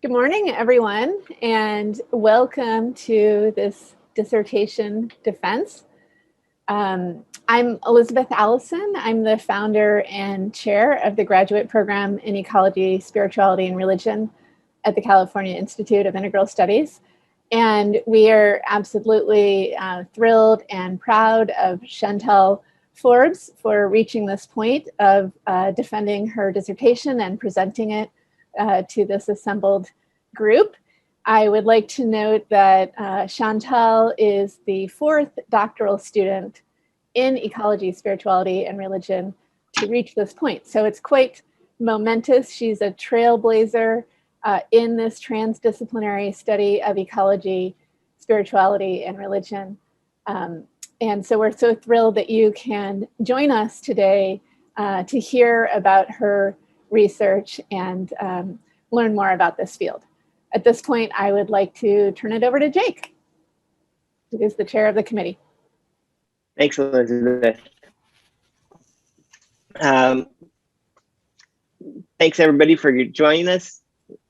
Good morning, everyone, and welcome to this dissertation defense. I'm Elizabeth Allison. I'm the founder and chair of the graduate program in Ecology, Spirituality, and Religion at the California Institute of Integral Studies. And we are absolutely thrilled and proud of Chantal Forbes for reaching this point of defending her dissertation and presenting it to this assembled group. I would like to note that Chantal is the fourth doctoral student in ecology, spirituality, and religion to reach this point. So it's quite momentous. She's a trailblazer in this transdisciplinary study of ecology, spirituality, and religion. And so we're so thrilled that you can join us today to hear about her research and learn more about this field. At this point, I would like to turn it over to Jake, who is the chair of the committee. Thanks, Elizabeth. Thanks, everybody, for joining us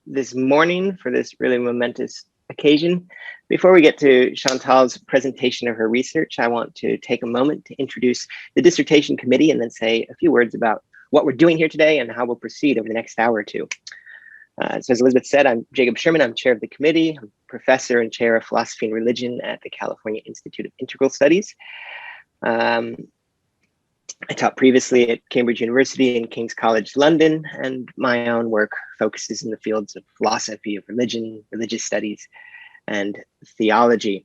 this morning for this really momentous occasion. Before we get to Chantal's presentation of her research, I want to take a moment to introduce the Dissertation Committee and then say a few words about what we're doing here today and how we'll proceed over the next hour or two. So as Elizabeth said, I'm Jacob Sherman. I'm chair of the committee. I'm professor and chair of philosophy and religion at the California Institute of Integral Studies. I taught previously at Cambridge University and King's College London, and my own work focuses in the fields of philosophy of religion, religious studies, and theology.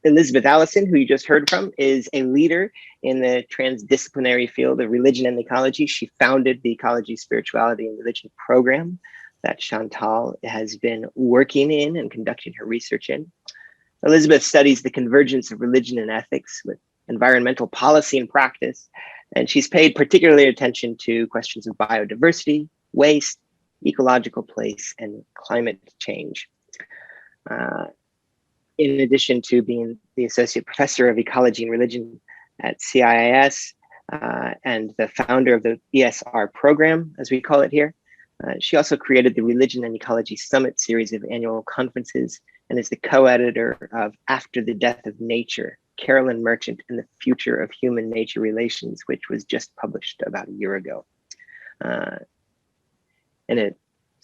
Elizabeth Allison, who you just heard from, is a leader in the transdisciplinary field of religion and ecology. She founded the Ecology, Spirituality, and Religion program that Chantal has been working in and conducting her research in. Elizabeth studies the convergence of religion and ethics with environmental policy and practice, and she's paid particularly attention to questions of biodiversity, waste, ecological place, and climate change. In addition to being the associate professor of ecology and religion at CIIS and the founder of the ESR program, as we call it here, she also created the Religion and Ecology Summit series of annual conferences and is the co-editor of After the Death of Nature, Carolyn Merchant and the Future of Human-Nature Relations, which was just published about a year ago.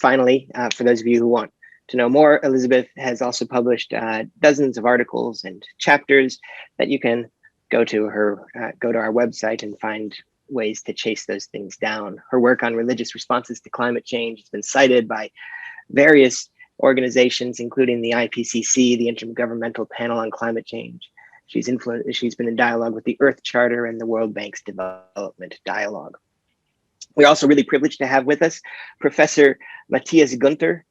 Finally, for those of you who want to know more, Elizabeth has also published dozens of articles and chapters that you can go to our website and find ways to chase those things down. Her work on religious responses to climate change has been cited by various organizations, including the IPCC, the Intergovernmental Panel on Climate Change. She's been in dialogue with the Earth Charter and the World Bank's Development Dialogue. We're also really privileged to have with us Professor Matthias Gunther.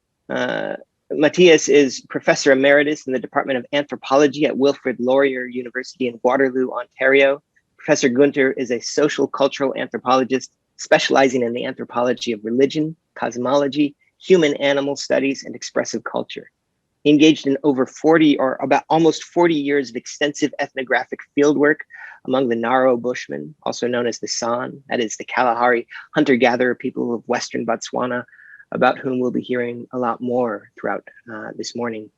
Matthias is Professor Emeritus in the Department of Anthropology at Wilfrid Laurier University in Waterloo, Ontario. Professor Gunther is a social cultural anthropologist specializing in the anthropology of religion, cosmology, human-animal studies, and expressive culture. He engaged in over 40 or about almost 40 years of extensive ethnographic fieldwork among the San Bushmen, also known as the San, that is the Kalahari hunter-gatherer people of Western Botswana, about whom we'll be hearing a lot more throughout this morning.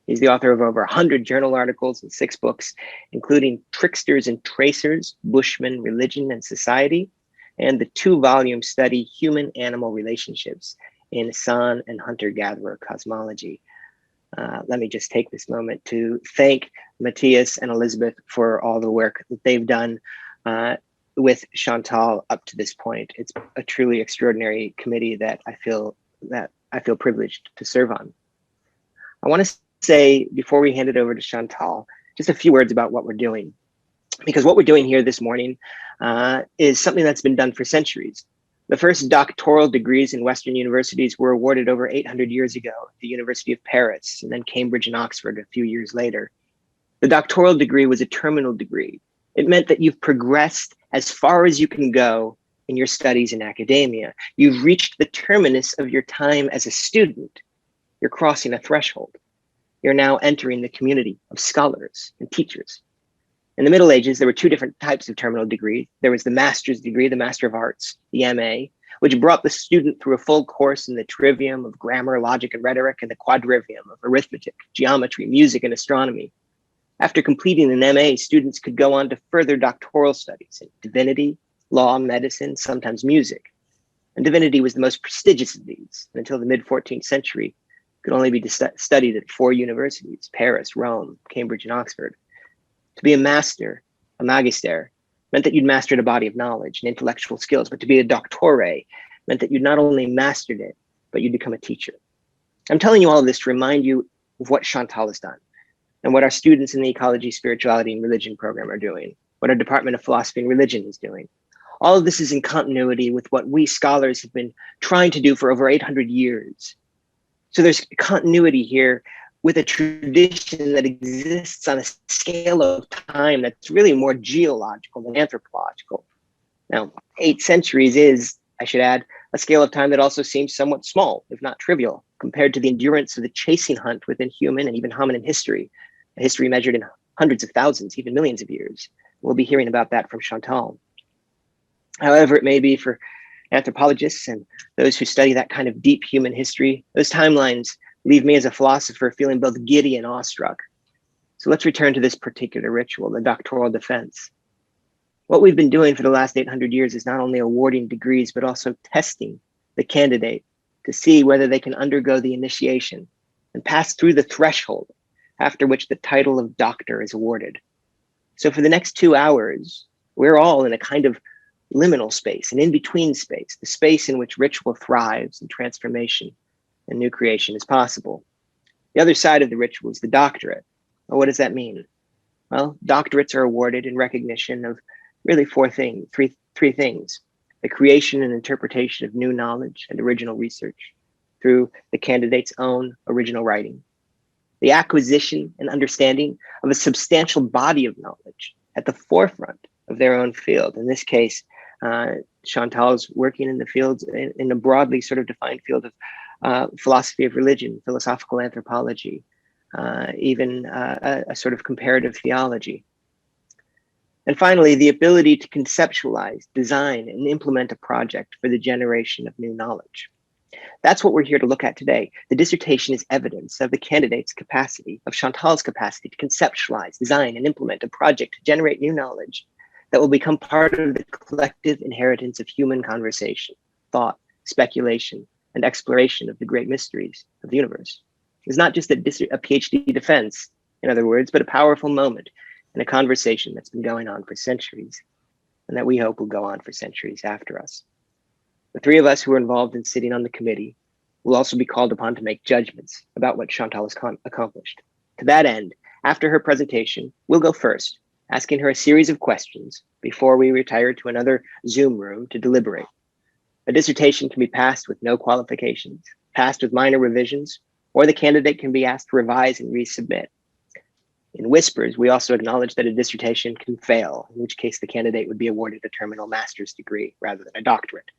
He's the author of over 100 journal articles and 6 books, including Tricksters and Tracers, Bushmen, Religion and Society, and the 2-volume study Human-Animal Relationships in San and Hunter-Gatherer Cosmology. Let me just take this moment to thank Matthias and Elizabeth for all the work that they've done with Chantal up to this point. It's a truly extraordinary committee that I feel privileged to serve on. I want to say, before we hand it over to Chantal, just a few words about what we're doing, because what we're doing here this morning is something that's been done for centuries. The first doctoral degrees in Western universities were awarded over 800 years ago at the University of Paris, and then Cambridge and Oxford a few years later. The doctoral degree was a terminal degree. It meant that you've progressed as far as you can go in your studies in academia. You've reached the terminus of your time as a student. You're crossing a threshold. You're now entering the community of scholars and teachers. In the Middle Ages, there were 2 different types of terminal degrees. There was the master's degree, the Master of Arts, the MA, which brought the student through a full course in the trivium of grammar, logic, and rhetoric, and the quadrivium of arithmetic, geometry, music, and astronomy. After completing an MA, students could go on to further doctoral studies in divinity, law, medicine, sometimes music. And divinity was the most prestigious of these, and until the mid-14th century, could only be studied at 4 universities: Paris, Rome, Cambridge, and Oxford. To be a master, a magister, meant that you'd mastered a body of knowledge and intellectual skills, but to be a doctore meant that you'd not only mastered it, but you'd become a teacher. I'm telling you all of this to remind you of what Chantal has done and what our students in the Ecology, Spirituality, and Religion program are doing, what our Department of Philosophy and Religion is doing. All of this is in continuity with what we scholars have been trying to do for over 800 years. So there's continuity here with a tradition that exists on a scale of time that's really more geological than anthropological. Now, 8 centuries is, I should add, a scale of time that also seems somewhat small, if not trivial, compared to the endurance of the chasing hunt within human and even hominin history, a history measured in hundreds of thousands, even millions of years. We'll be hearing about that from Chantal. However it may be for anthropologists and those who study that kind of deep human history, those timelines leave me as a philosopher feeling both giddy and awestruck. So let's return to this particular ritual, the doctoral defense. What we've been doing for the last 800 years is not only awarding degrees, but also testing the candidate to see whether they can undergo the initiation and pass through the threshold, after which the title of doctor is awarded. So for the next 2 hours, we're all in a kind of liminal space, an in-between space, the space in which ritual thrives and transformation and new creation is possible. The other side of the ritual is the doctorate. Well, what does that mean? Well, doctorates are awarded in recognition of really three things: the creation and interpretation of new knowledge and original research through the candidate's own original writing, the acquisition and understanding of a substantial body of knowledge at the forefront of their own field. In this case, Chantal is working in the fields, in a broadly sort of defined field of philosophy of religion, philosophical anthropology, even a sort of comparative theology. And finally, the ability to conceptualize, design, and implement a project for the generation of new knowledge. That's what we're here to look at today. The dissertation is evidence of the candidate's capacity, of Chantal's capacity to conceptualize, design, and implement a project to generate new knowledge that will become part of the collective inheritance of human conversation, thought, speculation, and exploration of the great mysteries of the universe. It's not just a PhD defense, in other words, but a powerful moment in a conversation that's been going on for centuries, and that we hope will go on for centuries after us. The 3 of us who are involved in sitting on the committee will also be called upon to make judgments about what Chantal has accomplished. To that end, after her presentation, we'll go first, asking her a series of questions before we retire to another Zoom room to deliberate. A dissertation can be passed with no qualifications, passed with minor revisions, or the candidate can be asked to revise and resubmit. In whispers, we also acknowledge that a dissertation can fail, in which case the candidate would be awarded a terminal master's degree rather than a doctorate.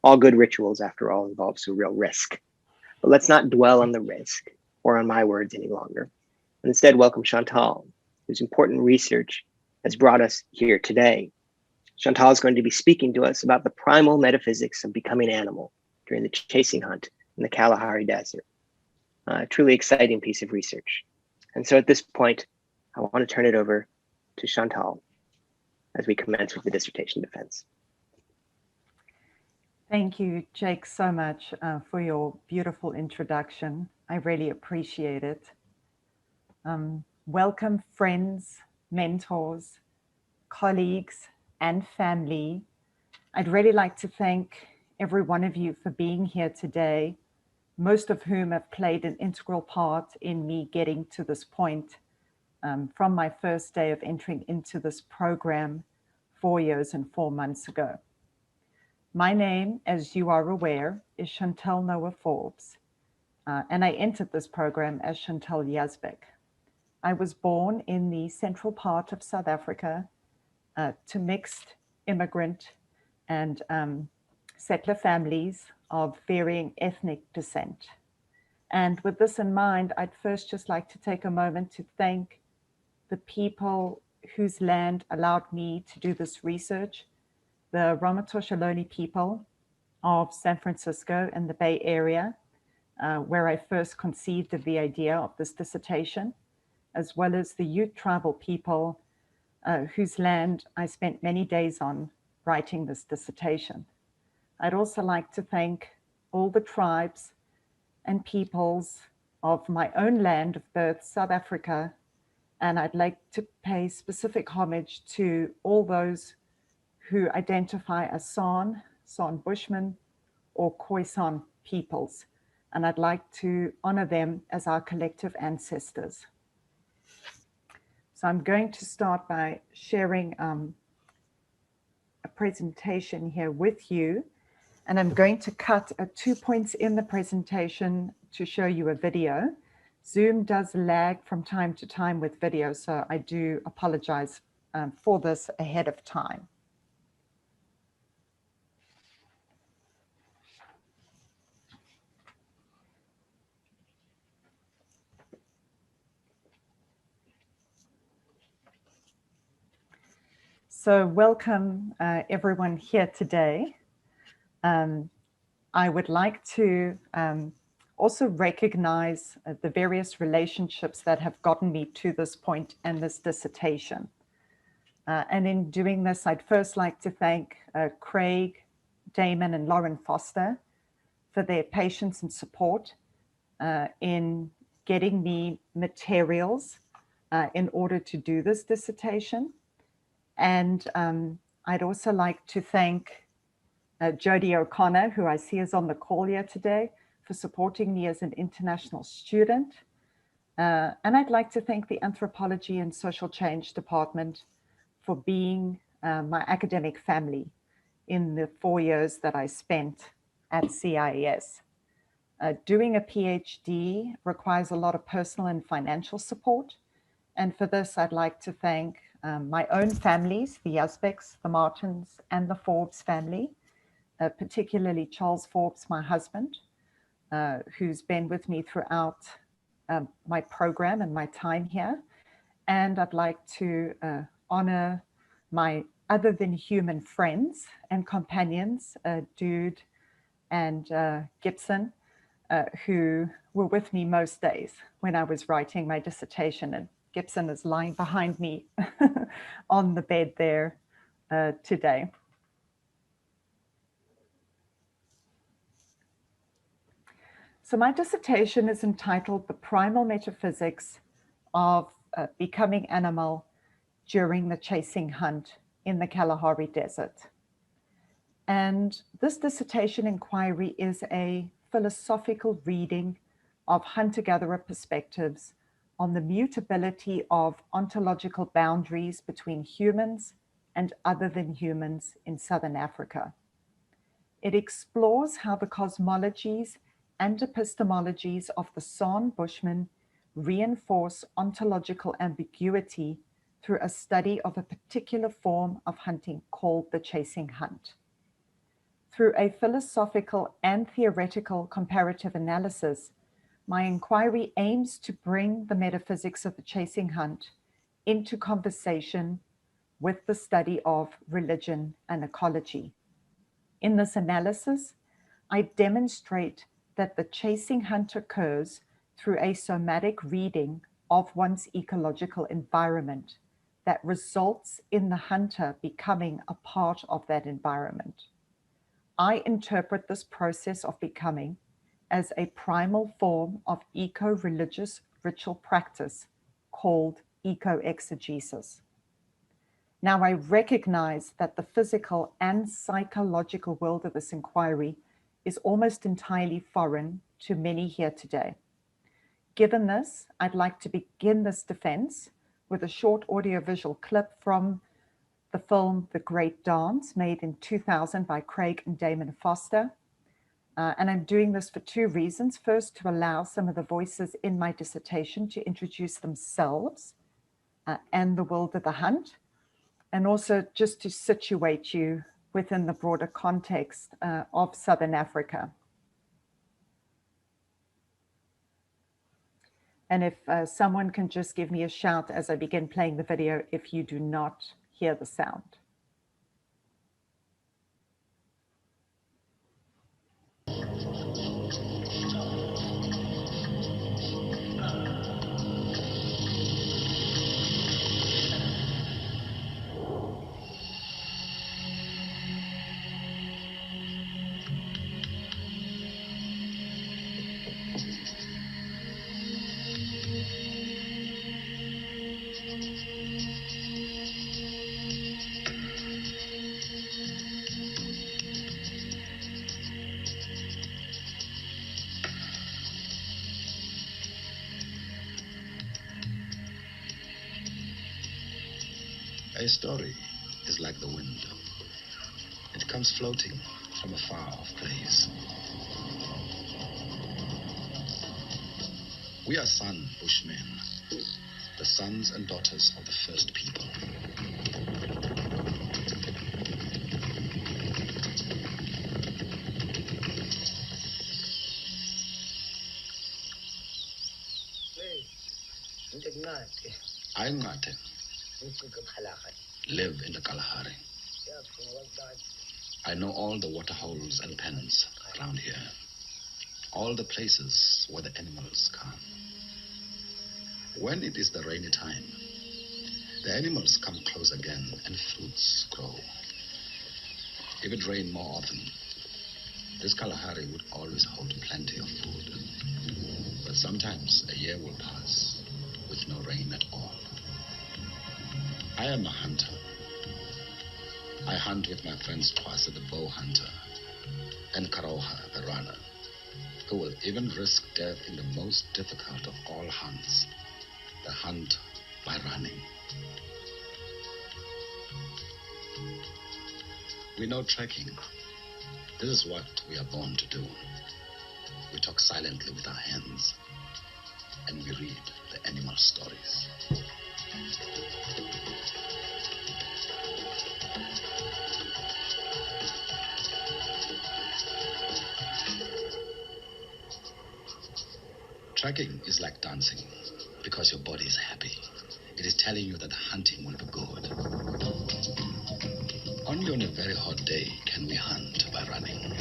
All good rituals, after all, involve some real risk. But let's not dwell on the risk or on my words any longer. And instead, welcome Chantal, whose important research has brought us here today. Chantal is going to be speaking to us about the primal metaphysics of becoming-animal during the chasing hunt in the Kalahari Desert. A truly exciting piece of research. And so at this point, I want to turn it over to Chantal as we commence with the dissertation defense. Thank you, Jake, so much for your beautiful introduction. I really appreciate it. Welcome, friends, mentors, colleagues, and family. I'd really like to thank every one of you for being here today, most of whom have played an integral part in me getting to this point from my first day of entering into this program 4 years and 4 months ago. My name, as you are aware, is Chantal Noa Forbes, and I entered this program as Chantal Yazbek. I was born in the central part of South Africa to mixed immigrant and settler families of varying ethnic descent. And with this in mind, I'd first just like to take a moment to thank the people whose land allowed me to do this research, the Ramatoshaloni people of San Francisco and the Bay Area, where I first conceived of the idea of this dissertation, as well as the Ute tribal people whose land I spent many days on writing this dissertation. I'd also like to thank all the tribes and peoples of my own land of birth, South Africa, and I'd like to pay specific homage to all those who identify as Son Bushmen, or Khoisan peoples, and I'd like to honor them as our collective ancestors. So I'm going to start by sharing a presentation here with you, and I'm going to cut 2 points in the presentation to show you a video. Zoom does lag from time to time with video, so I do apologize for this ahead of time. So welcome everyone here today. I would like to also recognize the various relationships that have gotten me to this point and this dissertation. And in doing this, I'd first like to thank Craig, Damon, and Lauren Foster for their patience and support in getting me materials in order to do this dissertation. And I'd also like to thank Jody O'Connor, who I see is on the call here today, for supporting me as an international student. And I'd like to thank the Anthropology and Social Change Department for being my academic family in the 4 years that I spent at CIES. Doing a PhD requires a lot of personal and financial support. And for this, I'd like to thank my own families, the Yazbeks, the Martins, and the Forbes family, particularly Charles Forbes, my husband, who's been with me throughout my program and my time here. And I'd like to honor my other than human friends and companions, Dude and Gibson, who were with me most days when I was writing my dissertation. And Gibson is lying behind me on the bed there today. So my dissertation is entitled The Primal Metaphysics of Becoming-Animal During the Chasing Hunt in the Kalahari Desert. And this dissertation inquiry is a philosophical reading of hunter-gatherer perspectives on the mutability of ontological boundaries between humans and other than humans in Southern Africa. It explores how the cosmologies and epistemologies of the Son Bushmen reinforce ontological ambiguity through a study of a particular form of hunting called the chasing hunt. Through a philosophical and theoretical comparative analysis, my inquiry aims to bring the metaphysics of the chasing hunt into conversation with the study of religion and ecology. In this analysis, I demonstrate that the chasing hunt occurs through a somatic reading of one's ecological environment that results in the hunter becoming a part of that environment. I interpret this process of becoming as a primal form of eco-religious ritual practice called eco-exegesis. Now, I recognize that the physical and psychological world of this inquiry is almost entirely foreign to many here today. Given this, I'd like to begin this defense with a short audiovisual clip from the film The Great Dance, made in 2000 by Craig and Damon Foster. And I'm doing this for two reasons. First, to allow some of the voices in my dissertation to introduce themselves and the world of the hunt, and also just to situate you within the broader context of Southern Africa. And if someone can just give me a shout as I begin playing the video if you do not hear the sound. A story is like the wind. It comes floating from a far-off place. We are Son Bushmen, the sons and daughters of the first people. I'm Martin. Live in the Kalahari. I know all the waterholes and pens around here. All the places where the animals come. When it is the rainy time, the animals come close again and fruits grow. If it rained more often, this Kalahari would always hold plenty of food. But sometimes a year will pass with no rain at all. I am a hunter. I hunt with my friends Twasa the bow hunter and Karoha the runner, who will even risk death in the most difficult of all hunts, the hunt by running. We know trekking. This is what we are born to do. We talk silently with our hands, and we read the animal stories. Trekking is like dancing because your body is happy. It is telling you that the hunting will be good. Only on a very hot day can we hunt by running.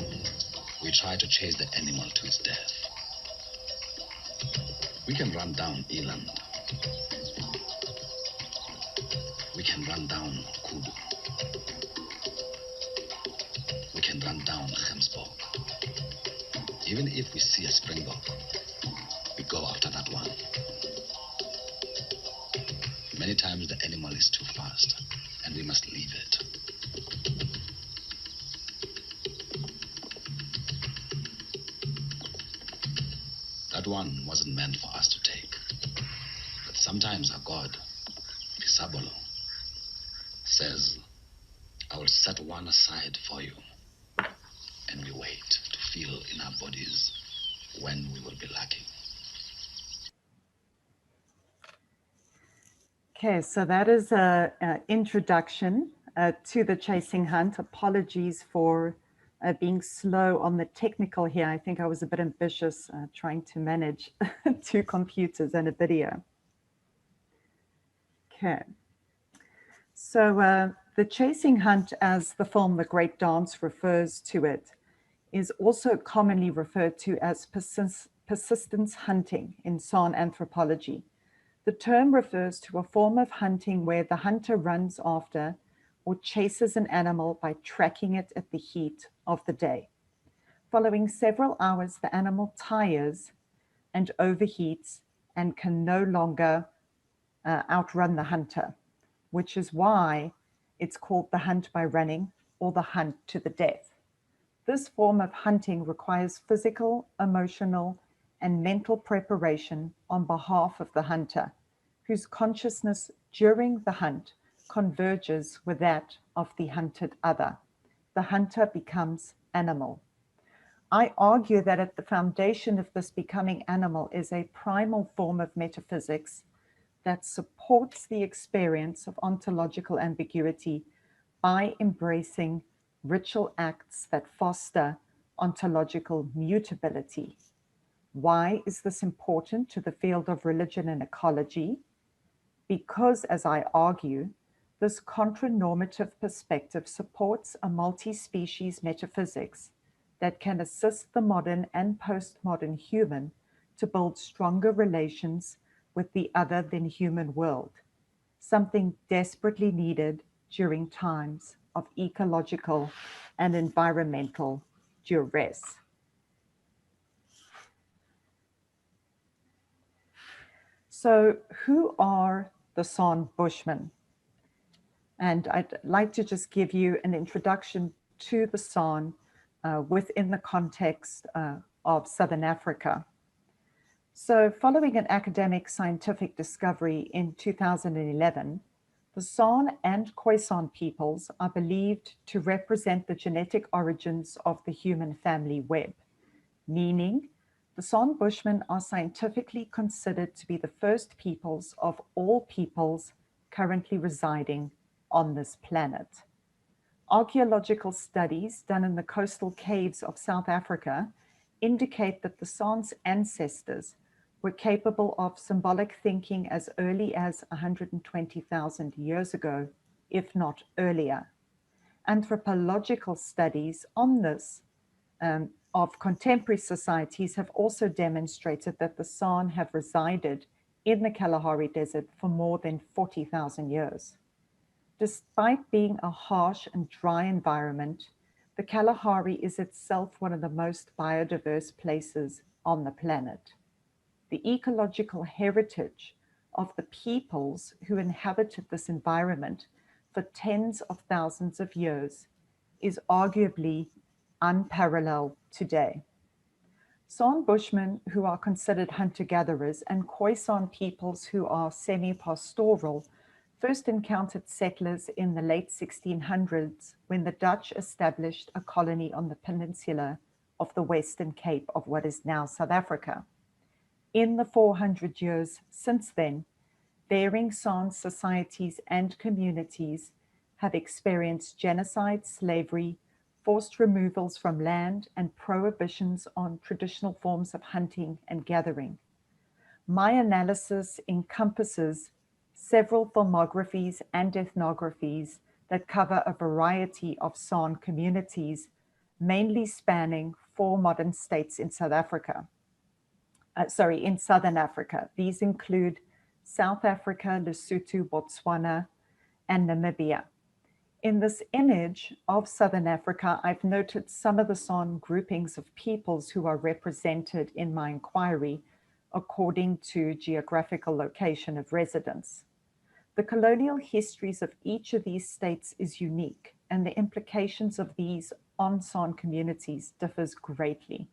We try to chase the animal to its death. We can run down Eland. We can run down Kudu. We can run down Gemsbok. Even if we see a springbok, we go after that one. Many times the animal is too fast, and we must leave it. That one wasn't meant for us to take. But sometimes our God, Pisabolo, says, I will set one aside for you. And we wait to feel in our bodies when we will be lacking. Okay, so that is an introduction to the chasing hunt. Apologies for being slow on the technical here. I think I was a bit ambitious trying to manage two computers and a video. Okay, so the chasing hunt, as the film The Great Dance refers to it, is also commonly referred to as persistence hunting in San anthropology. The term refers to a form of hunting where the hunter runs after or chases an animal by tracking it at the heat of the day. Following several hours, the animal tires and overheats and can no longer outrun the hunter, which is why it's called the hunt by running or the hunt to the death. This form of hunting requires physical, emotional, and mental preparation on behalf of the hunter, whose consciousness during the hunt converges with that of the hunted other. The hunter becomes animal. I argue that at the foundation of this becoming animal is a primal form of metaphysics that supports the experience of ontological ambiguity by embracing ritual acts that foster ontological mutability. Why is this important to the field of religion and ecology? Because, as I argue, this contra-normative perspective supports a multi-species metaphysics that can assist the modern and postmodern human to build stronger relations with the other than human world, something desperately needed during times of ecological and environmental duress. So who are the Son Bushmen? And I'd like to just give you an introduction to the San within the context of Southern Africa. So following an academic scientific discovery in 2011, The San and Khoisan peoples are believed to represent the genetic origins of the human family web, meaning the Son Bushmen are scientifically considered to be the first peoples of all peoples currently residing on this planet. Archaeological studies done in the coastal caves of South Africa indicate that the San's ancestors were capable of symbolic thinking as early as 120,000 years ago, if not earlier. Anthropological studies on this of contemporary societies have also demonstrated that the San have resided in the Kalahari Desert for more than 40,000 years. Despite being a harsh and dry environment, the Kalahari is itself one of the most biodiverse places on the planet. The ecological heritage of the peoples who inhabited this environment for tens of thousands of years is arguably unparalleled today. Son Bushmen, who are considered hunter-gatherers, and Khoisan peoples who are semi-pastoral, first encountered settlers in the late 1600s when the Dutch established a colony on the peninsula of the Western Cape of what is now South Africa. In the 400 years since then, varying San societies and communities have experienced genocide, slavery, forced removals from land, and prohibitions on traditional forms of hunting and gathering. My analysis encompasses several filmographies and ethnographies that cover a variety of San communities, mainly spanning 4 modern states in South Africa. In Southern Africa. These include South Africa, Lesotho, Botswana, and Namibia. In this image of Southern Africa, I've noted some of the San groupings of peoples who are represented in my inquiry according to geographical location of residence. The colonial histories of each of these states is unique, and the implications of these on San communities differs greatly.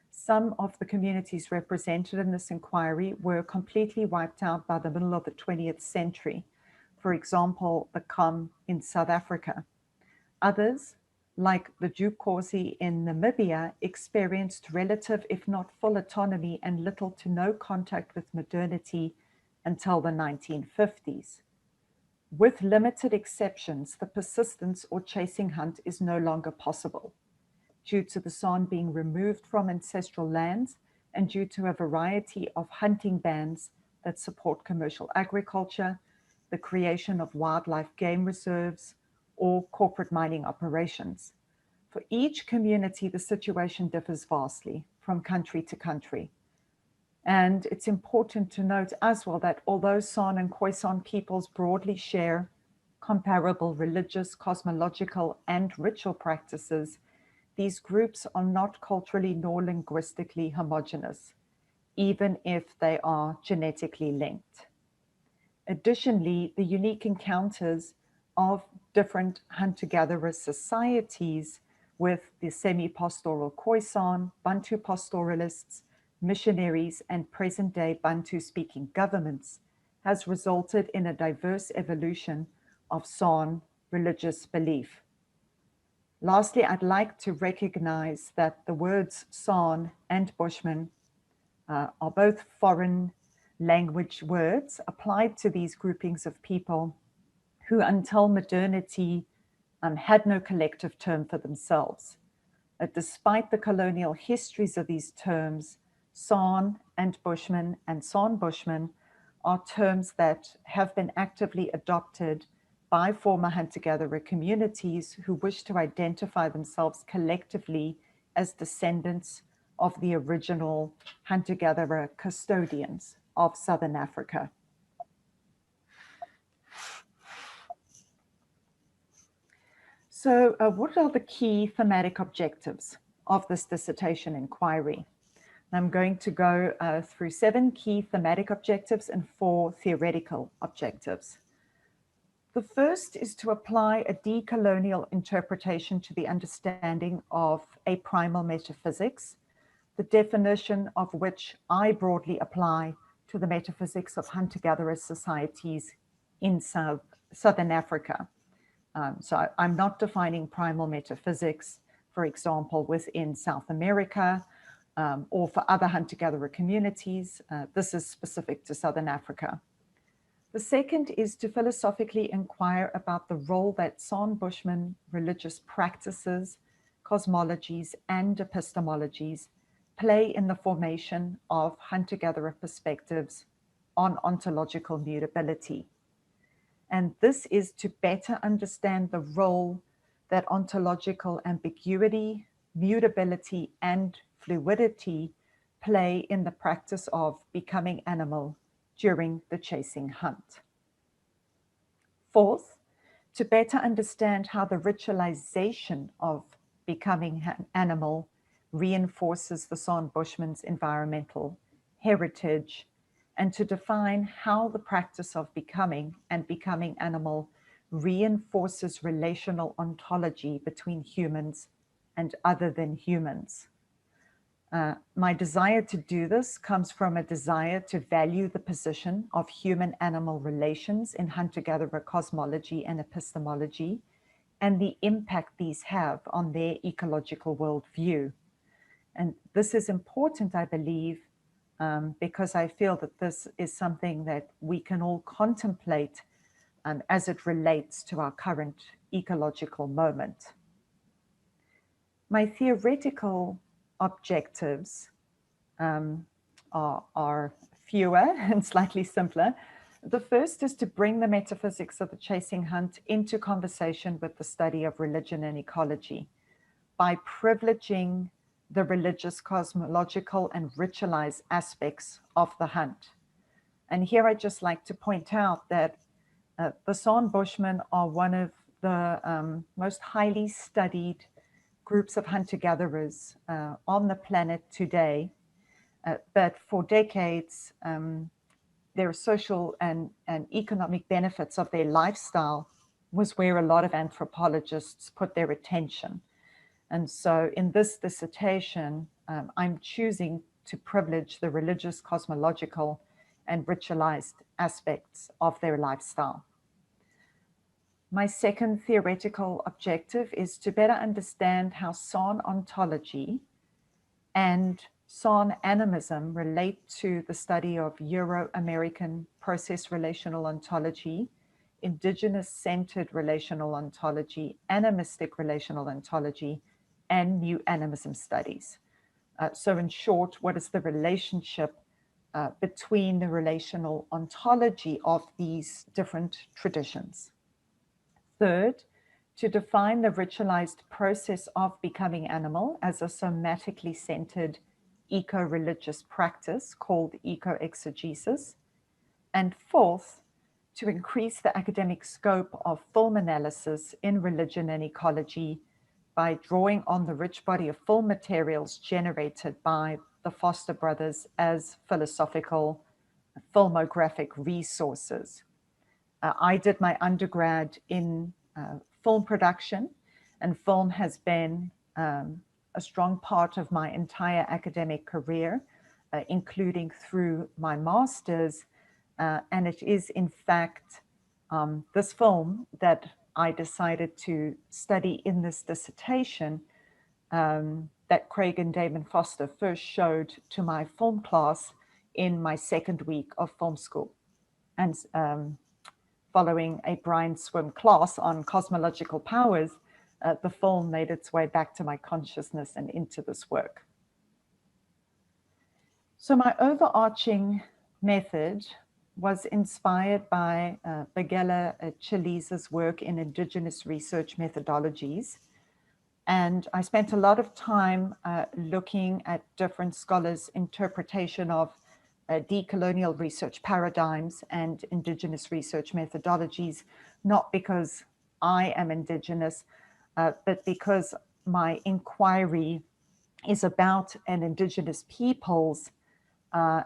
Some of the communities represented in this inquiry were completely wiped out by the middle of the 20th century. For example, the Kham in South Africa. Others, like the Dukosi in Namibia, experienced relative, if not full autonomy and little to no contact with modernity until the 1950s. With limited exceptions, the persistence or chasing hunt is no longer possible, due to the San being removed from ancestral lands and due to a variety of hunting bans that support commercial agriculture, the creation of wildlife game reserves, or corporate mining operations. For each community, the situation differs vastly from country to country. And it's important to note as well that although San and Khoisan peoples broadly share comparable religious, cosmological, and ritual practices, these groups are not culturally nor linguistically homogeneous, even if they are genetically linked. Additionally, the unique encounters of different hunter-gatherer societies with the semi-pastoral Khoisan, Bantu pastoralists, missionaries, and present-day Bantu-speaking governments has resulted in a diverse evolution of San religious belief. Lastly, I'd like to recognize that the words San and Bushman are both foreign language words applied to these groupings of people who until modernity had no collective term for themselves. Despite the colonial histories of these terms, San and Bushman and Son Bushmen are terms that have been actively adopted by former hunter-gatherer communities who wish to identify themselves collectively as descendants of the original hunter-gatherer custodians of Southern Africa. So what are the key thematic objectives of this dissertation inquiry? I'm going to go through 7 key thematic objectives and 4 theoretical objectives. The first is to apply a decolonial interpretation to the understanding of a primal metaphysics, the definition of which I broadly apply to the metaphysics of hunter-gatherer societies in South Southern Africa. So I'm not defining primal metaphysics, for example, within South America or for other hunter-gatherer communities. This is specific to Southern Africa. The second is to philosophically inquire about the role that Son Bushmen religious practices, cosmologies, and epistemologies play in the formation of hunter-gatherer perspectives on ontological mutability. And this is to better understand the role that ontological ambiguity, mutability, and fluidity play in the practice of becoming animal during the chasing hunt. Fourth, to better understand how the ritualization of becoming animal reinforces the Son Bushmen's environmental heritage, and to define how the practice of becoming and becoming animal reinforces relational ontology between humans and other than humans. My desire to do this comes from a desire to value the position of human-animal relations in hunter-gatherer cosmology and epistemology, and the impact these have on their ecological worldview. And this is important, I believe, because I feel that this is something that we can all contemplate as it relates to our current ecological moment. My theoretical objectives are fewer and slightly simpler. The first is to bring the metaphysics of the chasing hunt into conversation with the study of religion and ecology by privileging the religious, cosmological, and ritualized aspects of the hunt. And here I'd just like to point out that the Son Bushmen are one of the most highly studied groups of hunter-gatherers on the planet today. But for decades, their social and economic benefits of their lifestyle was where a lot of anthropologists put their attention. And so in this dissertation, I'm choosing to privilege the religious, cosmological, and ritualized aspects of their lifestyle. My second theoretical objective is to better understand how Son ontology and Son animism relate to the study of Euro-American process relational ontology, indigenous-centered relational ontology, animistic relational ontology, and new animism studies. So in short, what is the relationship between the relational ontology of these different traditions? Third, to define the ritualized process of becoming animal as a somatically centered eco-religious practice called eco-exegesis. And fourth, to increase the academic scope of film analysis in religion and ecology by drawing on the rich body of film materials generated by the Foster brothers as philosophical filmographic resources. I did my undergrad in film production, and film has been a strong part of my entire academic career, including through my master's. And it is, in fact, this film that I decided to study in this dissertation that Craig and Damon Foster first showed to my film class in my second week of film school. And following a Brian Swim class on cosmological powers, the film made its way back to my consciousness and into this work. So my overarching method was inspired by Begela Chiliza's work in indigenous research methodologies. And I spent a lot of time looking at different scholars' interpretation of decolonial research paradigms and indigenous research methodologies, not because I am indigenous, but because my inquiry is about an indigenous peoples,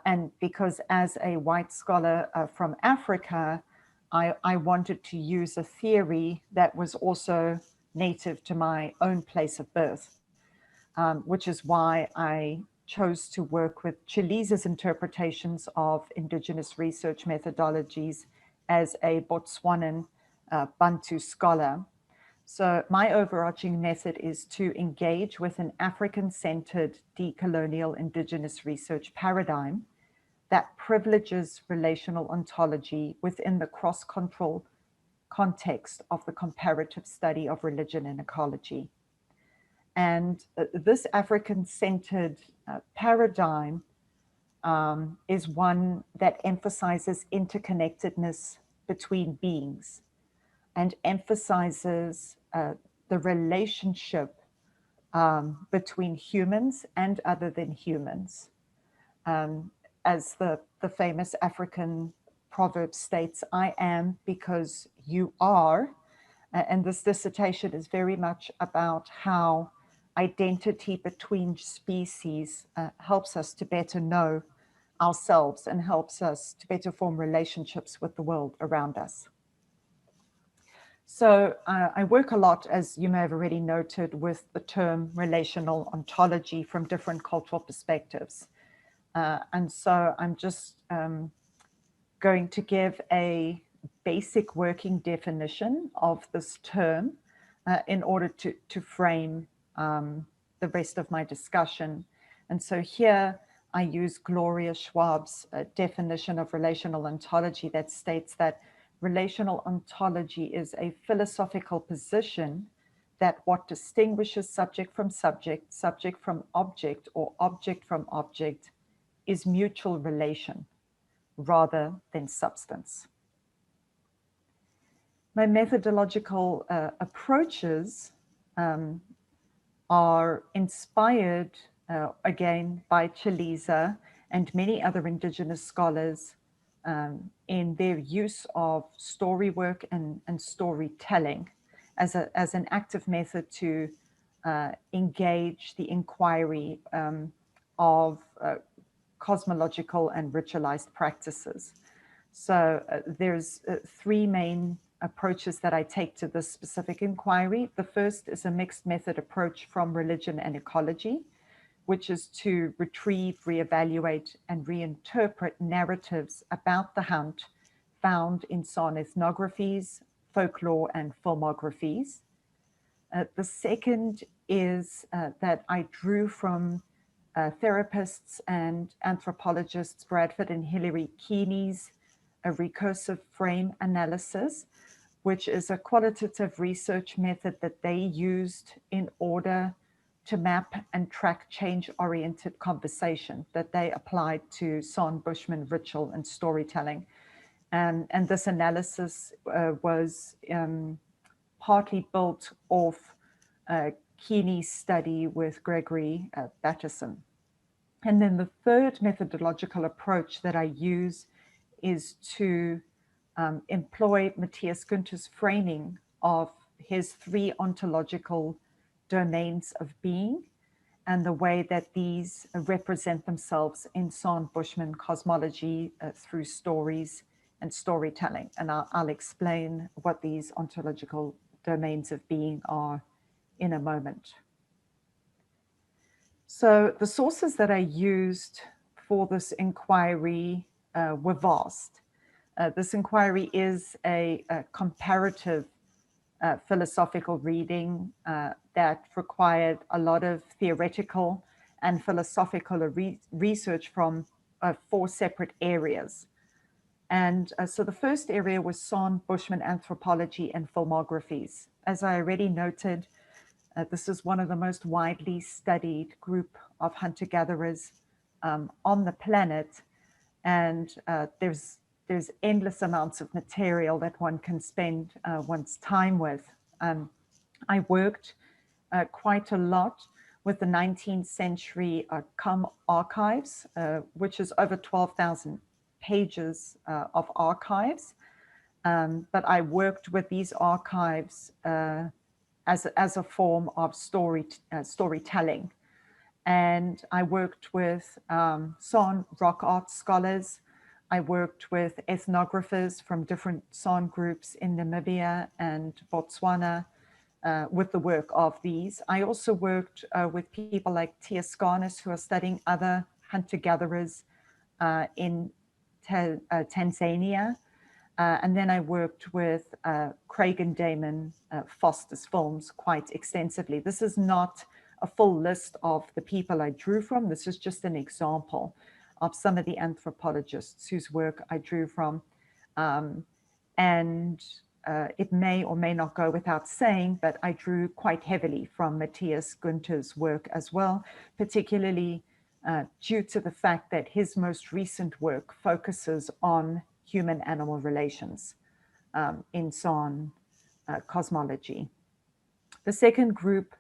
and because as a white scholar from Africa, I wanted to use a theory that was also native to my own place of birth, which is why I chose to work with Chiliza's interpretations of indigenous research methodologies as a Botswanan Bantu scholar. So my overarching method is to engage with an African-centered decolonial indigenous research paradigm that privileges relational ontology within the cross-cultural context of the comparative study of religion and ecology. And this African-centered paradigm is one that emphasizes interconnectedness between beings and emphasizes the relationship between humans and other than humans. As the famous African proverb states, I am because you are. And this dissertation is very much about how identity between species helps us to better know ourselves and helps us to better form relationships with the world around us. So I work a lot, as you may have already noted, with the term relational ontology from different cultural perspectives. And so I'm just going to give a basic working definition of this term in order to frame the rest of my discussion. And so here I use Gloria Schwab's definition of relational ontology that states that relational ontology is a philosophical position that what distinguishes subject from subject, subject from object, or object from object is mutual relation rather than substance. My methodological approaches are inspired again by Chaliza and many other indigenous scholars in their use of story work and storytelling as an active method to engage the inquiry of cosmological and ritualized practices. So there's three main approaches that I take to this specific inquiry. The first is a mixed method approach from religion and ecology, which is to retrieve, reevaluate, and reinterpret narratives about the hunt found in San ethnographies, folklore, and filmographies. The second is that I drew from therapists and anthropologists Bradford and Hilary Keeney's a recursive frame analysis, which is a qualitative research method that they used in order to map and track change-oriented conversation that they applied to Son Bushmen ritual and storytelling. And this analysis was partly built off Keeney's study with Gregory Batterson. And then the third methodological approach that I use is to employ Matthias Günther's framing of his three ontological domains of being and the way that these represent themselves in Son Bushmen cosmology through stories and storytelling. And I'll explain what these ontological domains of being are in a moment. So the sources that I used for this inquiry were vast. This inquiry is a comparative philosophical reading that required a lot of theoretical and philosophical research from 4 separate areas. And so the first area was Son Bushman anthropology and filmographies. As I already noted, this is one of the most widely studied group of hunter-gatherers on the planet. And there's endless amounts of material that one can spend one's time with. I worked quite a lot with the 19th century Kham archives, which is over 12,000 pages of archives. But I worked with these archives as a form of storytelling. And I worked with San rock art scholars. I worked with ethnographers from different San groups in Namibia and Botswana with the work of these. I also worked with people like Tia Skarnas, who are studying other hunter-gatherers in Tanzania. And then I worked with Craig and Damon Foster's films quite extensively. This is not a full list of the people I drew from. This is just an example of some of the anthropologists whose work I drew from. It may or may not go without saying, but I drew quite heavily from Matthias Günther's work as well, particularly due to the fact that his most recent work focuses on human-animal relations in Son cosmology. The second group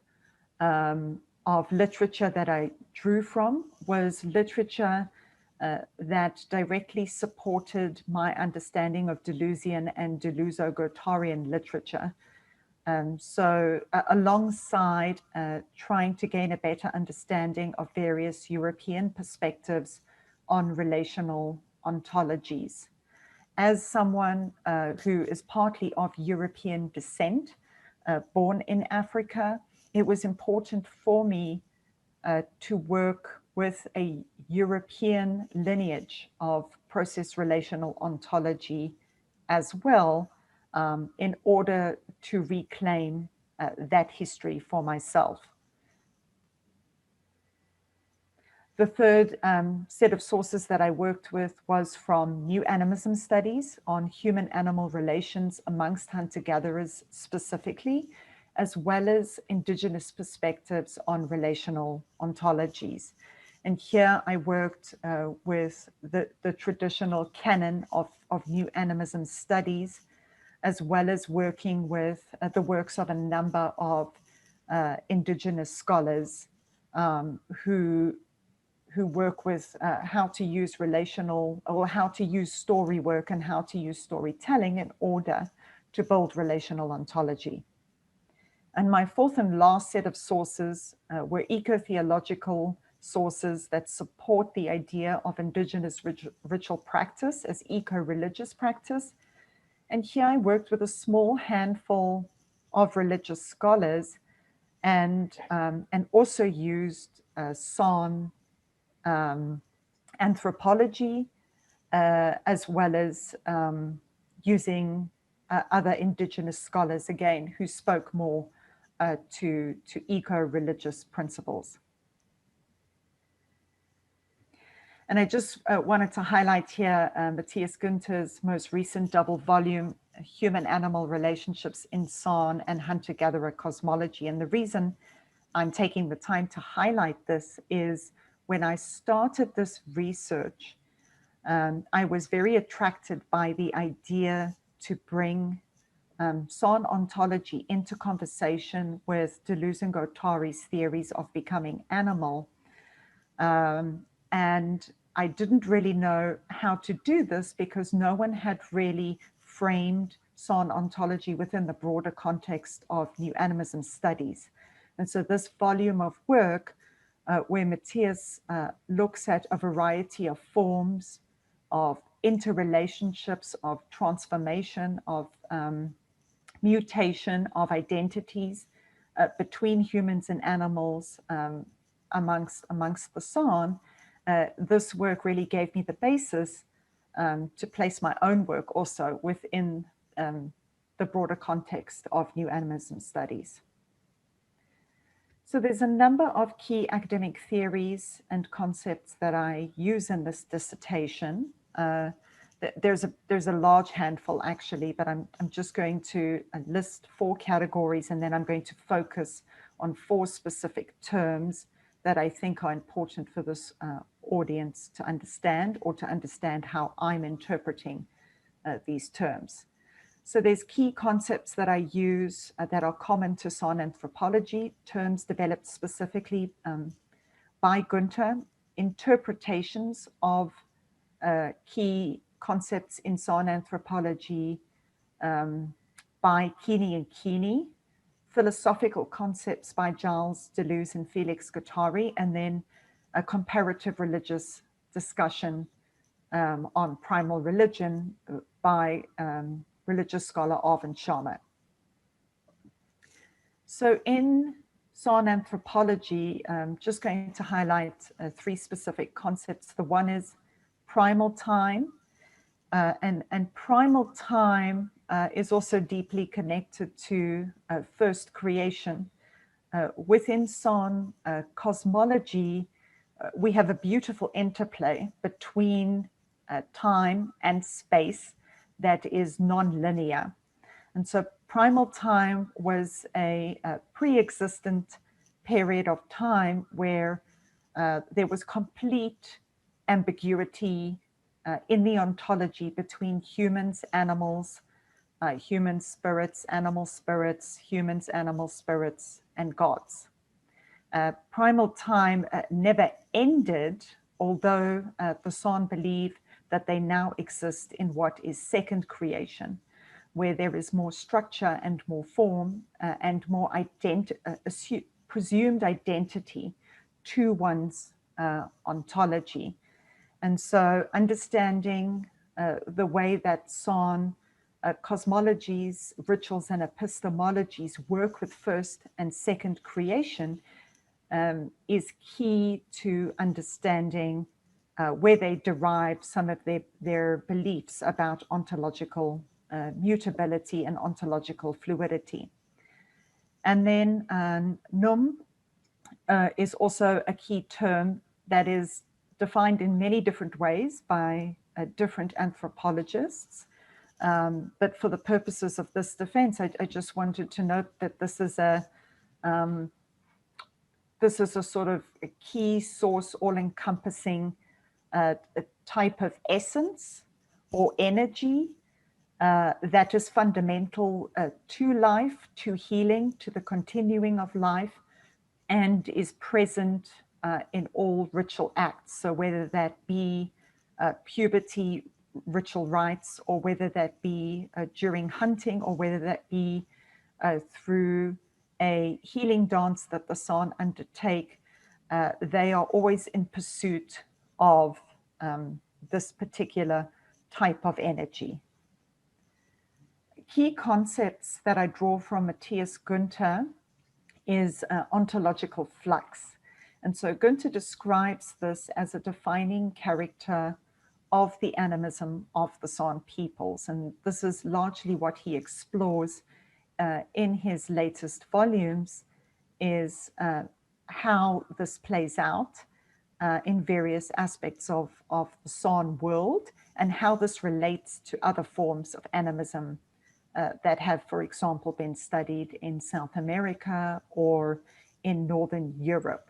of literature that I drew from was literature that directly supported my understanding of Deleuzian and Deleuzo-Guattarian literature. Alongside trying to gain a better understanding of various European perspectives on relational ontologies. As someone who is partly of European descent, born in Africa, it was important for me to work with a European lineage of process relational ontology as well, in order to reclaim that history for myself. The third set of sources that I worked with was from new animism studies on human-animal relations amongst hunter-gatherers specifically, as well as indigenous perspectives on relational ontologies. And here I worked with the traditional canon of new animism studies, as well as working with the works of a number of indigenous scholars who work with how to use relational, or how to use story work and how to use storytelling in order to build relational ontology. And my fourth and last set of sources were eco-theological sources that support the idea of indigenous ritual practice as eco-religious practice. And here I worked with a small handful of religious scholars and also used Son anthropology, as well as using other indigenous scholars, again, who spoke more to eco-religious principles. And I just wanted to highlight here Matthias Günther's most recent double volume, Human-Animal Relationships in Son and Hunter-Gatherer Cosmology. And the reason I'm taking the time to highlight this is when I started this research, I was very attracted by the idea to bring Son ontology into conversation with Deleuze and Guattari's theories of becoming animal. And I didn't really know how to do this because no one had really framed Son ontology within the broader context of new animism studies. And so this volume of work where Matthias looks at a variety of forms of interrelationships, of transformation, of mutation of identities between humans and animals amongst the Son, this work really gave me the basis to place my own work also within the broader context of new animism studies. So there's a number of key academic theories and concepts that I use in this dissertation. There's a large handful actually, but I'm just going to list 4 categories, and then I'm going to focus on 4 specific terms that I think are important for this audience to understand, or to understand how I'm interpreting these terms. So there's key concepts that I use that are common to Son anthropology, terms developed specifically by Günther, interpretations of key concepts in Son anthropology by Keeney and Keeney, philosophical concepts by Giles Deleuze and Felix Guattari, and then a comparative religious discussion on primal religion by religious scholar Arvind Sharma. So in Son anthropology, I'm just going to highlight 3 specific concepts. The one is primal time, And primal time is also deeply connected to first creation. Within Son cosmology, we have a beautiful interplay between time and space that is non-linear. And so primal time was a pre-existent period of time where there was complete ambiguity in the ontology between humans, animals, human spirits, humans, animal spirits, and gods. Primal time never ended, although the Son believe that they now exist in what is second creation, where there is more structure and more form and more presumed identity to one's ontology. And so understanding the way that Son cosmologies, rituals, and epistemologies work with first and second creation is key to understanding where they derive some of their beliefs about ontological mutability and ontological fluidity. And then num is also a key term that is defined in many different ways by different anthropologists. But for the purposes of this defense, I just wanted to note that this is a sort of a key source, all-encompassing type of essence or energy that is fundamental to life, to healing, to the continuing of life, and is present in all ritual acts. So whether that be puberty ritual rites, or whether that be during hunting, or whether that be through a healing dance that the Son undertake, they are always in pursuit of this particular type of energy. Key concepts that I draw from Matthias Günther is ontological flux. And so Günther describes this as a defining character of the animism of the San peoples. And this is largely what he explores in his latest volumes, is how this plays out in various aspects of the San world, and how this relates to other forms of animism that have, for example, been studied in South America or in Northern Europe.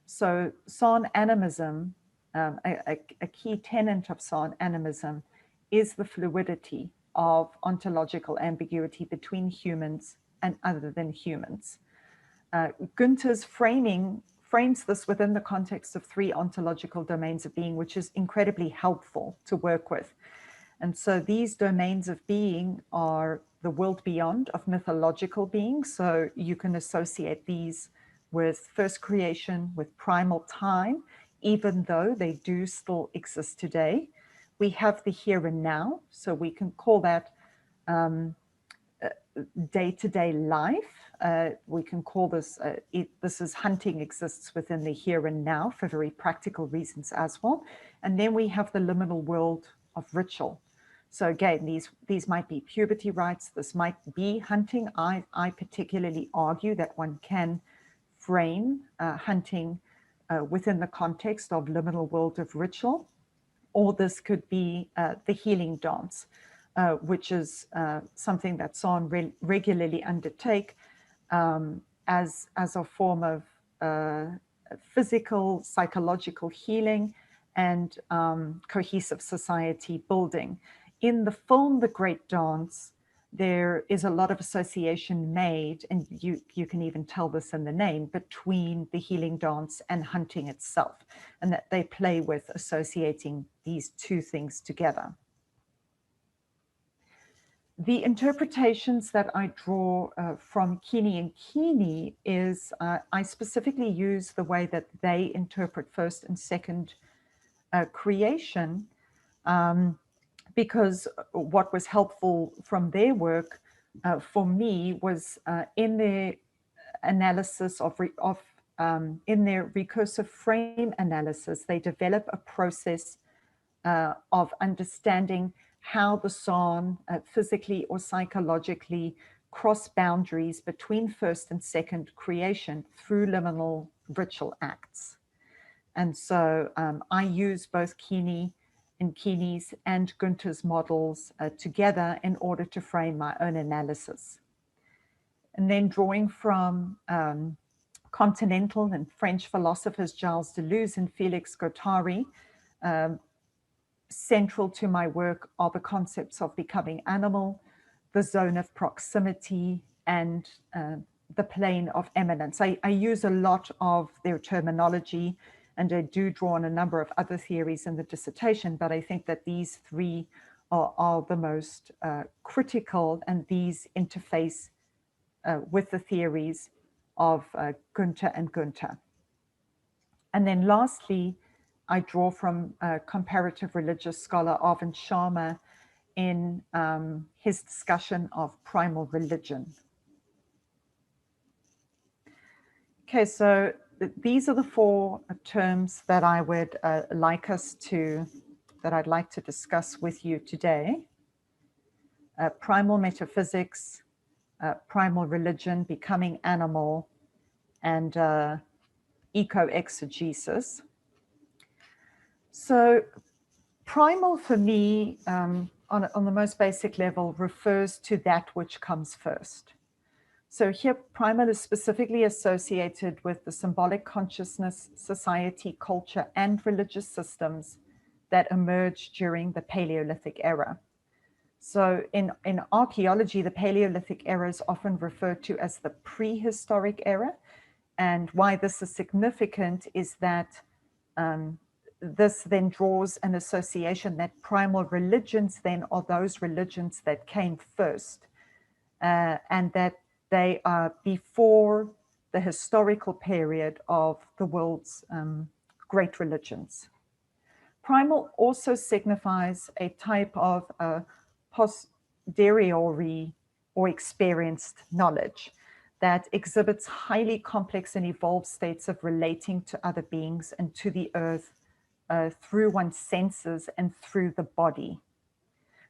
So San animism, a key tenet of San animism, is the fluidity of ontological ambiguity between humans and other than humans. Günther's frames this within the context of 3 ontological domains of being, which is incredibly helpful to work with. And so these domains of being are the world beyond of mythological being. So you can associate these with first creation, with primal time, even though they do still exist today. We have the here and now, so we can call that day-to-day life. We can call this, this is hunting exists within the here and now for very practical reasons as well. And then we have the liminal world of ritual. So again, these might be puberty rites, this might be hunting. I particularly argue that one can frame hunting within the context of liminal world of ritual, or this could be the healing dance, which is something that San regularly undertake as a form of physical, psychological healing and cohesive society building. In the film, The Great Dance, there is a lot of association made, and you can even tell this in the name, between the healing dance and hunting itself, and that they play with associating these two things together. The interpretations that I draw from Keeney and Keeney is I specifically use the way that they interpret first and second creation, because what was helpful from their work for me was in their analysis in their recursive frame analysis, they develop a process of understanding how the Son physically or psychologically cross boundaries between first and second creation through liminal ritual acts. And so I use both Keene's and Günther's models together in order to frame my own analysis. And then drawing from continental and French philosophers Gilles Deleuze and Félix Guattari, central to my work are the concepts of becoming animal, the zone of proximity, and the plane of eminence. I use a lot of their terminology, and I do draw on a number of other theories in the dissertation, but I think that these three are the most critical, and these interface with the theories of Günther and Günther. And then lastly, I draw from comparative religious scholar Arvind Sharma in his discussion of primal religion. Okay, so these are the four terms that I would that I'd like to discuss with you today. Primal metaphysics, primal religion, becoming animal, and eco-exegesis. So primal for me, on the most basic level, refers to that which comes first. So here, primal is specifically associated with the symbolic consciousness, society, culture, and religious systems that emerged during the Paleolithic era. So in archaeology, the Paleolithic era is often referred to as the prehistoric era. And why this is significant is that this then draws an association that primal religions then are those religions that came first, and that they are before the historical period of the world's great religions. Primal also signifies a type of posteriori or experienced knowledge that exhibits highly complex and evolved states of relating to other beings and to the earth through one's senses and through the body.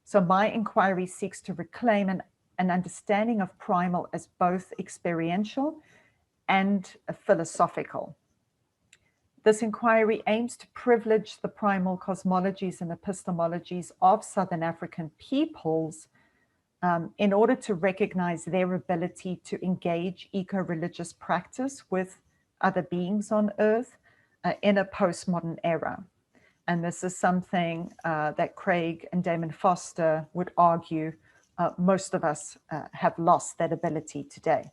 So my inquiry seeks to reclaim an understanding of primal as both experiential and philosophical. This inquiry aims to privilege the primal cosmologies and epistemologies of Southern African peoples in order to recognize their ability to engage eco-religious practice with other beings on Earth in a postmodern era. And this is something that Craig and Damon Foster would argue most of us have lost that ability today.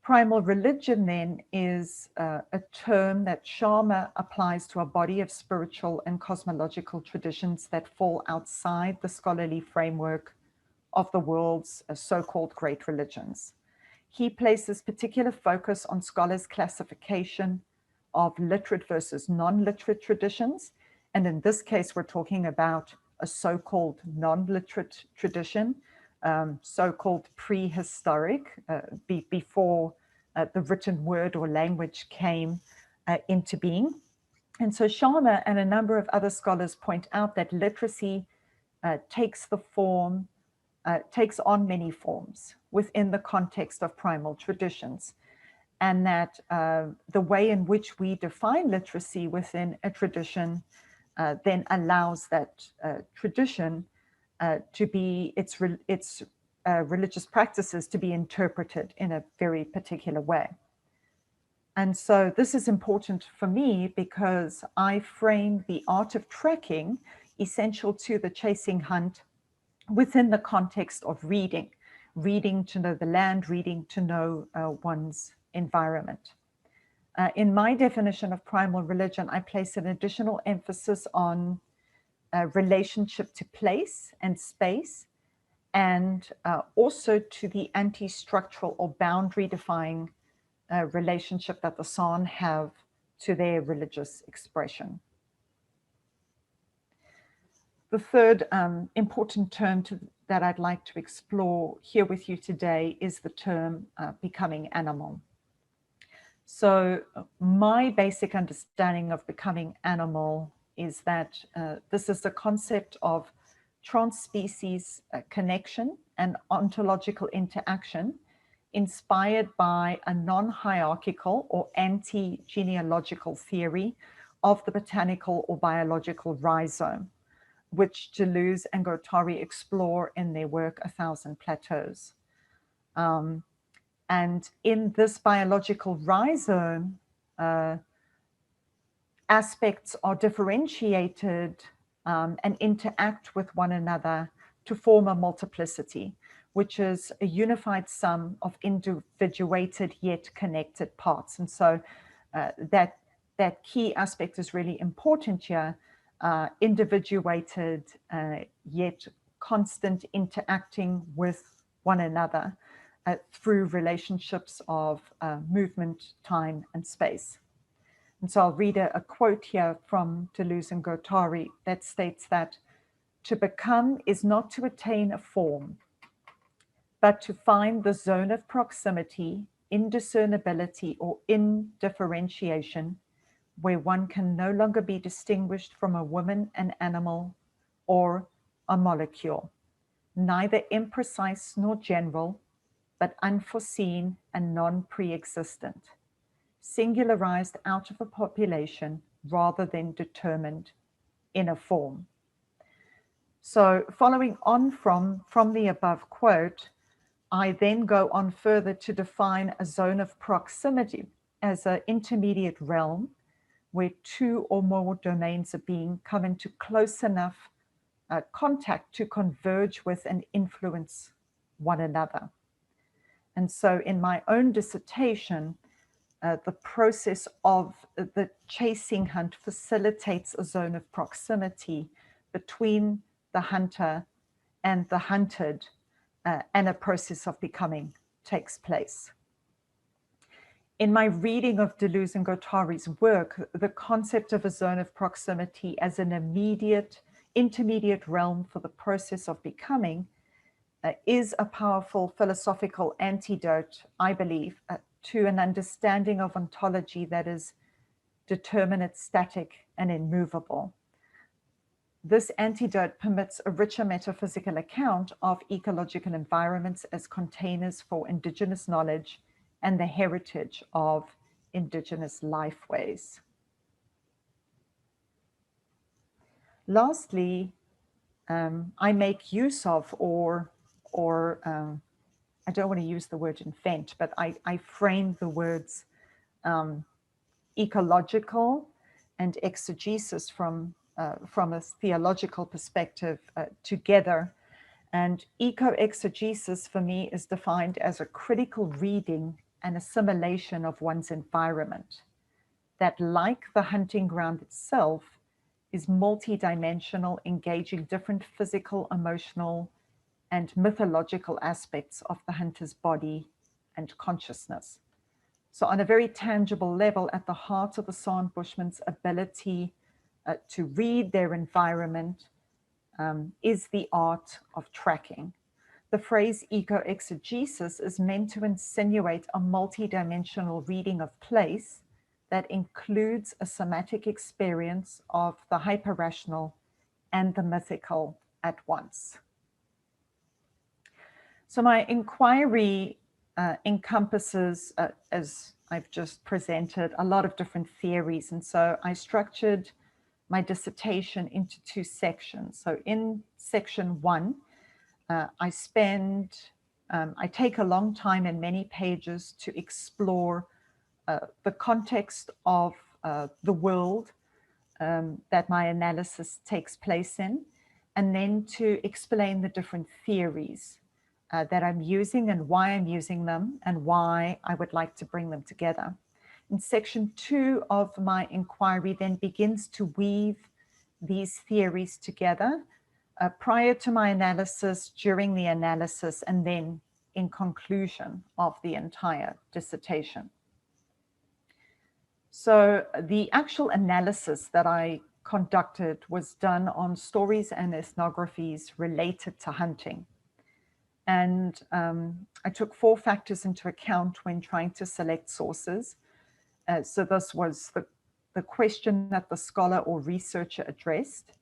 Primal religion then is a term that Sharma applies to a body of spiritual and cosmological traditions that fall outside the scholarly framework of the world's so-called great religions. He places particular focus on scholars' classification of literate versus non-literate traditions. And in this case, we're talking about a so-called non-literate tradition, so-called prehistoric, before the written word or language came into being. And so Sharma and a number of other scholars point out that literacy takes on many forms within the context of primal traditions, and that the way in which we define literacy within a tradition then allows that tradition to be its religious practices to be interpreted in a very particular way. And so this is important for me because I frame the art of trekking, essential to the chasing hunt, within the context of reading to know the land, reading to know one's environment. In my definition of primal religion, I place an additional emphasis on relationship to place and space, and also to the anti-structural or boundary-defying relationship that the San have to their religious expression. The third important term that I'd like to explore here with you today is the term becoming animal. So my basic understanding of becoming animal is that this is the concept of trans-species connection and ontological interaction inspired by a non-hierarchical or anti-genealogical theory of the botanical or biological rhizome, which Deleuze and Guattari explore in their work, 1,000 Plateaus. And in this biological rhizome, aspects are differentiated and interact with one another to form a multiplicity, which is a unified sum of individuated yet connected parts. And so that key aspect is really important here, individuated yet constant interacting with one another through relationships of movement, time, and space. And so I'll read a quote here from Deleuze and Guattari that states that to become is not to attain a form, but to find the zone of proximity, indiscernibility, or indifferentiation, where one can no longer be distinguished from a woman, an animal, or a molecule, neither imprecise nor general, but unforeseen and non-pre-existent, singularized out of a population rather than determined in a form. So following on from the above quote, I then go on further to define a zone of proximity as an intermediate realm where two or more domains of being come into close enough contact to converge with and influence one another. And so in my own dissertation, the process of the chasing hunt facilitates a zone of proximity between the hunter and the hunted, and a process of becoming takes place. In my reading of Deleuze and Guattari's work, the concept of a zone of proximity as an intermediate realm for the process of becoming is a powerful philosophical antidote, I believe, to an understanding of ontology that is determinate, static, and immovable. This antidote permits a richer metaphysical account of ecological environments as containers for indigenous knowledge and the heritage of indigenous lifeways. Lastly, I make use of, or I don't want to use the word invent, but I frame the words ecological and exegesis from a theological perspective together. And eco-exegesis for me is defined as a critical reading and assimilation of one's environment that, like the hunting ground itself, is multidimensional, engaging different physical, emotional, and mythological aspects of the hunter's body and consciousness. So on a very tangible level, at the heart of the San Bushmen's ability to read their environment is the art of tracking. The phrase eco-exegesis is meant to insinuate a multidimensional reading of place that includes a somatic experience of the hyper-rational and the mythical at once. So my inquiry encompasses, as I've just presented, a lot of different theories. And so I structured my dissertation into two sections. So in section one, I take a long time and many pages to explore the context of the world that my analysis takes place in, and then to explain the different theories that I'm using and why I'm using them and why I would like to bring them together. And section two of my inquiry then begins to weave these theories together prior to my analysis, during the analysis, and then in conclusion of the entire dissertation. So the actual analysis that I conducted was done on stories and ethnographies related to hunting. And I took 4 factors into account when trying to select sources. So this was the the question that the scholar or researcher addressed,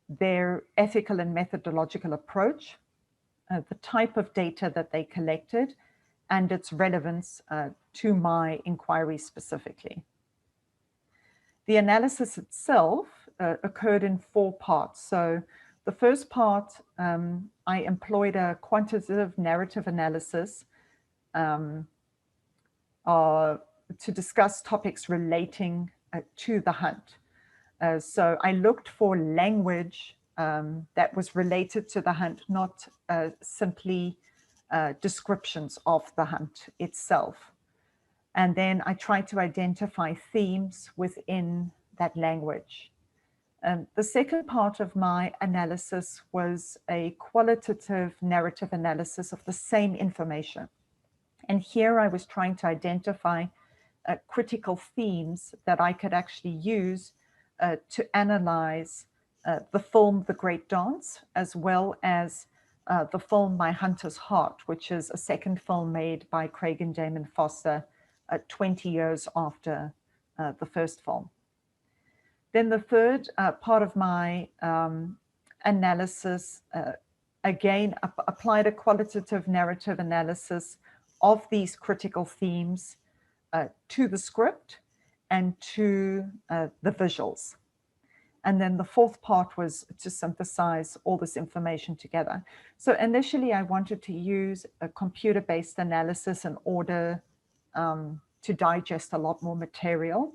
their ethical and methodological approach, the type of data that they collected, and its relevance to my inquiry specifically. The analysis itself occurred in 4 parts. So the first part, I employed a quantitative narrative analysis to discuss topics relating to the hunt. So I looked for language that was related to the hunt, not simply descriptions of the hunt itself. And then I tried to identify themes within that language. The second part of my analysis was a qualitative narrative analysis of the same information. And here I was trying to identify critical themes that I could actually use to analyze the film The Great Dance, as well as the film My Hunter's Heart, which is a second film made by Craig and Damon Foster 20 years after the first film. Then the third part of my analysis, again, applied a qualitative narrative analysis of these critical themes to the script and to the visuals. And then the fourth part was to synthesize all this information together. So initially I wanted to use a computer-based analysis in order to digest a lot more material.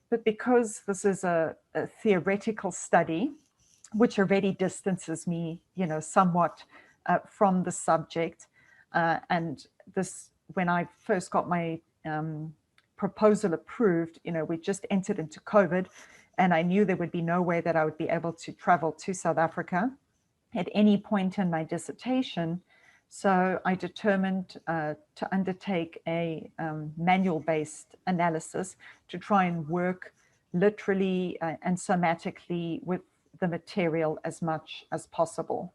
But because this is a theoretical study, which already distances me, somewhat from the subject, and this, when I first got my proposal approved, we just entered into COVID, and I knew there would be no way that I would be able to travel to South Africa at any point in my dissertation. So I determined to undertake a manual-based analysis to try and work literally and somatically with the material as much as possible.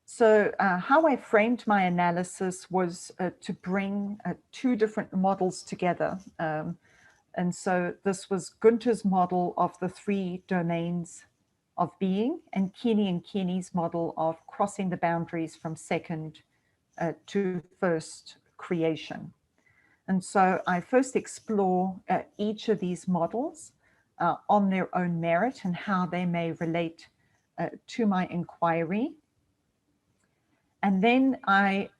So how I framed my analysis was to bring 2 different models together. And so this was Gunther's model of the 3 domains of being, and Keeney and Keeney's model of crossing the boundaries from second to first creation. And so I first explore each of these models on their own merit and how they may relate to my inquiry. And then I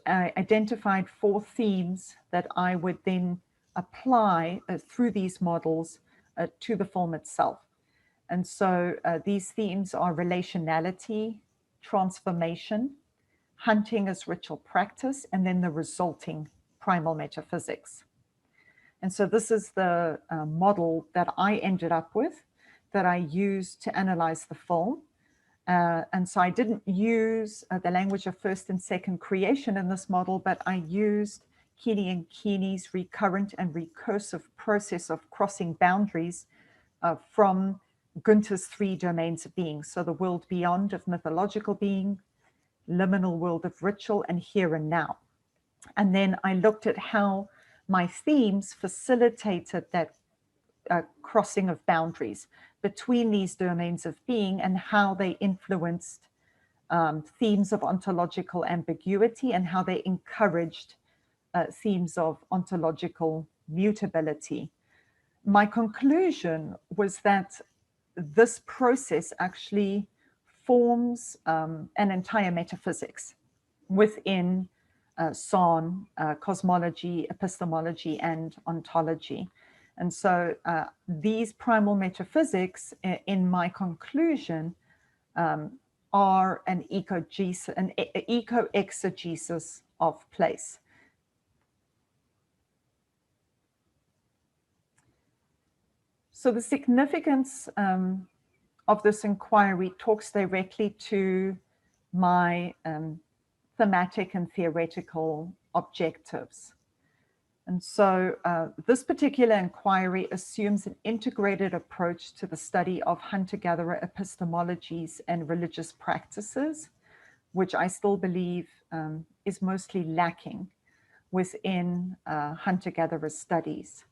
identified 4 themes that I would then apply through these models to the film itself. And so these themes are relationality, transformation, hunting as ritual practice, and then the resulting primal metaphysics. And so this is the model that I ended up with, that I used to analyze the film. And so I didn't use the language of first and second creation in this model, but I used Keeney and Keeney's recurrent and recursive process of crossing boundaries from Gunther's 3 domains of being. So the world beyond of mythological being, liminal world of ritual, and here and now. And then I looked at how my themes facilitated that crossing of boundaries between these domains of being and how they influenced themes of ontological ambiguity and how they encouraged themes of ontological mutability. My conclusion was that this process actually forms an entire metaphysics within Son, cosmology, epistemology, and ontology. And so these primal metaphysics, in my conclusion, are an eco-exegesis of place. So the significance of this inquiry talks directly to my thematic and theoretical objectives. And so this particular inquiry assumes an integrated approach to the study of hunter-gatherer epistemologies and religious practices, which I still believe is mostly lacking within hunter-gatherer studies.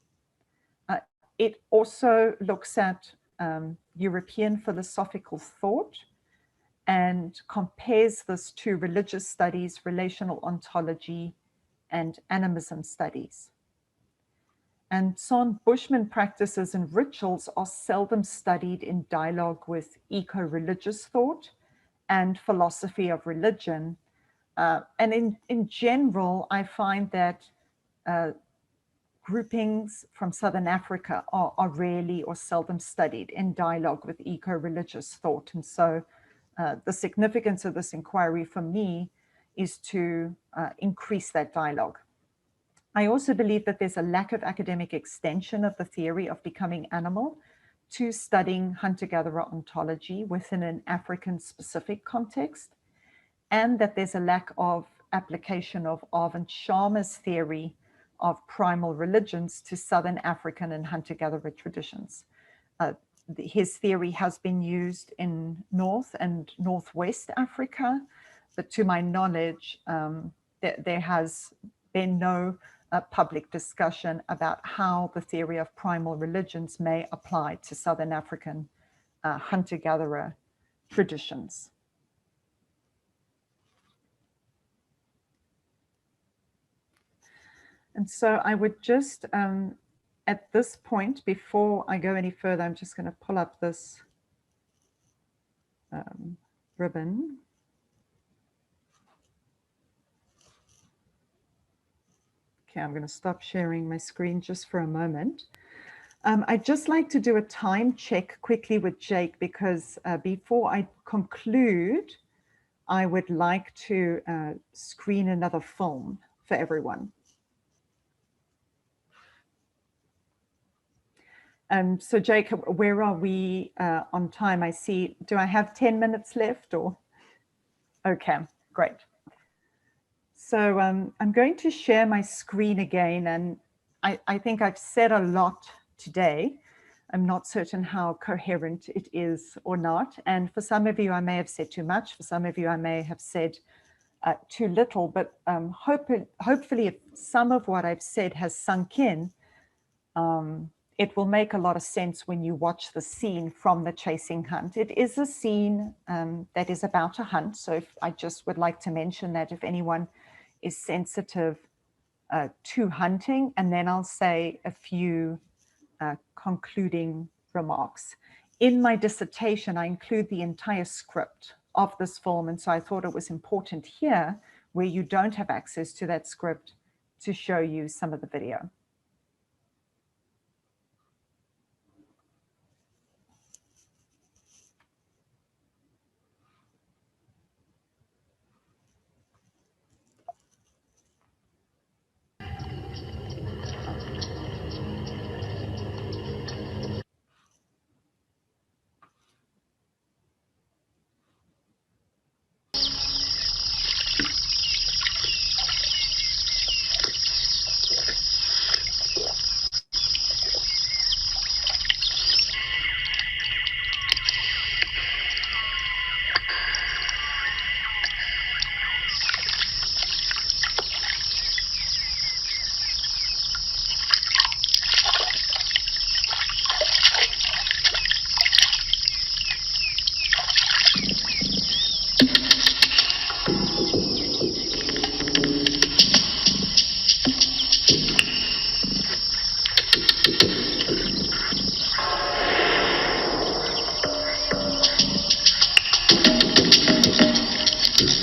It also looks at European philosophical thought and compares this to religious studies, relational ontology, and animism studies. And Son Bushmen practices and rituals are seldom studied in dialogue with eco-religious thought and philosophy of religion. And in general, I find that groupings from Southern Africa are rarely or seldom studied in dialogue with eco-religious thought. And so the significance of this inquiry for me is to increase that dialogue. I also believe that there's a lack of academic extension of the theory of becoming animal to studying hunter-gatherer ontology within an African-specific context, and that there's a lack of application of Arvind Sharma's theory of primal religions to Southern African and hunter-gatherer traditions. His theory has been used in North and Northwest Africa, but to my knowledge, there has been no public discussion about how the theory of primal religions may apply to Southern African hunter-gatherer traditions. And so I would just, at this point, before I go any further, I'm just going to pull up this ribbon. Okay, I'm going to stop sharing my screen just for a moment. I'd just like to do a time check quickly with Jake, because before I conclude, I would like to screen another film for everyone. So Jake, where are we on time? I see, do I have 10 minutes left or? Okay, great. So I'm going to share my screen again, and I think I've said a lot today. I'm not certain how coherent it is or not. And for some of you, I may have said too much. For some of you, I may have said too little, but hopefully if some of what I've said has sunk in, it will make a lot of sense when you watch the scene from the chasing hunt. It is a scene that is about a hunt. So I just would like to mention that if anyone is sensitive to hunting, and then I'll say a few concluding remarks. In my dissertation, I include the entire script of this film. And so I thought it was important here, where you don't have access to that script, to show you some of the video.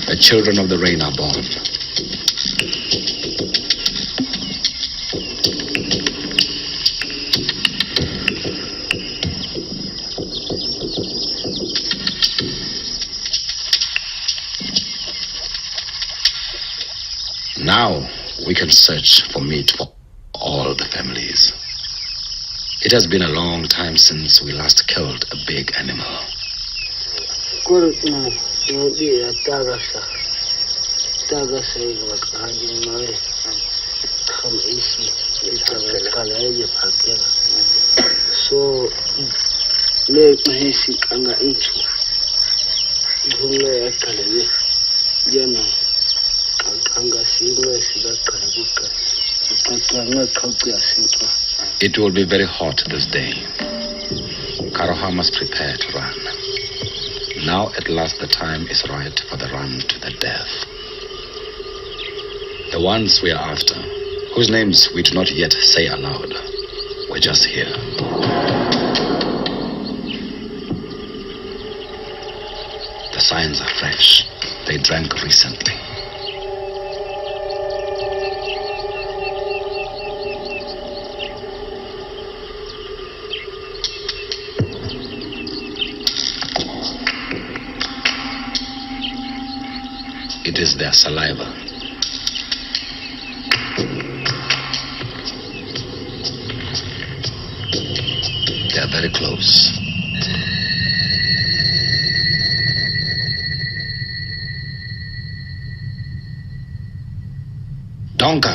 The children of the rain are born. Now we can search for meat for all the families. It has been a long time since we last killed a big animal. So, let me see anga into It will be very hot this day. Karoha must prepare to run. Now at last the time is right for the run to the death. The ones we are after, whose names we do not yet say aloud, were just here. The signs are fresh. They drank recently. It is their saliva. They are very close. Donka,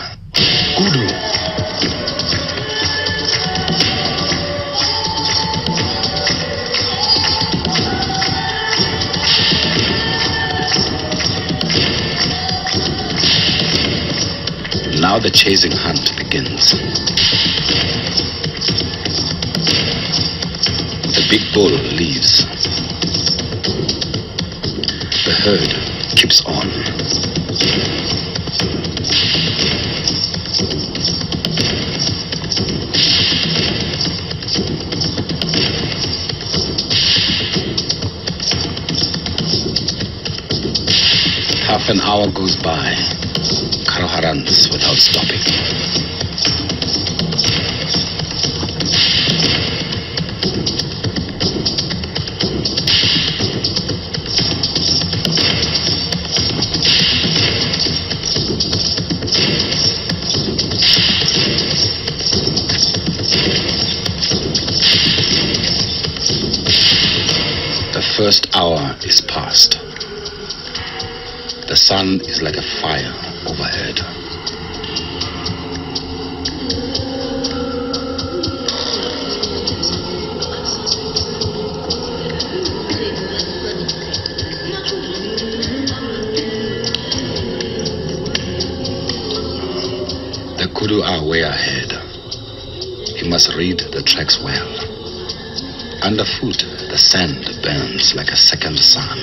Kudu. Now the chasing hunt begins. The big bull leaves. The herd keeps on. Half an hour goes by. Karoha runs without stopping. The first hour is past. The sun is like a fire overhead. The kudu are way ahead. He must read the tracks well. Underfoot, the sand burns like a second sun.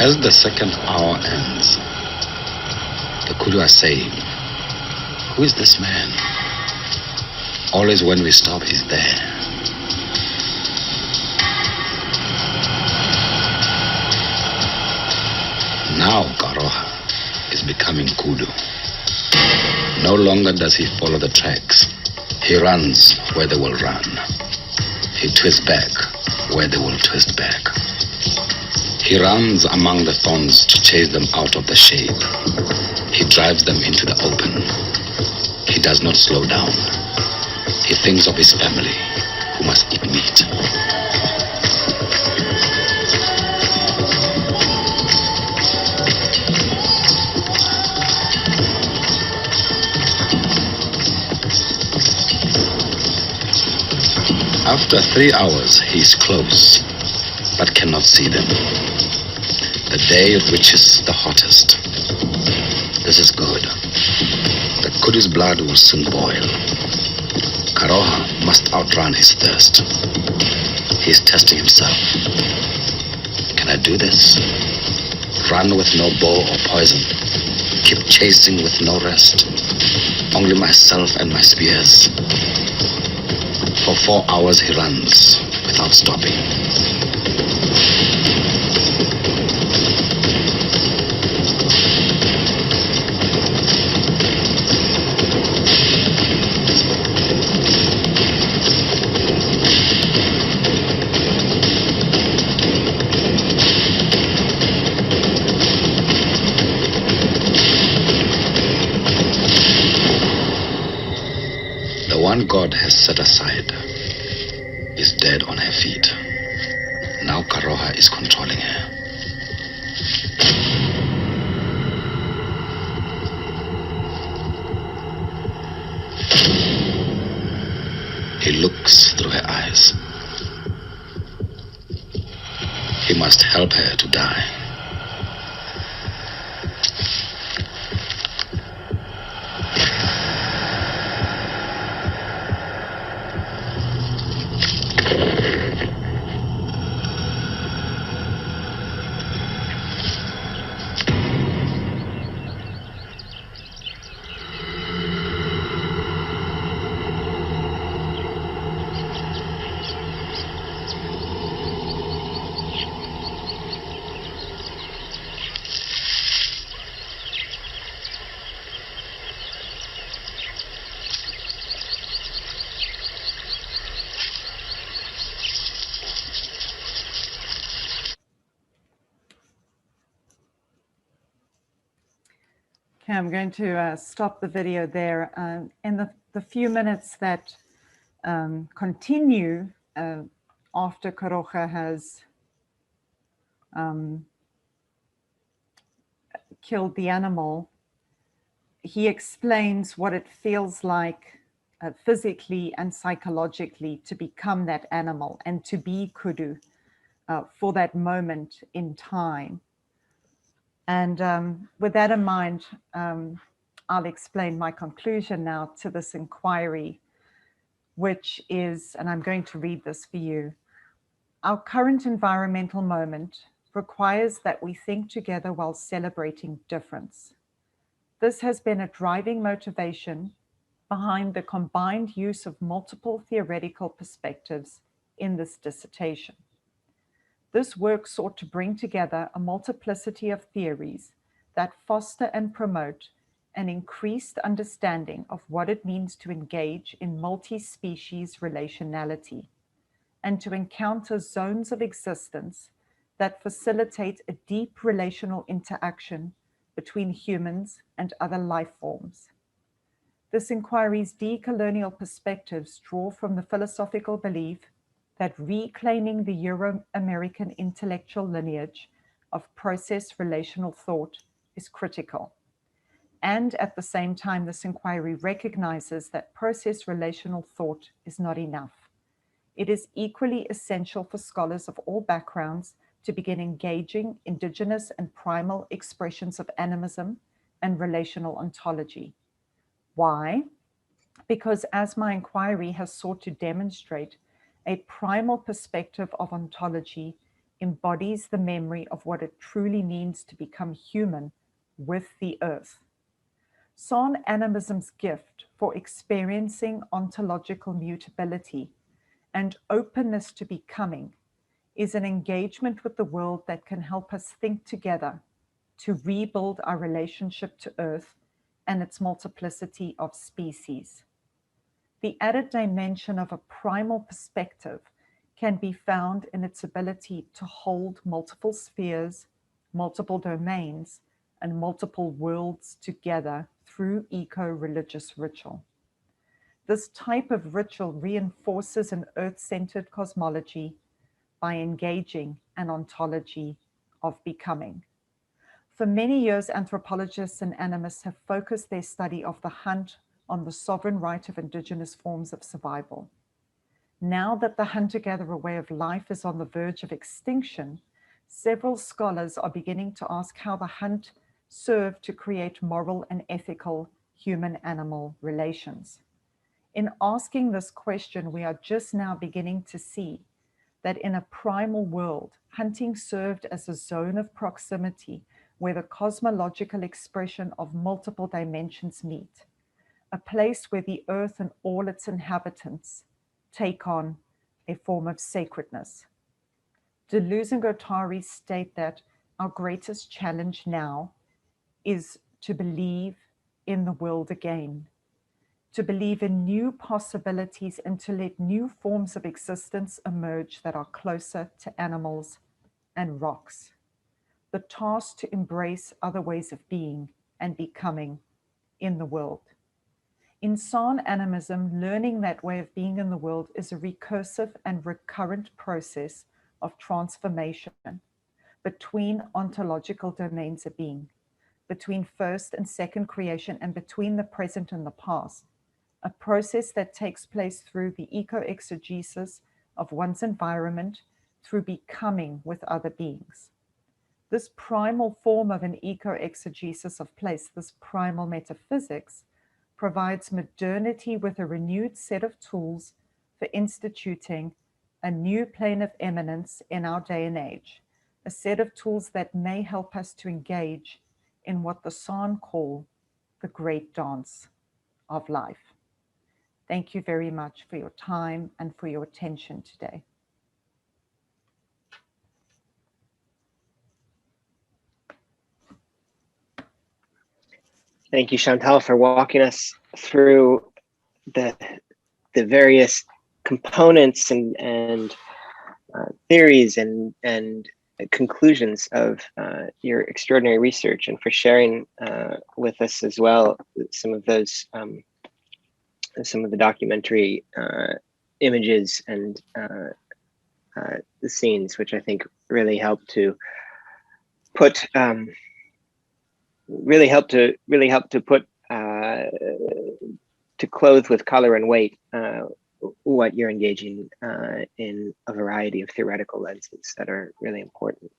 As the second hour ends, the kudu are saying, "Who is this man? Always when we stop, he's there." Now Karoha is becoming kudu. No longer does he follow the tracks. He runs where they will run. He twists back where they will twist back. He runs among the thorns to chase them out of the shade. He drives them into the open. He does not slow down. He thinks of his family, who must eat meat. After 3 hours, he is close, but cannot see them. The day reaches the hottest. This is good. The kudu's blood will soon boil. Karoha must outrun his thirst. He is testing himself. Can I do this? Run with no bow or poison. Keep chasing with no rest. Only myself and my spears. For 4 hours he runs without stopping. set aside, is dead on her feet. Now Karoha is controlling her. He looks through her eyes. He must help her to die. Okay, I'm going to stop the video there. In the few minutes that continue after Karoha has killed the animal, he explains what it feels like physically and psychologically to become that animal and to be kudu for that moment in time. And with that in mind, I'll explain my conclusion now to this inquiry, which is, and I'm going to read this for you. Our current environmental moment requires that we think together while celebrating difference. This has been a driving motivation behind the combined use of multiple theoretical perspectives in this dissertation. This work sought to bring together a multiplicity of theories that foster and promote an increased understanding of what it means to engage in multi-species relationality and to encounter zones of existence that facilitate a deep relational interaction between humans and other life forms. This inquiry's decolonial perspectives draw from the philosophical belief that reclaiming the Euro-American intellectual lineage of process relational thought is critical. And at the same time, this inquiry recognizes that process relational thought is not enough. It is equally essential for scholars of all backgrounds to begin engaging indigenous and primal expressions of animism and relational ontology. Why? Because as my inquiry has sought to demonstrate, a primal perspective of ontology embodies the memory of what it truly means to become human with the earth. Son animism's gift for experiencing ontological mutability and openness to becoming is an engagement with the world that can help us think together to rebuild our relationship to earth and its multiplicity of species. The added dimension of a primal perspective can be found in its ability to hold multiple spheres, multiple domains, and multiple worlds together through eco-religious ritual. This type of ritual reinforces an earth-centered cosmology by engaging an ontology of becoming. For many years, anthropologists and animists have focused their study of the hunt on the sovereign right of indigenous forms of survival. Now that the hunter-gatherer way of life is on the verge of extinction, several scholars are beginning to ask how the hunt served to create moral and ethical human-animal relations. In asking this question, we are just now beginning to see that in a primal world, hunting served as a zone of proximity where the cosmological expression of multiple dimensions meet, a place where the earth and all its inhabitants take on a form of sacredness. Deleuze and Guattari state that our greatest challenge now is to believe in the world again, to believe in new possibilities and to let new forms of existence emerge that are closer to animals and rocks. The task to embrace other ways of being and becoming in the world. In San animism, learning that way of being in the world is a recursive and recurrent process of transformation between ontological domains of being, between first and second creation, and between the present and the past, a process that takes place through the eco-exegesis of one's environment, through becoming with other beings. This primal form of an eco-exegesis of place, this primal metaphysics, provides modernity with a renewed set of tools for instituting a new plane of eminence in our day and age, a set of tools that may help us to engage in what the San call the great dance of life. Thank you very much for your time and for your attention today. Thank you, Chantal, for walking us through the various components and theories and conclusions of your extraordinary research, and for sharing with us as well some of those some of the documentary images and the scenes, which I think really help to put to clothe with color and weight what you're engaging in a variety of theoretical lenses that are really important.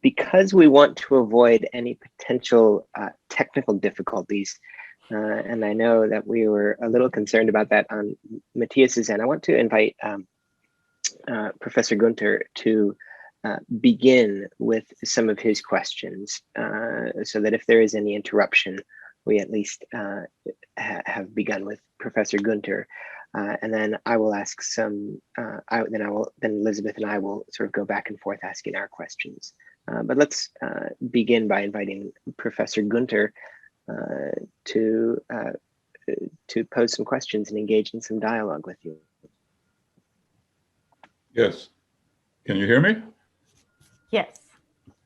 Because we want to avoid any potential technical difficulties, and I know that we were a little concerned about that on Matthias's end, I want to invite Professor Gunther to begin with some of his questions, so that if there is any interruption, we at least have begun with Professor Gunther, and then I will ask some. Then Elizabeth and I will sort of go back and forth asking our questions. But let's begin by inviting Professor Gunther to pose some questions and engage in some dialogue with you. Yes. Can you hear me? Yes.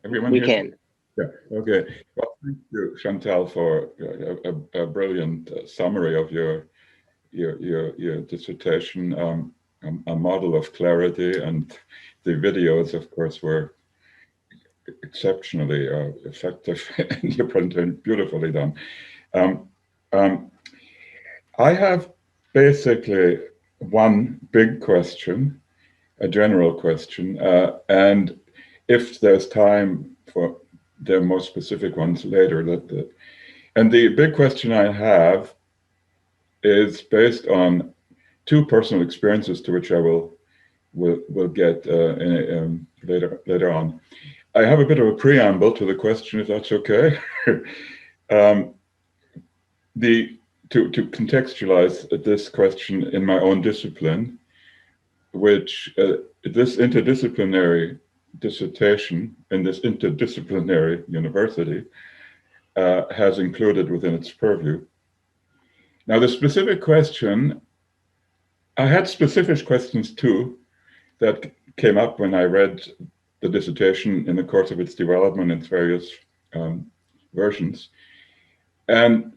Everyone we hears can. me? Yeah. Okay. Well, thank you, Chantal, for a brilliant summary of your dissertation, a model of clarity, and the videos, of course, were exceptionally effective in your presentation, beautifully done. I have basically one big question, a general question, and if there's time for the more specific ones later. And the big question I have is based on two personal experiences to which I will get later on. I have a bit of a preamble to the question, if that's okay. To contextualize this question in my own discipline, which this interdisciplinary dissertation in this interdisciplinary university has included within its purview. Now, the specific question, I had specific questions too that came up when I read the dissertation in the course of its development in its various versions. And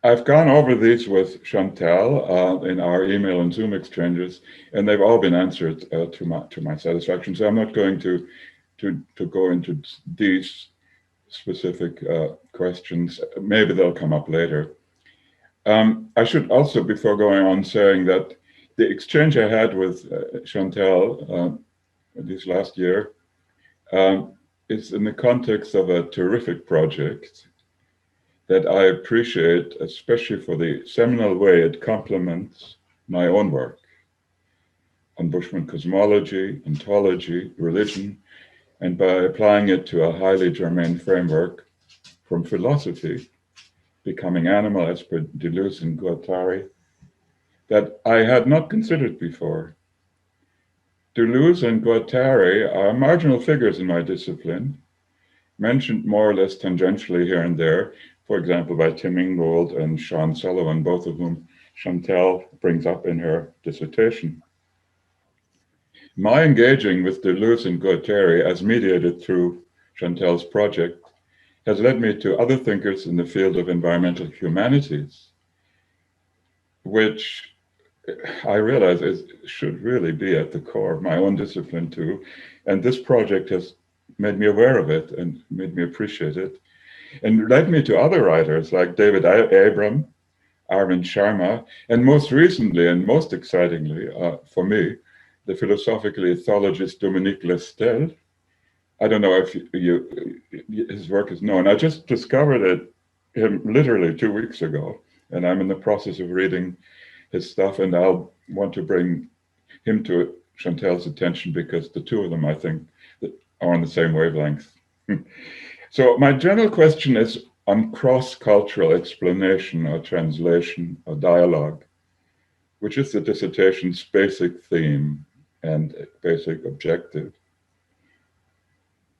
I've gone over these with Chantal in our email and Zoom exchanges, and they've all been answered to my satisfaction. So I'm not going to go into these specific questions. Maybe they'll come up later. I should also, before going on, saying that the exchange I had with Chantal this last year is in the context of a terrific project that I appreciate, especially for the seminal way it complements my own work on Bushman cosmology, ontology, religion, and by applying it to a highly germane framework from philosophy, Becoming-Animal, as per Deleuze and Guattari, that I had not considered before. Deleuze and Guattari are marginal figures in my discipline, mentioned more or less tangentially here and there, for example, by Tim Ingold and Sean Sullivan, both of whom Chantal brings up in her dissertation. My engaging with Deleuze and Guattari, as mediated through Chantal's project, has led me to other thinkers in the field of environmental humanities, which I realize should really be at the core of my own discipline too. And this project has made me aware of it and made me appreciate it, and led me to other writers like David Abram, Arvind Sharma, and most recently and most excitingly for me, the philosophical ethologist Dominique Lestel. I don't know if his work is known. I just discovered him literally 2 weeks ago, and I'm in the process of reading his stuff, and I'll want to bring him to Chantal's attention because the two of them, I think, are on the same wavelength. So my general question is on cross-cultural explanation or translation or dialogue, which is the dissertation's basic theme and basic objective.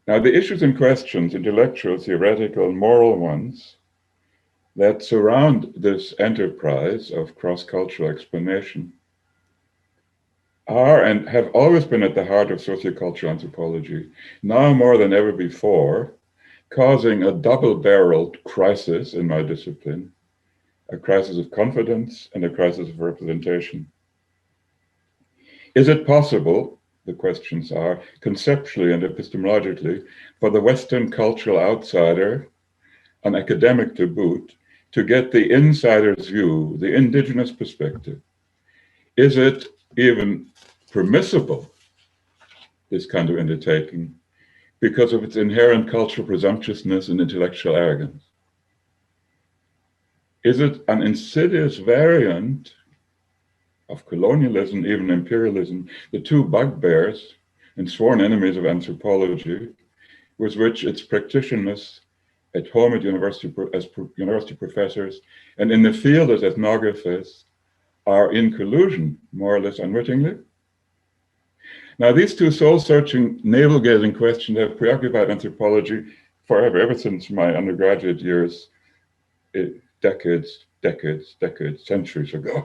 Now, the issues and questions, intellectual, theoretical, moral ones, that surround this enterprise of cross-cultural explanation are and have always been at the heart of sociocultural anthropology, now more than ever before, causing a double-barreled crisis in my discipline, a crisis of confidence and a crisis of representation. Is it possible, the questions are, conceptually and epistemologically, for the Western cultural outsider, an academic to boot, to get the insider's view, the indigenous perspective? Is it even permissible, this kind of undertaking, because of its inherent cultural presumptuousness and intellectual arrogance? Is it an insidious variant of colonialism, even imperialism, the two bugbears and sworn enemies of anthropology, with which its practitioners at home at university as university professors and in the field as ethnographers are in collusion, more or less unwittingly? Now, these two soul-searching, navel-gazing questions have preoccupied anthropology forever, ever since my undergraduate years, decades, centuries ago,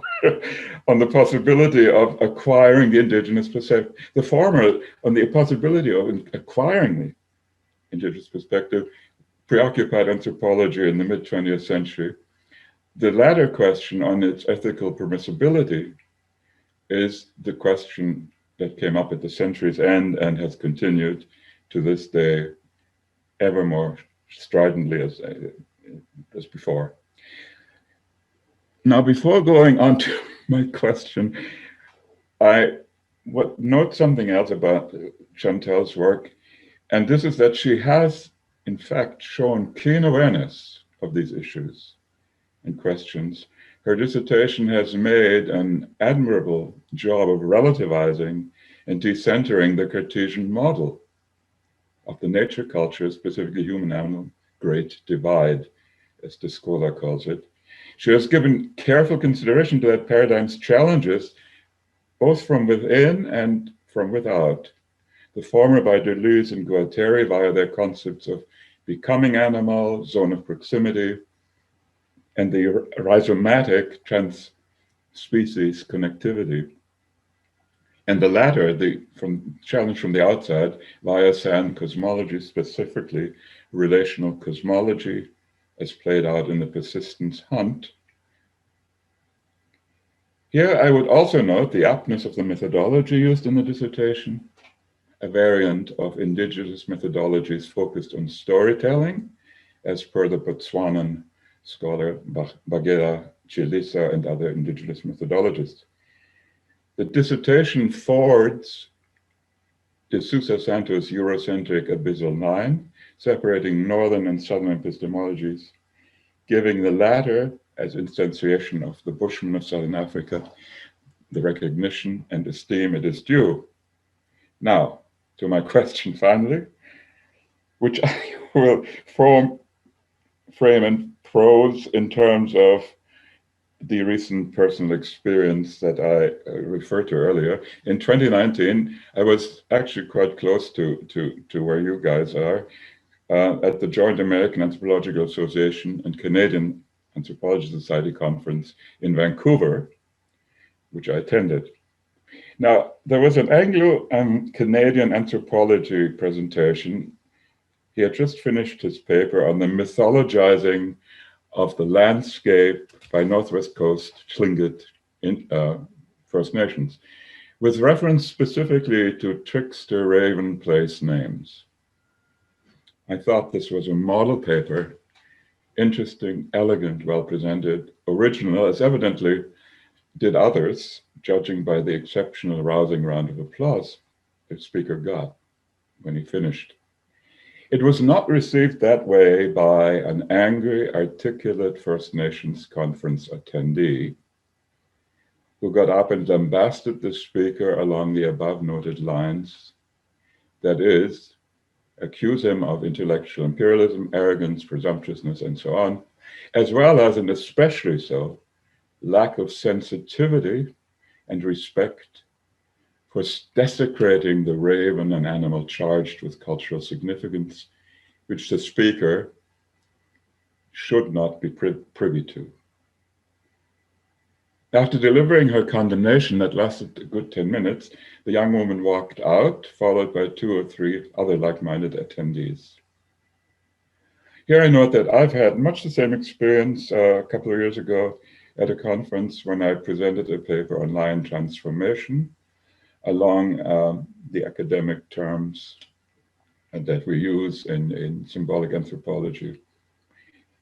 on the possibility of acquiring the indigenous perspective. The former, on the possibility of acquiring the indigenous perspective, preoccupied anthropology in the mid-20th century. The latter question on its ethical permissibility is the question that came up at the century's end and has continued to this day ever more stridently as before. Now, before going on to my question, I would note something else about Chantal's work, and this is that she has, in fact, shown keen awareness of these issues and questions. Her dissertation has made an admirable job of relativizing and decentering the Cartesian model of the nature culture, specifically human-animal great divide, as the scholar calls it. She has given careful consideration to that paradigm's challenges, both from within and from without. The former by Deleuze and Guattari via their concepts of becoming animal, zone of proximity, and the rhizomatic trans-species connectivity. And the latter, the challenge from the outside, via San cosmology, specifically relational cosmology, as played out in the persistence hunt. Here I would also note the aptness of the methodology used in the dissertation, a variant of indigenous methodologies focused on storytelling, as per the Botswanan scholar Bagela Chilisa and other indigenous methodologists. The dissertation forwards de Sousa Santos' Eurocentric abyssal line, separating northern and southern epistemologies, giving the latter, as instantiation of the Bushmen of Southern Africa, the recognition and esteem it is due. Now, to my question finally, which I will frame in prose in terms of the recent personal experience that I referred to earlier. In 2019, I was actually quite close to where you guys are, at the Joint American Anthropological Association and Canadian Anthropology Society conference in Vancouver, which I attended. Now, there was an Anglo-Canadian anthropology presentation He had just finished his paper on the mythologizing of the landscape by Northwest Coast Tlingit First Nations, with reference specifically to trickster raven place names. I thought this was a model paper, interesting, elegant, well presented, original, as evidently did others, judging by the exceptional rousing round of applause the speaker got when he finished. It was not received that way by an angry, articulate First Nations conference attendee who got up and lambasted the speaker along the above noted lines. That is, accuse him of intellectual imperialism, arrogance, presumptuousness, and so on, as well as, and especially so, lack of sensitivity and respect for desecrating the raven, an animal charged with cultural significance, which the speaker should not be privy to. After delivering her condemnation that lasted a good 10 minutes, the young woman walked out, followed by 2 or 3 other like-minded attendees. Here I note that I've had much the same experience a couple of years ago at a conference when I presented a paper on lion transformation along the academic terms that we use in symbolic anthropology.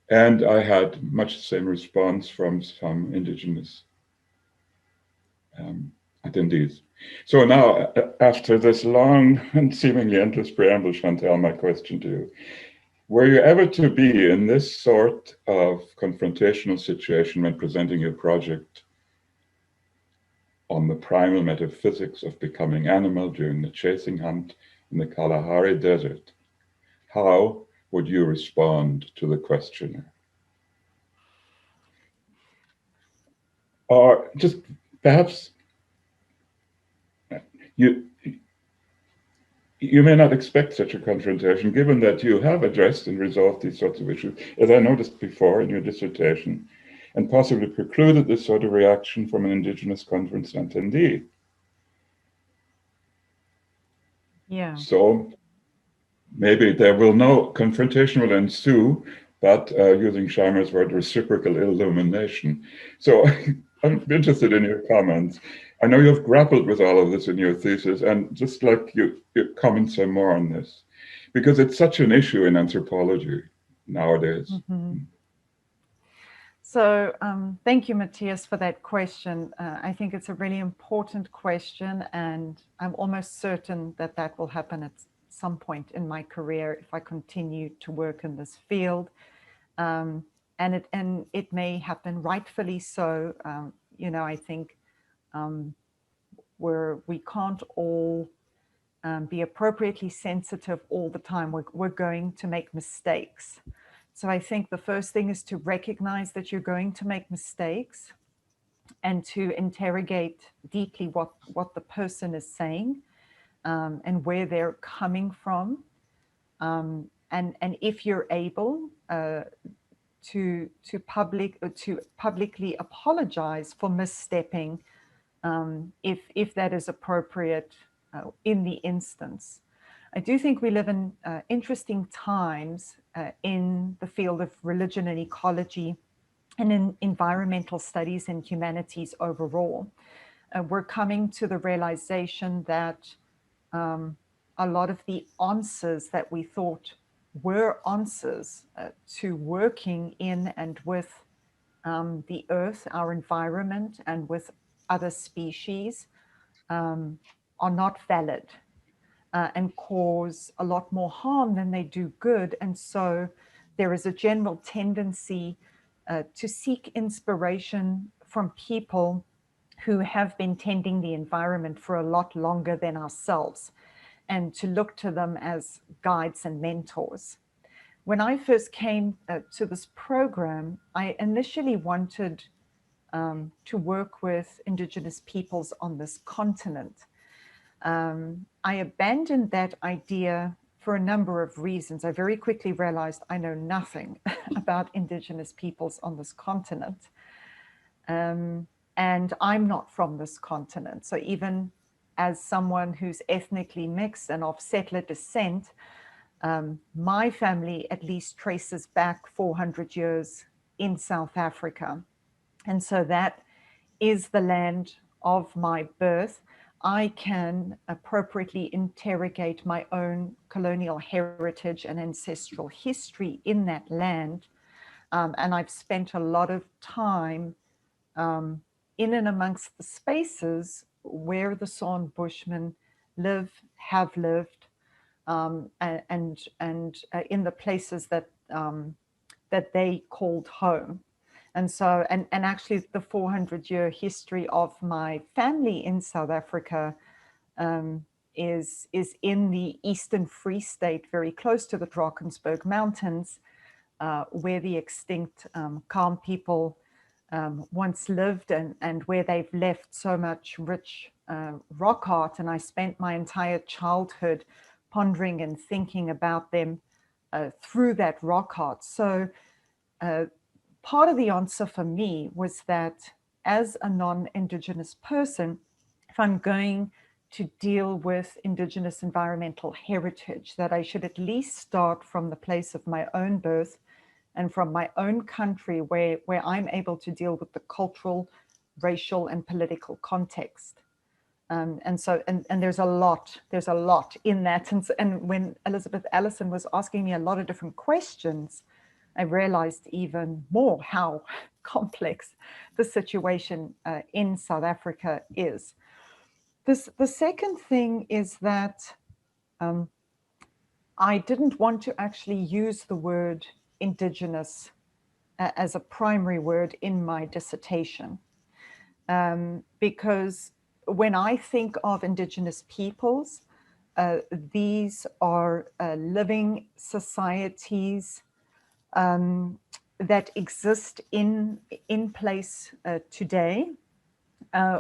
And I had much the same response from some indigenous attendees. So now, after this long and seemingly endless preamble, Chantal, my question to you. Were you ever to be in this sort of confrontational situation when presenting your project on the primal metaphysics of becoming animal during the chasing hunt in the Kalahari Desert? How would you respond to the questioner? Or just perhaps you may not expect such a confrontation, given that you have addressed and resolved these sorts of issues, as I noticed before in your dissertation, and possibly precluded this sort of reaction from an Indigenous conference attendee. Yeah. So maybe there will no confrontation will ensue, but using Scheimer's word, reciprocal illumination. So I'm interested in your comments. I know you've grappled with all of this in your thesis, and just like you comment some more on this, because it's such an issue in anthropology nowadays. Mm-hmm. So thank you, Matthias, for that question. I think it's a really important question, and I'm almost certain that that will happen at some point in my career if I continue to work in this field. And it may happen, rightfully so. I think where we can't all be appropriately sensitive all the time. We're going to make mistakes. So I think the first thing is to recognize that you're going to make mistakes and to interrogate deeply what the person is saying and where they're coming from. And if you're able to publicly apologize for misstepping, if that is appropriate in the instance. I do think we live in interesting times in the field of religion and ecology and in environmental studies and humanities overall. We're coming to the realization that a lot of the answers that we thought were answers to working in and with the earth, our environment, and with other species are not valid and cause a lot more harm than they do good. And so there is a general tendency to seek inspiration from people who have been tending the environment for a lot longer than ourselves, and to look to them as guides and mentors. When I first came to this program, I initially wanted to work with Indigenous peoples on this continent. I abandoned that idea for a number of reasons. I very quickly realized I know nothing about Indigenous peoples on this continent. And I'm not from this continent. So even as someone who's ethnically mixed and of settler descent, my family at least traces back 400 years in South Africa. And so that is the land of my birth. I can appropriately interrogate my own colonial heritage and ancestral history in that land. And I've spent a lot of time in and amongst the spaces where the Son Bushmen live, have lived, and in the places that that they called home. And so, and actually the 400-year history of my family in South Africa is in the Eastern Free State, very close to the Drakensberg Mountains, where the extinct Kham people once lived, and where they've left so much rich rock art. And I spent my entire childhood pondering and thinking about them through that rock art. So part of the answer for me was that as a non-Indigenous person, if I'm going to deal with Indigenous environmental heritage, that I should at least start from the place of my own birth and from my own country, where I'm able to deal with the cultural, racial, and political context. And so there's a lot in that. And when Elizabeth Allison was asking me a lot of different questions, I realized even more how complex the situation in South Africa is. The second thing is that I didn't want to actually use the word Indigenous as a primary word in my dissertation, because when I think of Indigenous peoples, these are living societies that exist in place today,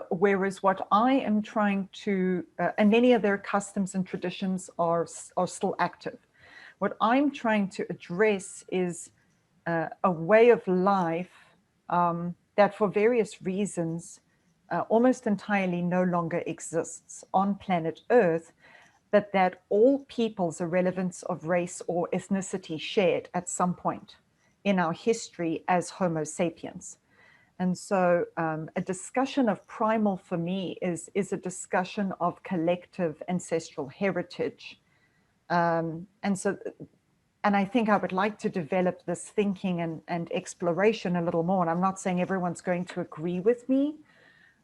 whereas what I am trying to, and many of their customs and traditions are still active. What I'm trying to address is a way of life that for various reasons almost entirely no longer exists on planet Earth, but that all peoples, irrelevance of race or ethnicity, shared at some point in our history as Homo sapiens. And so a discussion of primal for me is a discussion of collective ancestral heritage. And I think I would like to develop this thinking and exploration a little more. And I'm not saying everyone's going to agree with me,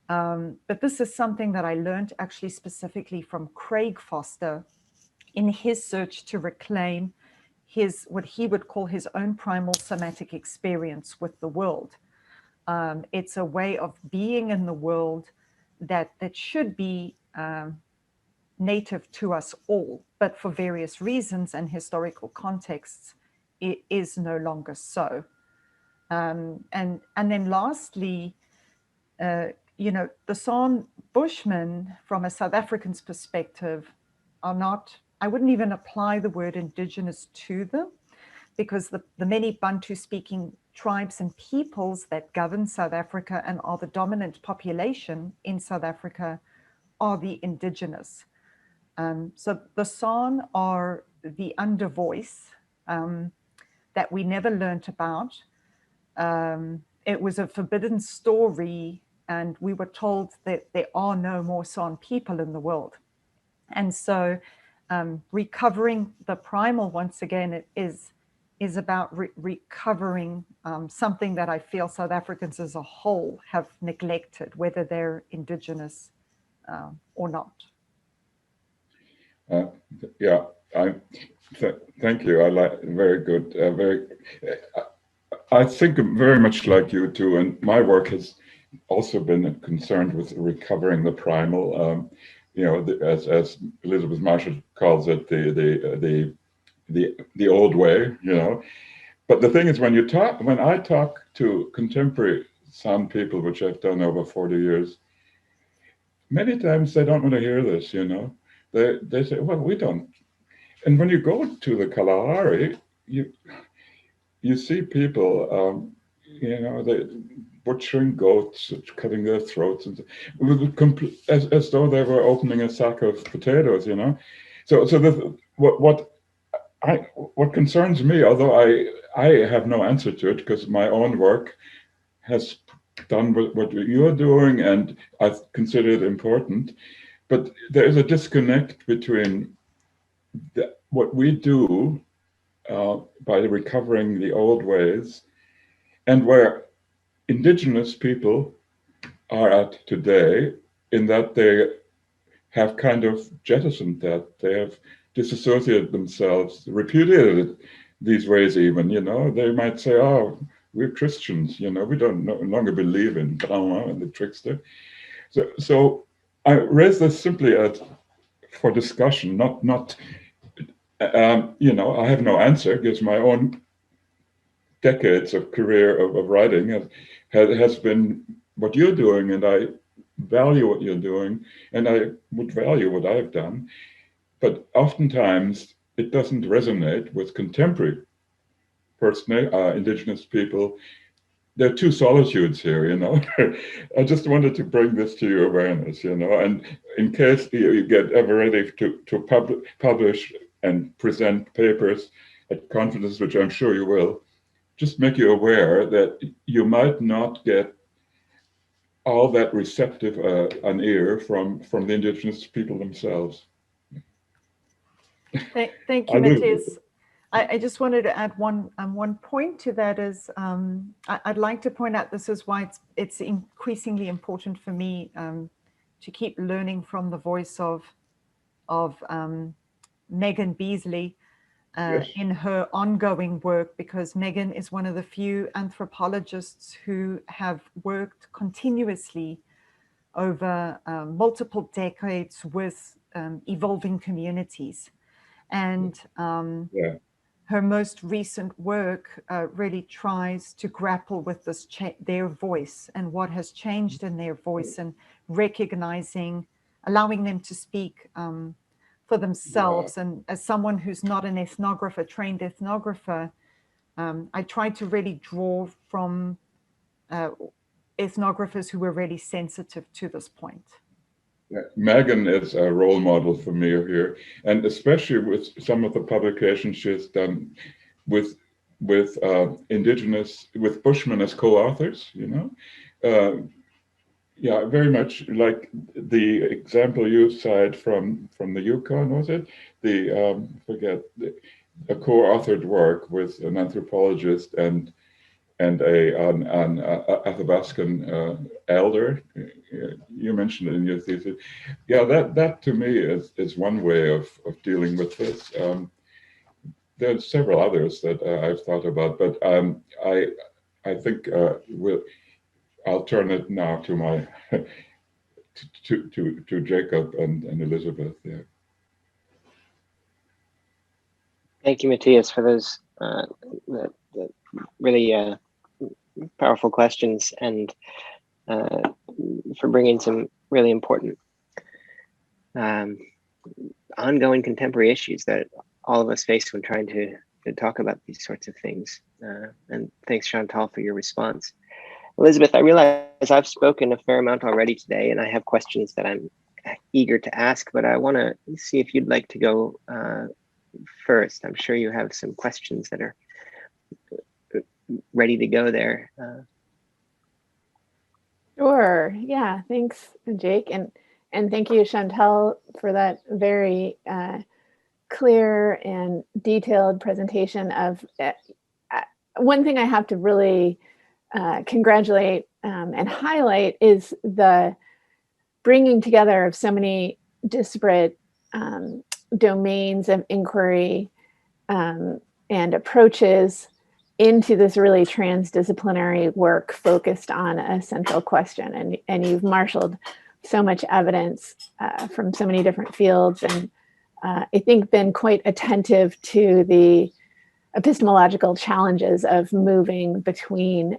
but this is something that I learned actually specifically from Craig Foster in his search to reclaim what he would call his own primal somatic experience with the world. It's a way of being in the world that should be native to us all, but for various reasons and historical contexts, it is no longer so. And then lastly, the Son Bushmen, from a South African's perspective, are not, I wouldn't even apply the word Indigenous to them, because the many Bantu-speaking tribes and peoples that govern South Africa and are the dominant population in South Africa are the Indigenous. So the San are the undervoice that we never learnt about. It was a forbidden story, and we were told that there are no more San people in the world. And so recovering the primal, once again, is about recovering something that I feel South Africans as a whole have neglected, whether they're Indigenous or not. Yeah, thank you. I like, very good. I think very much like you too, and my work has also been concerned with recovering the primal. As Elizabeth Marshall calls it, the old way. But the thing is, when I talk to contemporary San people, which I've done over 40 years, many times they don't want to hear this. They say, well, we don't. And when you go to the Kalahari, you see people, they butchering goats, cutting their throats, and as though they were opening a sack of potatoes. So what what concerns me, although I have no answer to it because my own work has done what you're doing and I consider it important, but there is a disconnect between what we do by recovering the old ways and where indigenous people are at today, in that they have kind of jettisoned that. They have disassociated themselves, repudiated these ways even, They might say, oh, we're Christians, we don't no longer believe in Brahma and the trickster. So I raise this simply for discussion, not I have no answer because my own decades of career of writing has been what you're doing, and I value what you're doing, and I would value what I've done. But oftentimes it doesn't resonate with contemporary indigenous people. There are two solitudes here, I just wanted to bring this to your awareness, and in case you get ever ready to publish and present papers at conferences, which I'm sure you will, just make you aware that you might not get all that receptive an ear from the indigenous people themselves. Thank you, Matthias. I just wanted to add one point to that is I'd like to point out this is why it's increasingly important for me to keep learning from the voice of Megan Beasley Yes. in her ongoing work, because Megan is one of the few anthropologists who have worked continuously over multiple decades with evolving communities. And her most recent work really tries to grapple with this their voice and what has changed in their voice, and recognizing, allowing them to speak for themselves. And as someone who's not an ethnographer, trained ethnographer, I tried to really draw from ethnographers who were really sensitive to this point. Yeah, Megan is a role model for me here, and especially with some of the publications she's done with indigenous, with Bushmen as co-authors, yeah, very much like the example you cite from the Yukon, was it? A co-authored work with an anthropologist and an Athabascan elder. You mentioned it in your thesis. Yeah, that to me is one way of dealing with this. There's several others that I've thought about, but I think I'll turn it now to my to Jacob and Elizabeth. Yeah. Thank you, Matthias, for those the really powerful questions, and for bringing some really important ongoing contemporary issues that all of us face when trying to talk about these sorts of things. And thanks, Chantal, for your response. Elizabeth, I realize I've spoken a fair amount already today, and I have questions that I'm eager to ask, but I want to see if you'd like to go first. I'm sure you have some questions that are ready to go there. Sure. Yeah. Thanks, Jake, and thank you, Chantal, for that very clear and detailed presentation of one thing I have to really congratulate and highlight is the bringing together of so many disparate domains of inquiry and approaches into this really transdisciplinary work focused on a central question. And you've marshaled so much evidence from so many different fields, and I think been quite attentive to the epistemological challenges of moving between,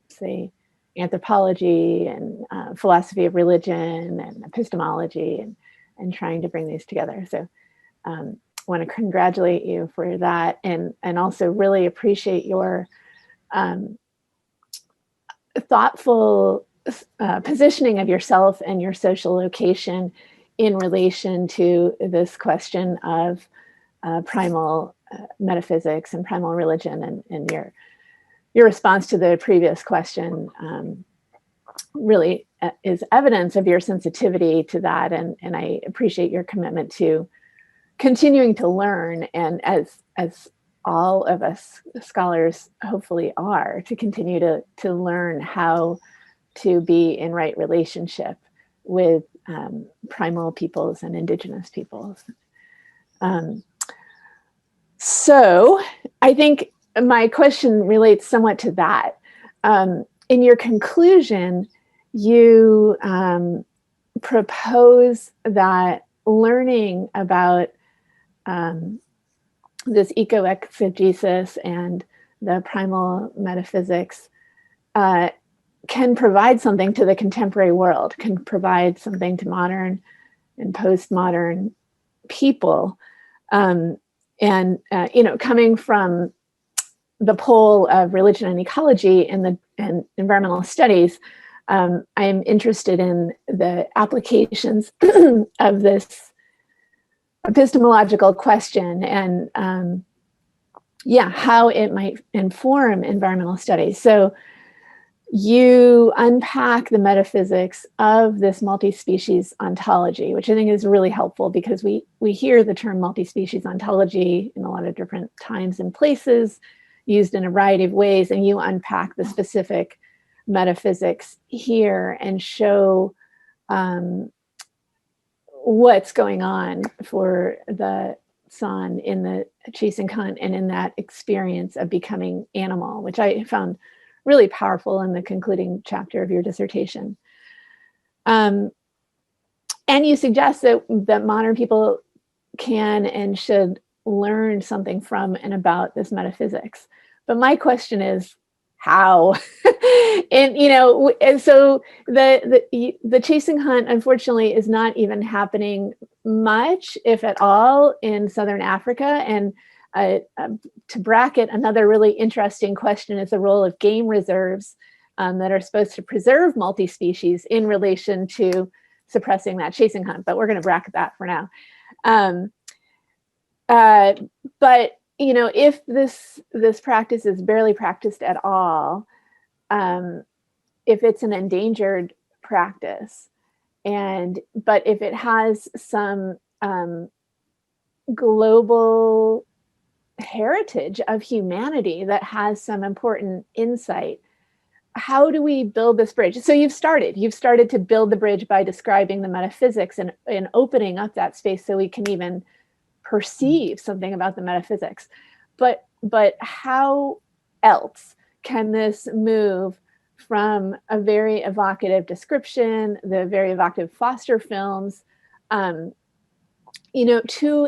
say, anthropology and philosophy of religion and epistemology, and trying to bring these together. So I want to congratulate you for that, and also really appreciate your thoughtful positioning of yourself and your social location in relation to this question of primal metaphysics and primal religion, and your response to the previous question really is evidence of your sensitivity to that, and I appreciate your commitment to continuing to learn, and as all of us scholars hopefully are, to continue to learn how to be in right relationship with primal peoples and indigenous peoples. So I think my question relates somewhat to that. In your conclusion, you propose that learning about this eco-exegesis and the primal metaphysics can provide something to the contemporary world, can provide something to modern and postmodern people. Coming from the pole of religion and ecology and environmental studies, I'm interested in the applications of this epistemological question and how it might inform environmental studies. So you unpack the metaphysics of this multi-species ontology, which I think is really helpful because we hear the term multi-species ontology in a lot of different times and places, used in a variety of ways, and you unpack the specific metaphysics here and show what's going on for the Son in the chasing hunt and in that experience of becoming animal, which I found really powerful in the concluding chapter of your dissertation. And you suggest that modern people can and should learn something from and about this metaphysics. But my question is, how? And so the chasing hunt, unfortunately, is not even happening much, if at all, in Southern Africa. And to bracket another really interesting question is the role of game reserves that are supposed to preserve multi-species in relation to suppressing that chasing hunt. But we're going to bracket that for now. But if this practice is barely practiced at all, if it's an endangered practice, but if it has some global heritage of humanity that has some important insight, how do we build this bridge? So you've started to build the bridge by describing the metaphysics and opening up that space so we can even perceive something about the metaphysics. But how else can this move from a very evocative description, the very evocative Foster films, to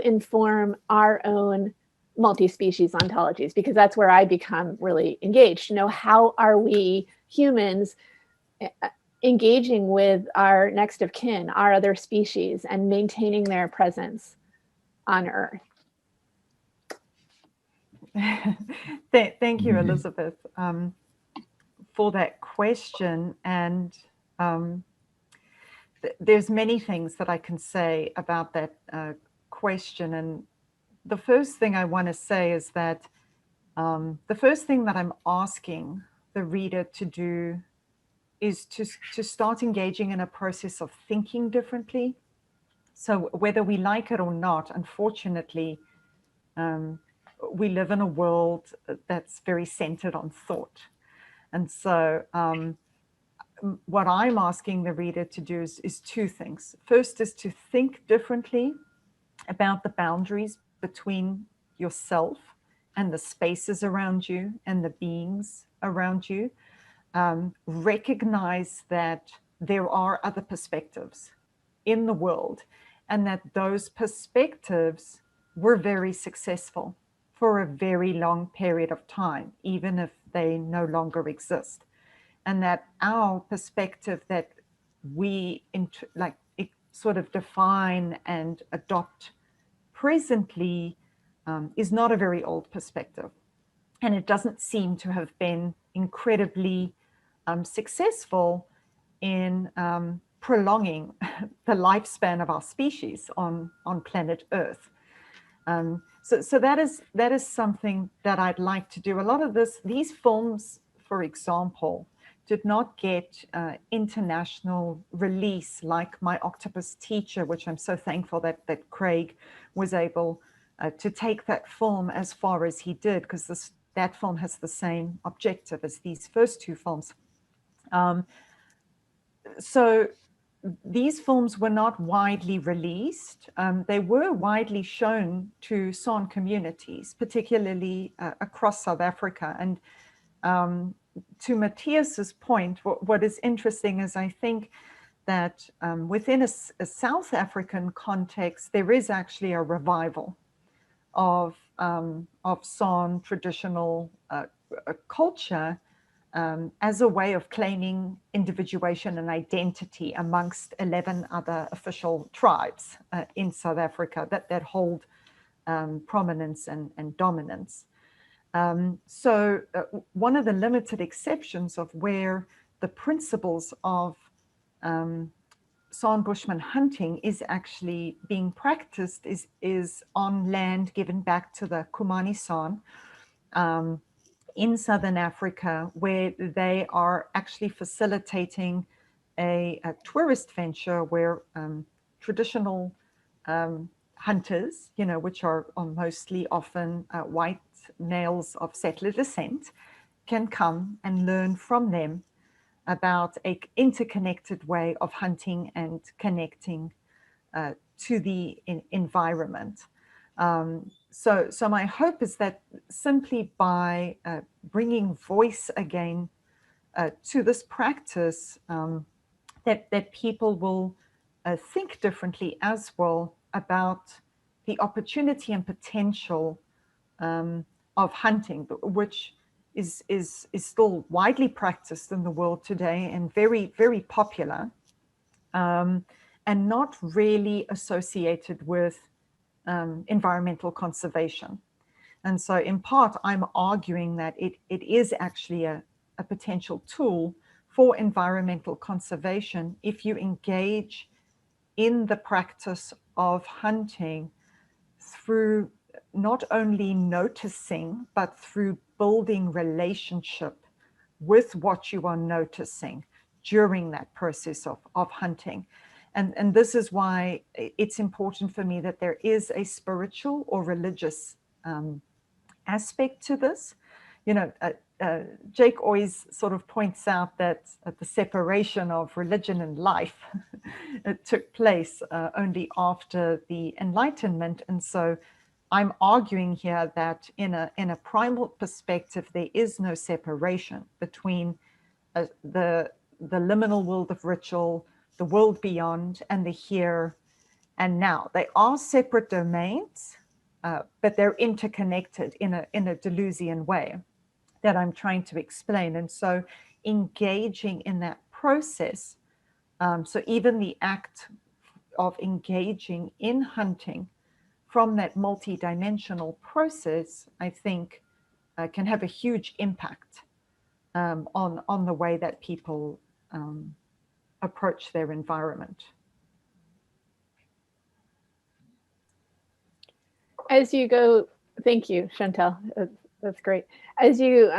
inform our own multi-species ontologies? Because that's where I become really engaged. How are we humans engaging with our next of kin, our other species, and maintaining their presence on Earth? Thank you, Elizabeth, for that question. And there's many things that I can say about that question. And the first thing I want to say is that the first thing that I'm asking the reader to do is to start engaging in a process of thinking differently. So whether we like it or not, unfortunately, we live in a world that's very centered on thought. And so what I'm asking the reader to do is two things. First is to think differently about the boundaries between yourself and the spaces around you and the beings around you. Recognize that there are other perspectives in the world and that those perspectives were very successful for a very long period of time, even if they no longer exist. And that our perspective that we sort of define and adopt presently is not a very old perspective. And it doesn't seem to have been incredibly successful in prolonging the lifespan of our species on planet Earth. So that is something that I'd like to do. A lot of these films, for example, did not get international release like My Octopus Teacher, which I'm so thankful that Craig was able to take that film as far as he did, because that film has the same objective as these first two films. So these films were not widely released. They were widely shown to San communities, particularly across South Africa. And to Matthias's point, what is interesting is I think that within a South African context, there is actually a revival of San traditional culture as a way of claiming individuation and identity amongst 11 other official tribes in South Africa that hold prominence and dominance. So one of the limited exceptions of where the principles of Son Bushmen hunting is actually being practiced is on land given back to the Kumani San in Southern Africa, where they are actually facilitating a tourist venture where traditional hunters, which are mostly often white males of settler descent, can come and learn from them about an interconnected way of hunting and connecting to the environment. So my hope is that simply by bringing voice again to this practice, that people will think differently as well about the opportunity and potential of hunting, which is still widely practiced in the world today and very, very popular, and not really associated with environmental conservation. And so in part, I'm arguing that it is actually a potential tool for environmental conservation if you engage in the practice of hunting through not only noticing, but through building relationship with what you are noticing during that process of hunting. And this is why it's important for me that there is a spiritual or religious aspect to this. Jake always sort of points out that the separation of religion and life it took place only after the Enlightenment. And so I'm arguing here that in a primal perspective, there is no separation between the liminal world of ritual, the world beyond, and the here and now. They are separate domains, but they're interconnected in a Deleuzian way that I'm trying to explain. And so engaging in that process, so even the act of engaging in hunting from that multidimensional process, I think can have a huge impact on the way that people approach their environment. As you go, thank you, Chantal. That's great. As you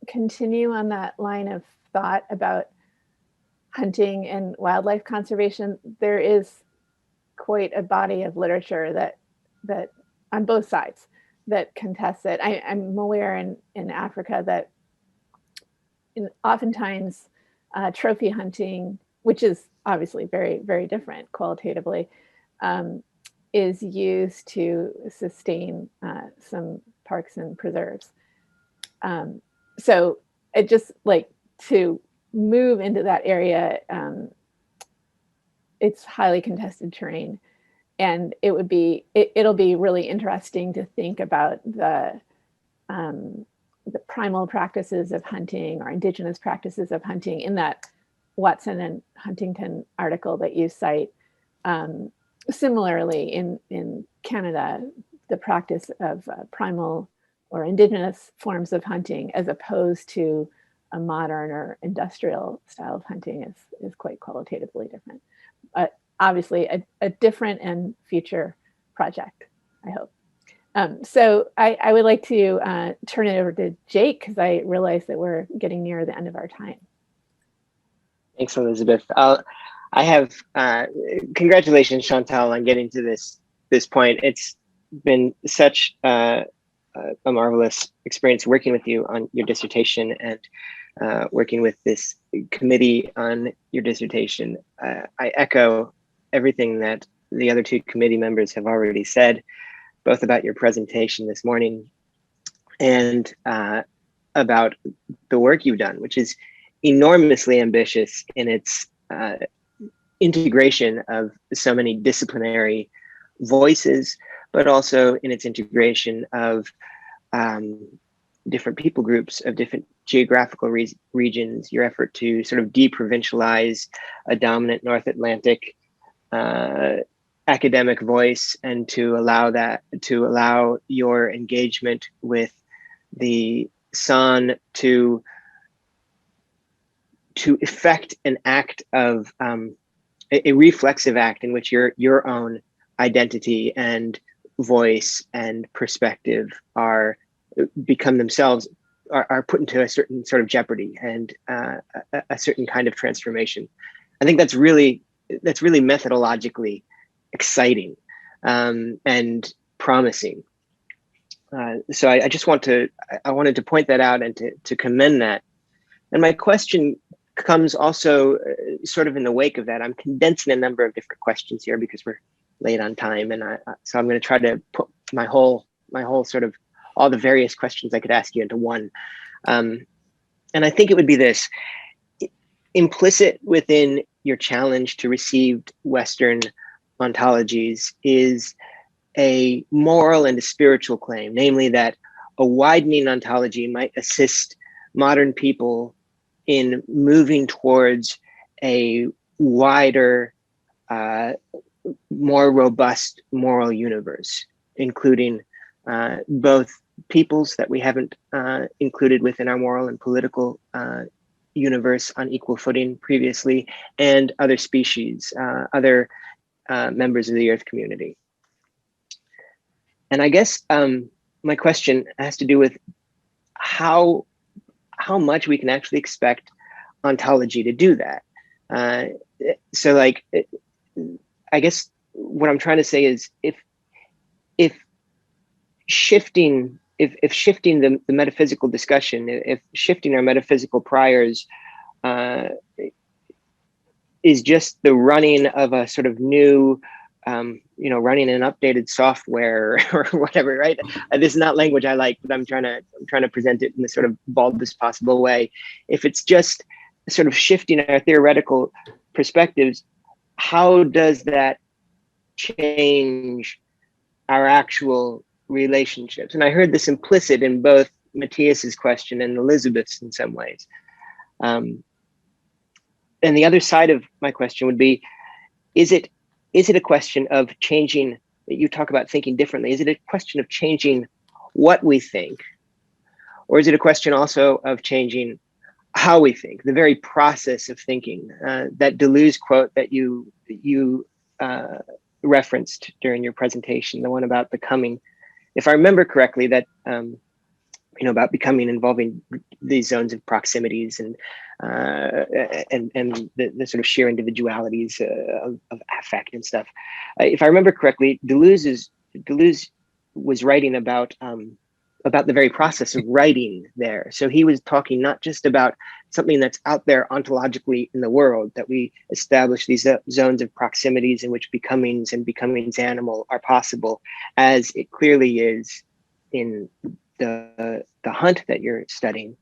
continue on that line of thought about hunting and wildlife conservation, there is quite a body of literature that on both sides that contests it. I'm aware in Africa that oftentimes trophy hunting, which is obviously very, very different qualitatively, is used to sustain some parks and preserves. So it just like to move into that area, it's highly contested terrain. And it'll be really interesting to think about the primal practices of hunting or indigenous practices of hunting in that Watson and Huntington article that you cite. Similarly, in Canada, the practice of primal or indigenous forms of hunting as opposed to a modern or industrial style of hunting is quite qualitatively different. But obviously a different and future project. I hope. So I would like to turn it over to Jake, because I realize that we're getting near the end of our time. Thanks, Elizabeth. I have congratulations, Chantal, on getting to this point. It's been such a marvelous experience working with you on your dissertation and working with this committee on your dissertation. I echo everything that the other two committee members have already said, both about your presentation this morning and about the work you've done, which is enormously ambitious in its integration of so many disciplinary voices, but also in its integration of different people groups of different geographical regions, your effort to sort of deprovincialize a dominant North Atlantic academic voice, and to allow your engagement with the Son to effect an act of a reflexive act in which your own identity and voice and perspective are put into a certain sort of jeopardy and a certain kind of transformation. I think that's really methodologically exciting and promising. So I just wanted to point that out and to commend that. And my question comes also sort of in the wake of that. I'm condensing a number of different questions here because we're late on time, and so I'm going to try to put my whole sort of all the various questions I could ask you into one. And I think it would be this: implicit within your challenge to received Western ontologies is a moral and a spiritual claim, namely that a widening ontology might assist modern people in moving towards a wider, more robust moral universe, including both peoples that we haven't included within our moral and political universe on equal footing previously, and other species, other members of the Earth community. And I guess my question has to do with how much we can actually expect ontology to do that. So like, I guess what I'm trying to say is if shifting the metaphysical discussion, if shifting our metaphysical priors is just the running of a sort of new, running an updated software or whatever, right? This is not language I like, but I'm trying to present it in the sort of baldest possible way. If it's just sort of shifting our theoretical perspectives, how does that change our actual relationships? And I heard this implicit in both Matthias's question and Elizabeth's in some ways. And the other side of my question would be, is it a question of changing, you talk about thinking differently, is it a question of changing what we think? Or is it a question also of changing how we think, the very process of thinking? That Deleuze quote that you referenced during your presentation, the one about becoming, if I remember correctly, that about becoming involving these zones of proximities and the sort of sheer individualities of affect and stuff. If I remember correctly, Deleuze was writing about the very process of writing there. So he was talking not just about something that's out there ontologically in the world, that we establish these zones of proximities in which becomings and becoming's animal are possible, as it clearly is in the hunt that you're studying.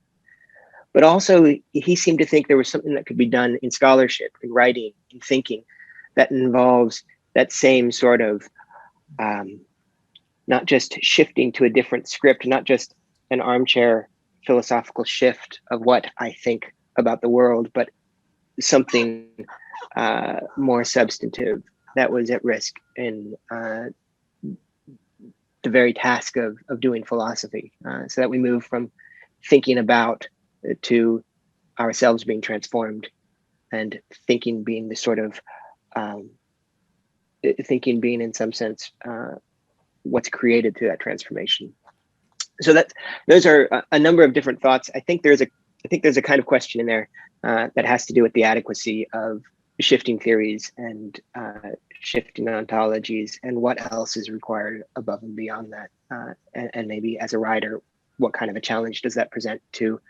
But also he seemed to think there was something that could be done in scholarship, in writing, in thinking, that involves that same sort of not just shifting to a different script, not just an armchair philosophical shift of what I think about the world, but something more substantive that was at risk in the very task of doing philosophy, so that we move from thinking about to ourselves being transformed, and thinking being the sort of thinking being in some sense what's created through that transformation. So those are a number of different thoughts. I think there's a kind of question in there that has to do with the adequacy of shifting theories and shifting ontologies, and what else is required above and beyond that. And maybe as a writer, what kind of a challenge does that present to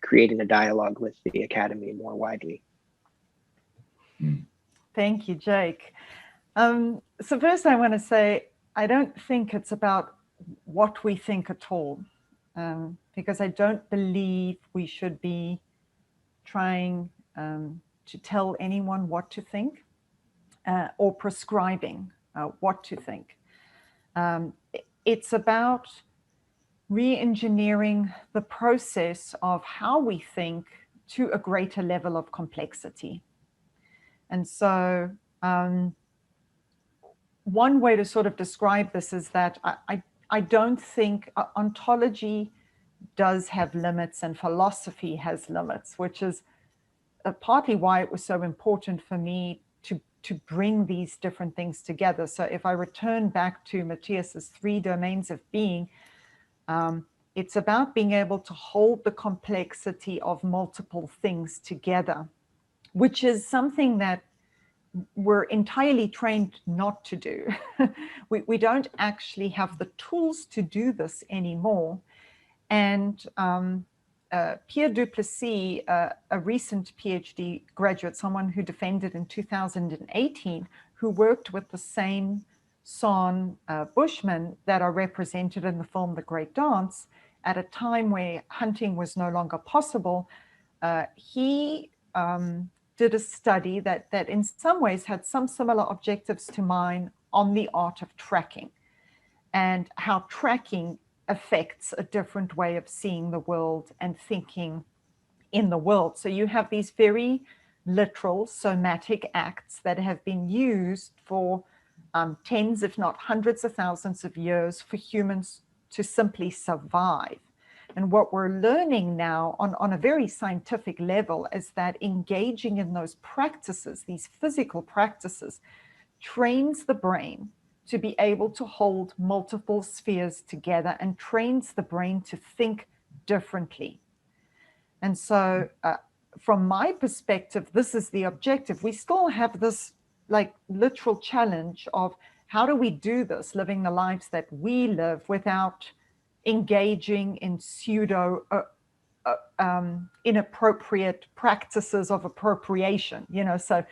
creating a dialogue with the academy more widely? Thank you, Jake. So first I want to say, I don't think it's about what we think at all, because I don't believe we should be trying to tell anyone what to think or prescribing what to think. It's about re-engineering the process of how we think to a greater level of complexity. And so one way to sort of describe this is that I don't think ontology does have limits and philosophy has limits, which is partly why it was so important for me to bring these different things together. So if I return back to Matthias's 3 domains of being, it's about being able to hold the complexity of multiple things together, which is something that we're entirely trained not to do. We don't actually have the tools to do this anymore. And Pierre Duplessis, a recent PhD graduate, someone who defended in 2018, who worked with the same Son Bushmen that are represented in the film The Great Dance, at a time where hunting was no longer possible, he did a study that in some ways had some similar objectives to mine on the art of tracking and how tracking affects a different way of seeing the world and thinking in the world. So you have these very literal somatic acts that have been used for tens, if not hundreds of thousands of years for humans to simply survive. And what we're learning now on a very scientific level is that engaging in those practices, these physical practices, trains the brain to be able to hold multiple spheres together and trains the brain to think differently. And so from my perspective, this is the objective. We still have this like literal challenge of how do we do this, living the lives that we live without engaging in pseudo inappropriate practices of appropriation, you know, so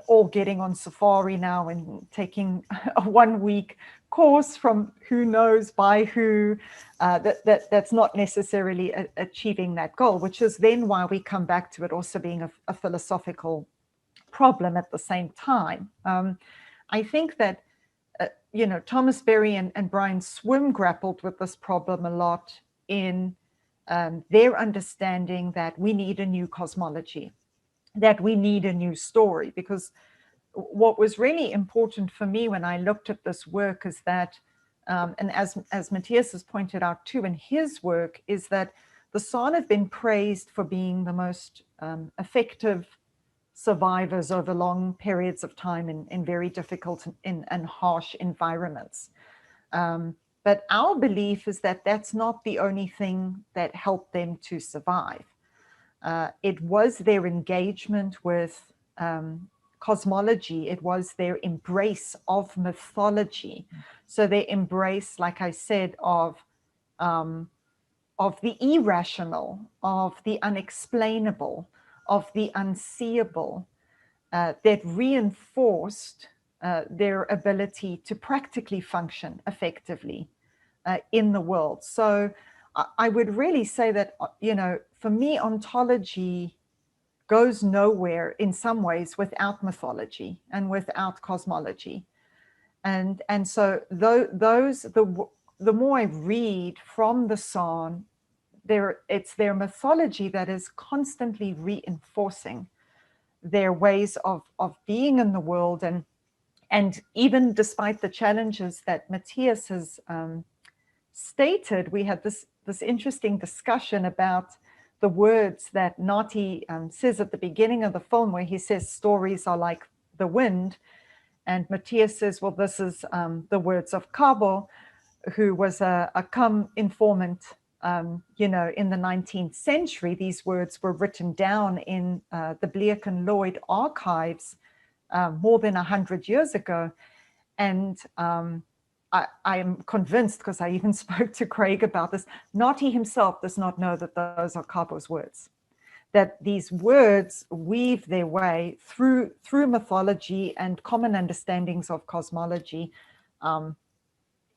all getting on safari now and taking a 1-week course from who knows by who, that's not necessarily achieving that goal, which is then why we come back to it also being a philosophical problem at the same time. I think that you know, Thomas Berry and Brian Swim grappled with this problem a lot in their understanding that we need a new cosmology, that we need a new story, because what was really important for me when I looked at this work is that, and as Matthias has pointed out too in his work, is that the Son have been praised for being the most effective survivors over long periods of time in very difficult and harsh environments. But our belief is that that's not the only thing that helped them to survive. It was their engagement with cosmology. It was their embrace of mythology. So their embrace, like I said, of the irrational, of the unexplainable, of the unseeable, that reinforced their ability to practically function effectively in the world. So I would really say that, you know, for me, ontology goes nowhere in some ways without mythology and without cosmology. And so the more I read from the Son, it's their mythology that is constantly reinforcing their ways of being in the world. And even despite the challenges that Matthias has stated, we had this interesting discussion about the words that Nati says at the beginning of the film, where he says stories are like the wind. And Matthias says, well, this is the words of Cabo, who was a cum informant. You know, in the 19th century, these words were written down in the Bleak and Lloyd archives more than 100 years ago. And I am convinced, because I even spoke to Craig about this, not he himself does not know that those are Cabo's words. That these words weave their way through mythology and common understandings of cosmology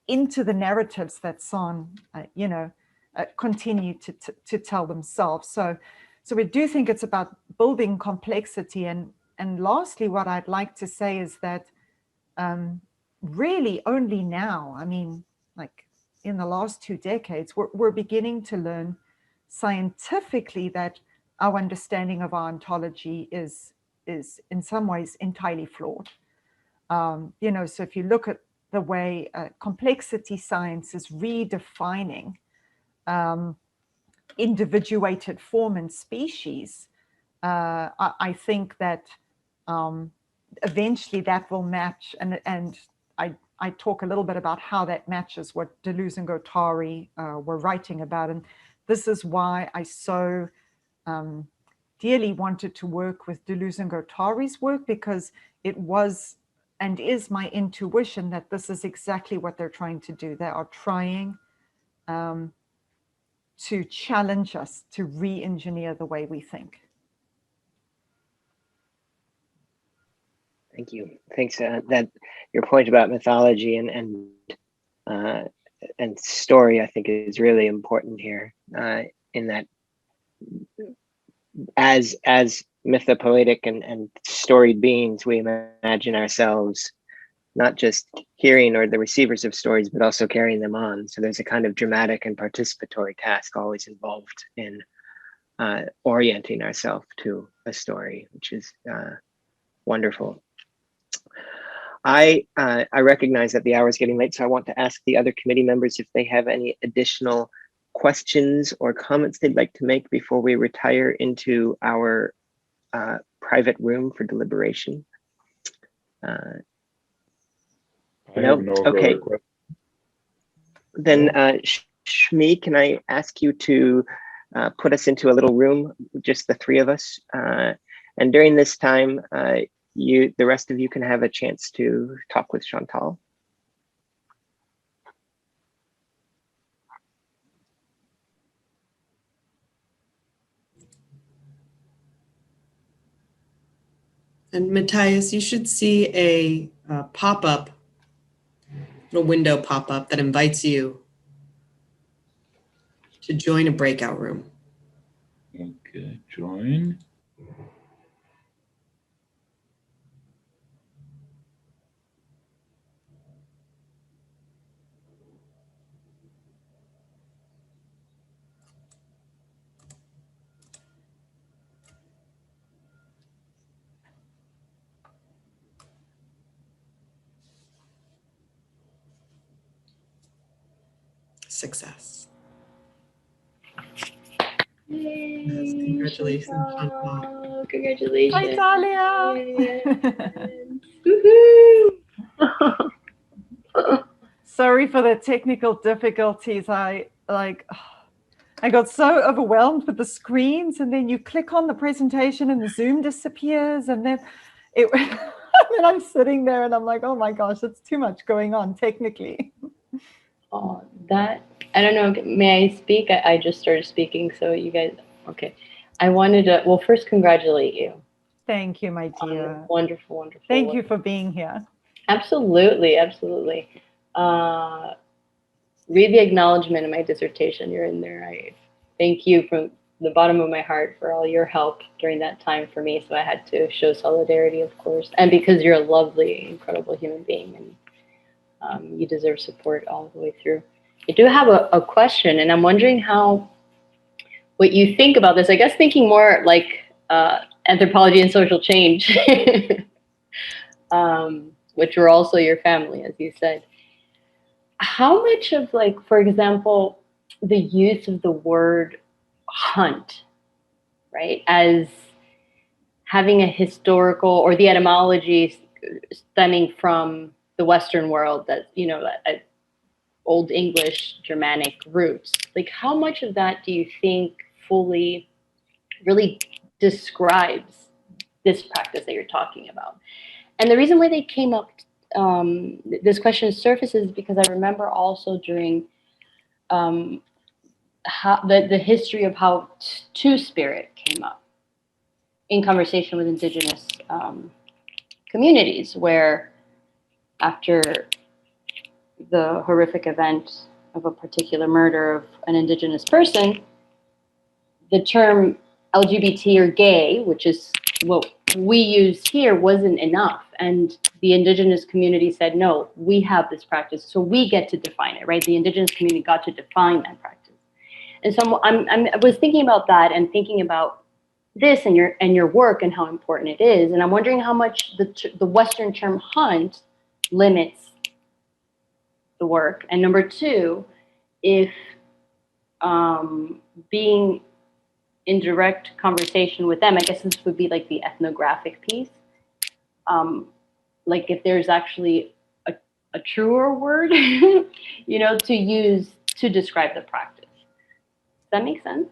into the narratives that Son, you know, continue to tell themselves. So we do think it's about building complexity. And lastly, what I'd like to say is that really only now, I mean, like in the last 2 decades, we're beginning to learn scientifically that our understanding of our ontology is in some ways entirely flawed. You know, so if you look at the way complexity science is redefining individuated form and species, I think that eventually that will match, and I talk a little bit about how that matches what Deleuze and Guattari were writing about. And this is why I so dearly wanted to work with Deleuze and Guattari's work, because it was and is my intuition that this is exactly what they're trying to do. They are trying to challenge us to re-engineer the way we think. Thank you. Thanks. That your point about mythology and story, I think, is really important here. In that, as mythopoetic and storied beings, we imagine ourselves not just hearing or the receivers of stories, but also carrying them on. So there's a kind of dramatic and participatory task always involved in orienting ourselves to a story, which is wonderful. I recognize that the hour is getting late, so I want to ask the other committee members if they have any additional questions or comments they'd like to make before we retire into our private room for deliberation. No? Okay. Then Shmi, can I ask you to put us into a little room, just the 3 of us? And during this time, the rest of you can have a chance to talk with Chantal. And Matthias, you should see a pop-up, little window pop-up that invites you to join a breakout room. Okay, join. Success. Yay, Yes, congratulations, Chantal. Congratulations. Hi, Talia. Woohoo! Sorry for the technical difficulties. I got so overwhelmed with the screens, and then you click on the presentation and the Zoom disappears, and then and then I'm sitting there and I'm like, oh my gosh, it's too much going on technically. Oh, that, I don't know, may I speak? I just started speaking, so you guys, okay. I wanted to, well, first congratulate you. Thank you, my dear. Wonderful, wonderful. Thank you for being here. Absolutely, absolutely. Read the acknowledgement in my dissertation. You're in there. I thank you from the bottom of my heart for all your help during that time for me. So I had to show solidarity, of course, and because you're a lovely, incredible human being, and you deserve support all the way through. I do have a question, and I'm wondering what you think about this. I guess thinking more like anthropology and social change, which are also your family, as you said. How much of, like, for example, the use of the word hunt, right, as having a historical, or the etymology stemming from the Western world, that, you know, Old English, Germanic roots. Like, how much of that do you think fully really describes this practice that you're talking about? And the reason why they came up, this question surfaces because I remember also during how the history of how Two-Spirit came up in conversation with indigenous communities, where after the horrific event of a particular murder of an indigenous person, the term LGBT or gay, which is what we use here, wasn't enough. And the indigenous community said, no, we have this practice, so we get to define it, right? The indigenous community got to define that practice. And so I was thinking about that and thinking about this and your work and how important it is. And I'm wondering how much the Western term hunt limits the work. And number two, if being in direct conversation with them, I guess this would be like the ethnographic piece. Like if there's actually a truer word, you know, to use to describe the practice. Does that make sense?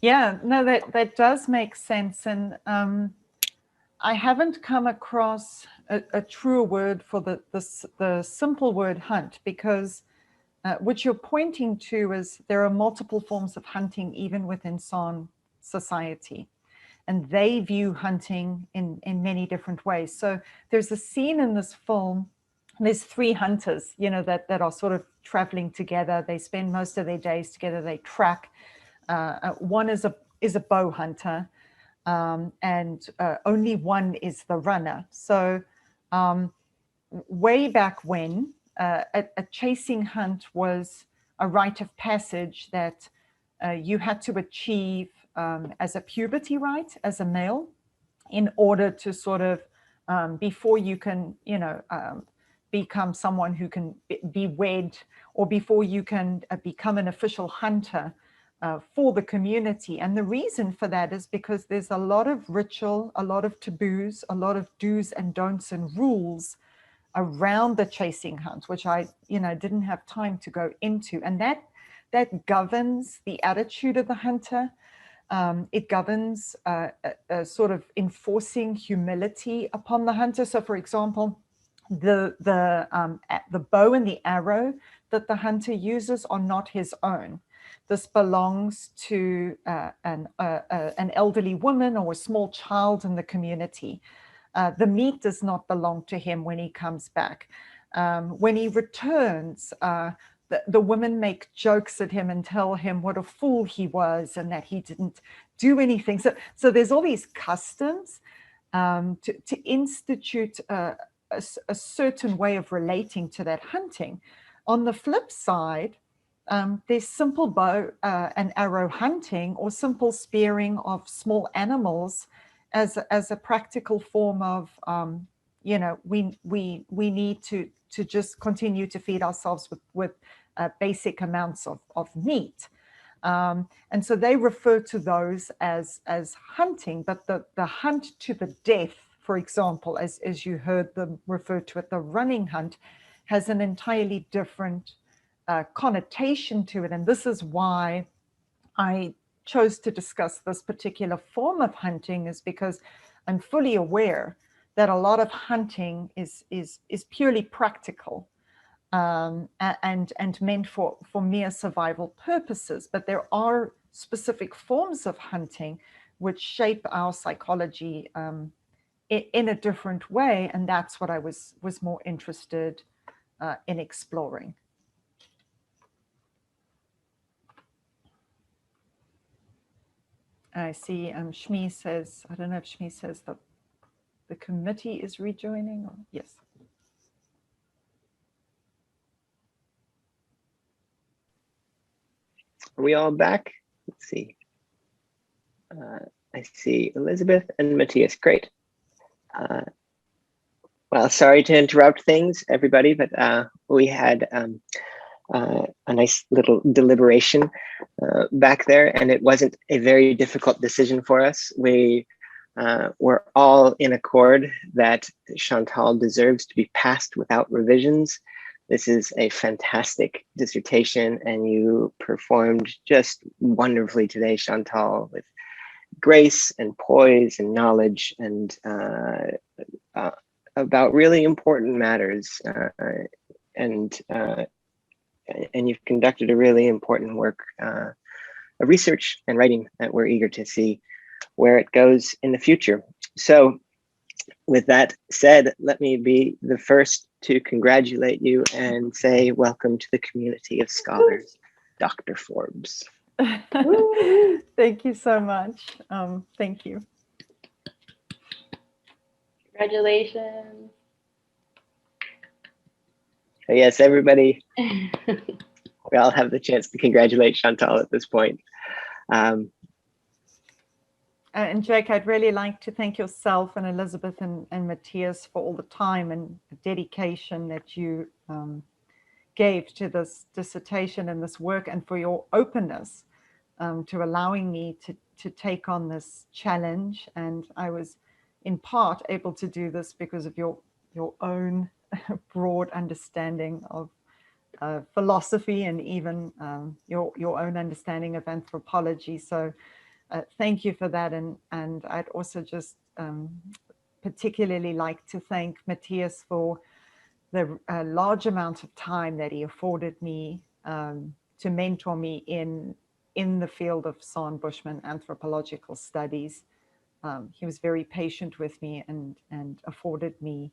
Yeah, no, that does make sense. And I haven't come across a truer word for the simple word hunt, because what you're pointing to is there are multiple forms of hunting even within San society, and they view hunting in many different ways. So there's a scene in this film, there's three hunters, you know, that are sort of traveling together. They spend most of their days together, they track. One is a bow hunter, and only one is the runner. So way back when, a chasing hunt was a rite of passage that you had to achieve as a puberty rite, as a male, in order to sort of, before you can, you know, become someone who can be wed, or before you can become an official hunter for the community. And the reason for that is because there's a lot of ritual, a lot of taboos, a lot of do's and don'ts and rules around the chasing hunt, which I, you know, didn't have time to go into. And that governs the attitude of the hunter. It governs a sort of enforcing humility upon the hunter. So, for example, the bow and the arrow that the hunter uses are not his own. This belongs to an elderly woman or a small child in the community. The meat does not belong to him when he comes back. When he returns, the women make jokes at him and tell him what a fool he was and that he didn't do anything. So there's all these customs to institute a certain way of relating to that hunting. On the flip side, there's simple bow and arrow hunting, or simple spearing of small animals as a practical form of, you know, we need to just continue to feed ourselves with basic amounts of meat. And so they refer to those as hunting, but the hunt to the death, for example, as you heard them refer to it, the running hunt, has an entirely different connotation to it. And this is why I chose to discuss this particular form of hunting, is because I'm fully aware that a lot of hunting is purely practical and meant for mere survival purposes. But there are specific forms of hunting which shape our psychology in a different way, and that's what I was more interested in exploring. I see Shmi says, I don't know if Shmi says that the committee is rejoining, or yes. Are we all back? Let's see. I see Elizabeth and Matthias. Great. Well, sorry to interrupt things, everybody, but we had a nice little deliberation back there, and it wasn't a very difficult decision for us. We we're all in accord that Chantal deserves to be passed without revisions. This is a fantastic dissertation, and you performed just wonderfully today, Chantal, with grace and poise and knowledge and about really important matters. And you've conducted a really important work of research and writing that we're eager to see where it goes in the future. So with that said, let me be the first to congratulate you and say welcome to the community of scholars, Dr. Forbes. Thank you so much. Thank you. Congratulations. So yes, everybody, we all have the chance to congratulate Chantal at this point. And Jake, I'd really like to thank yourself and Elizabeth and Matthias for all the time and dedication that you gave to this dissertation and this work, and for your openness to allowing me to take on this challenge. And I was in part able to do this because of your own broad understanding of philosophy and even your own understanding of anthropology. So thank you for that. And I'd also just particularly like to thank Matthias for the large amount of time that he afforded me to mentor me in the field of San Bushmen anthropological studies. He was very patient with me and afforded me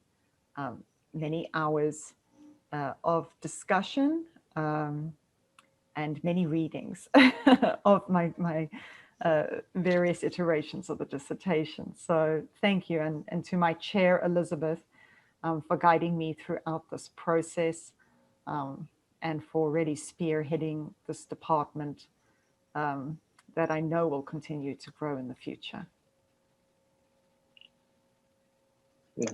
many hours of discussion and many readings of my various iterations of the dissertation. So thank you. And to my chair, Elizabeth, for guiding me throughout this process and for really spearheading this department that I know will continue to grow in the future.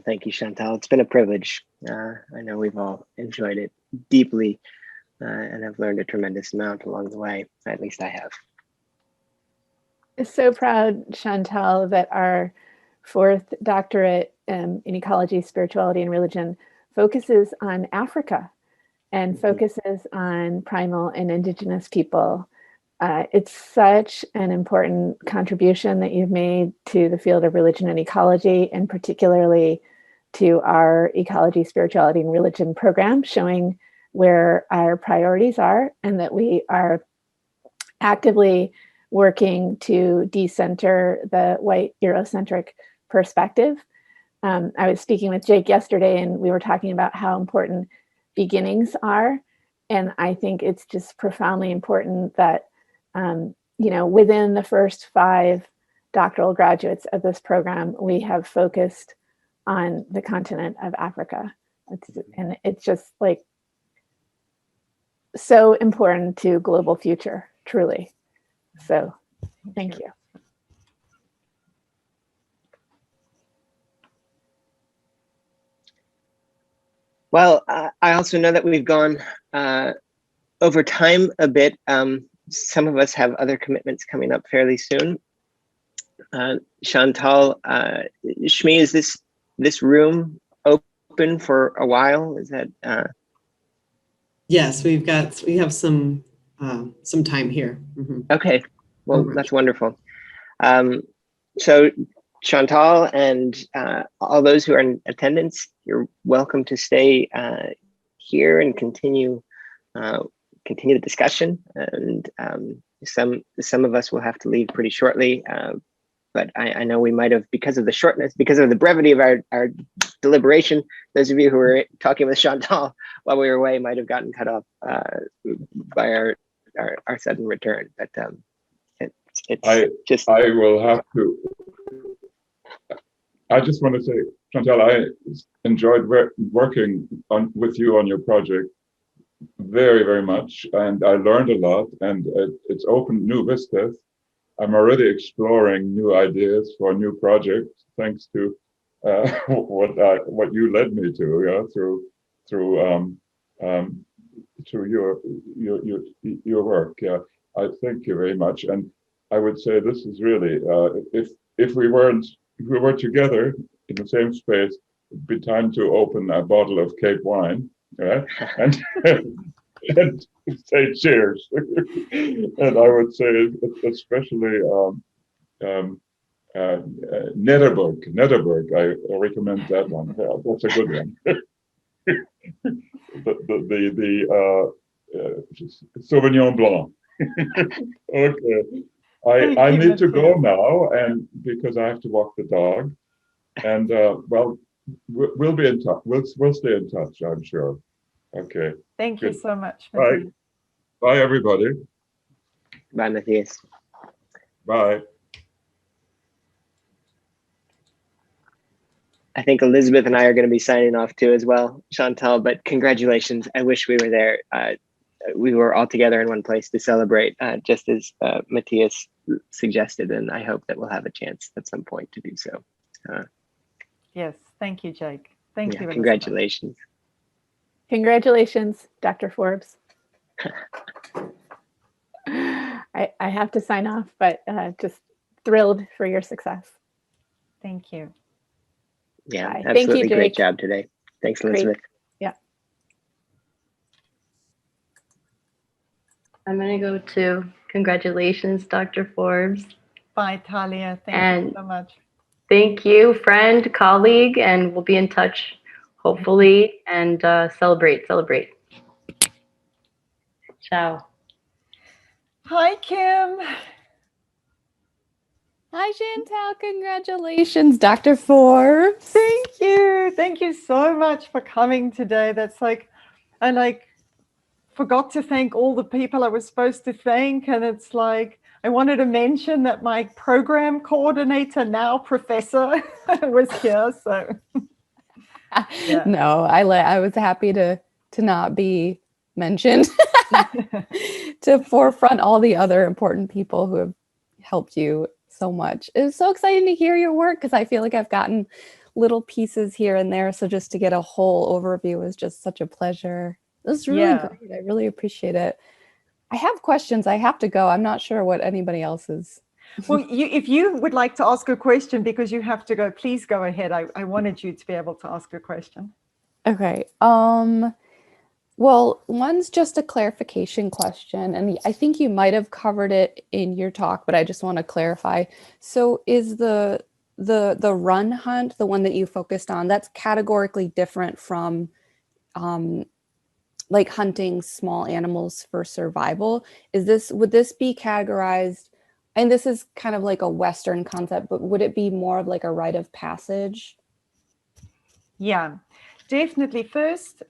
Thank you, Chantal. It's been a privilege. I know we've all enjoyed it deeply and have learned a tremendous amount along the way. At least I have. So proud, Chantal, that our fourth doctorate in ecology, spirituality, and religion focuses on Africa and focuses on primal and indigenous people. It's such an important contribution that you've made to the field of religion and ecology, and particularly to our ecology, spirituality, and religion program, showing where our priorities are and that we are actively working to decenter the white Eurocentric perspective. I was speaking with Jake yesterday, and we were talking about how important beginnings are. And I think it's just profoundly important that, within the first 5 doctoral graduates of this program, we have focused on the continent of Africa. And it's just like so important to global future, truly. So thank you. Well, I also know that we've gone over time a bit. Some of us have other commitments coming up fairly soon. Chantal, Shmi, is this room open for a while? Is that? Yes, we have some time here. Mm-hmm. Okay, well, that's wonderful. So Chantal and all those who are in attendance, you're welcome to stay here and continue the discussion. And some of us will have to leave pretty shortly, but I know we might have, because of the brevity of our deliberation, those of you who were talking with Chantal while we were away might have gotten cut off by our sudden return. But I will have to. I just want to say, Chantal, I enjoyed working with you on your project very, very much, and I learned a lot, and it's opened new vistas. I'm already exploring new ideas for new projects, thanks to what you led me to, through your work. Yeah, I thank you very much, and I would say this is really if we weren't if we were together in the same space, it'd be time to open a bottle of Cape wine, right? And, and say cheers. And I would say, especially Nederburg. I recommend that one. Yeah, that's a good one. the Sauvignon Blanc. Okay. I need to go now, and because I have to walk the dog. And well, we'll be in touch. We'll stay in touch, I'm sure. Okay. Thank you so much. Bye. Bye, everybody. Bye, Matthias. Bye. I think Elizabeth and I are going to be signing off too as well, Chantal, but congratulations. I wish we were there. We were all together in one place to celebrate, just as Matthias suggested, and I hope that we'll have a chance at some point to do so. Yes, thank you, Jake. Thank you. Congratulations. Congratulations, Dr. Forbes. I have to sign off, but just thrilled for your success. Thank you. Yeah, Bye. absolutely. Thank you, Great Jake. job today. Thanks, Elizabeth. Great. Yeah. I'm going to go to congratulations, Dr. Forbes. Bye, Talia. Thank you so much. Thank you, friend, colleague, and we'll be in touch, hopefully, and celebrate. Ciao. Hi, Kim. Hi, Chantal. Congratulations, Dr. Forbes. Thank you. Thank you so much for coming today. That's like, I forgot to thank all the people I was supposed to thank. And it's like, I wanted to mention that my program coordinator, now professor, was here. So yeah. No, I was happy to not be mentioned, to forefront all the other important people who have helped you so much. It was so exciting to hear your work, because I feel like I've gotten little pieces here and there. So just to get a whole overview was just such a pleasure. It was really great. I really appreciate it. I have questions. I have to go. I'm not sure what anybody else is. Well, if you would like to ask a question because you have to go, please go ahead. I wanted you to be able to ask a question. Okay. Well, one's just a clarification question, and I think you might have covered it in your talk, but I just want to clarify. So is the run hunt, the one that you focused on, that's categorically different from like hunting small animals for survival? Would this be categorized, and this is kind of like a Western concept, but would it be more of like a rite of passage? Yeah, definitely. First,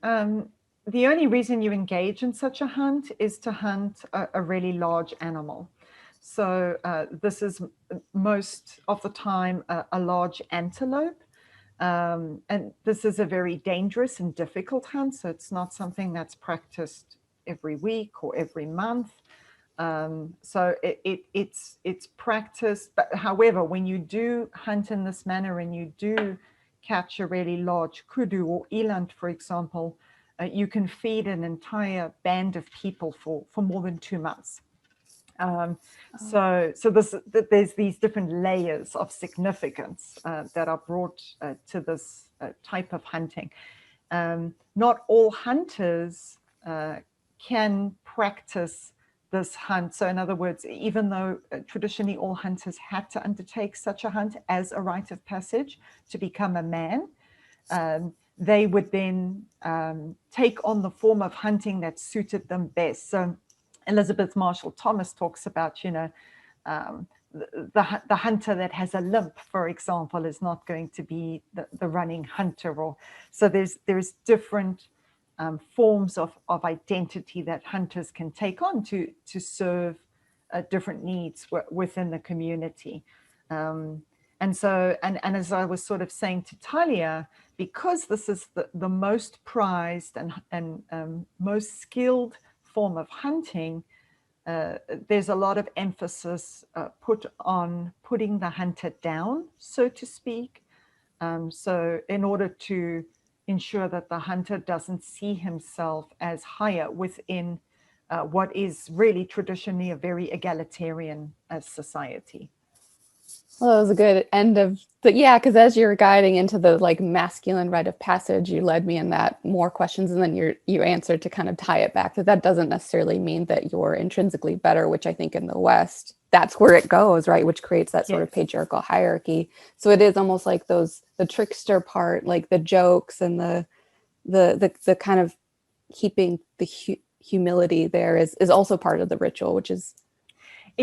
the only reason you engage in such a hunt is to hunt a really large animal. So this is most of the time a large antelope. And this is a very dangerous and difficult hunt. So it's not something that's practiced every week or every month. So it's practiced. But however, when you do hunt in this manner and you do catch a really large kudu or eland, for example, you can feed an entire band of people for more than 2 months. So there's these different layers of significance that are brought to this type of hunting. Not all hunters can practice this hunt. So in other words, even though traditionally all hunters had to undertake such a hunt as a rite of passage to become a man, they would then take on the form of hunting that suited them best. So Elizabeth Marshall Thomas talks about, the hunter that has a limp, for example, is not going to be the running hunter. Or so there's different forms of identity that hunters can take on to serve different needs within the community. And so, and as I was sort of saying to Talia, because this is the most prized and most skilled form of hunting, there's a lot of emphasis put on putting the hunter down, so to speak. So in order to ensure that the hunter doesn't see himself as higher within what is really traditionally a very egalitarian society. Well, that was a good end of the, yeah, because as you're guiding into the like masculine rite of passage, you led me in that more questions, and then you answered to kind of tie it back that doesn't necessarily mean that you're intrinsically better, which I think in the West, that's where it goes, right? Which creates that sort of patriarchal hierarchy. So it is almost like the trickster part, like the jokes and the kind of keeping the humility there is also part of the ritual, which is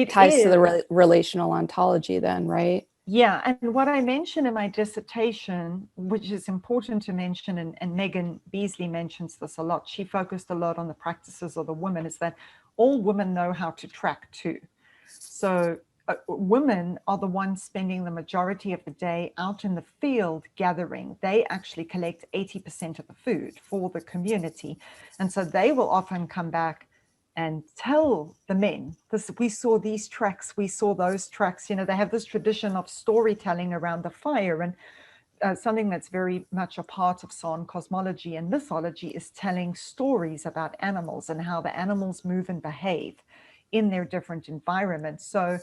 ties to the relational ontology then, right? Yeah, and what I mentioned in my dissertation, which is important to mention, and Megan Beasley mentions this a lot, she focused a lot on the practices of the women, is that all women know how to track too. So women are the ones spending the majority of the day out in the field gathering. They actually collect 80% of the food for the community. And so they will often come back and tell the men, we saw these tracks, we saw those tracks. You know, they have this tradition of storytelling around the fire, and something that's very much a part of Son cosmology and mythology is telling stories about animals and how the animals move and behave in their different environments. So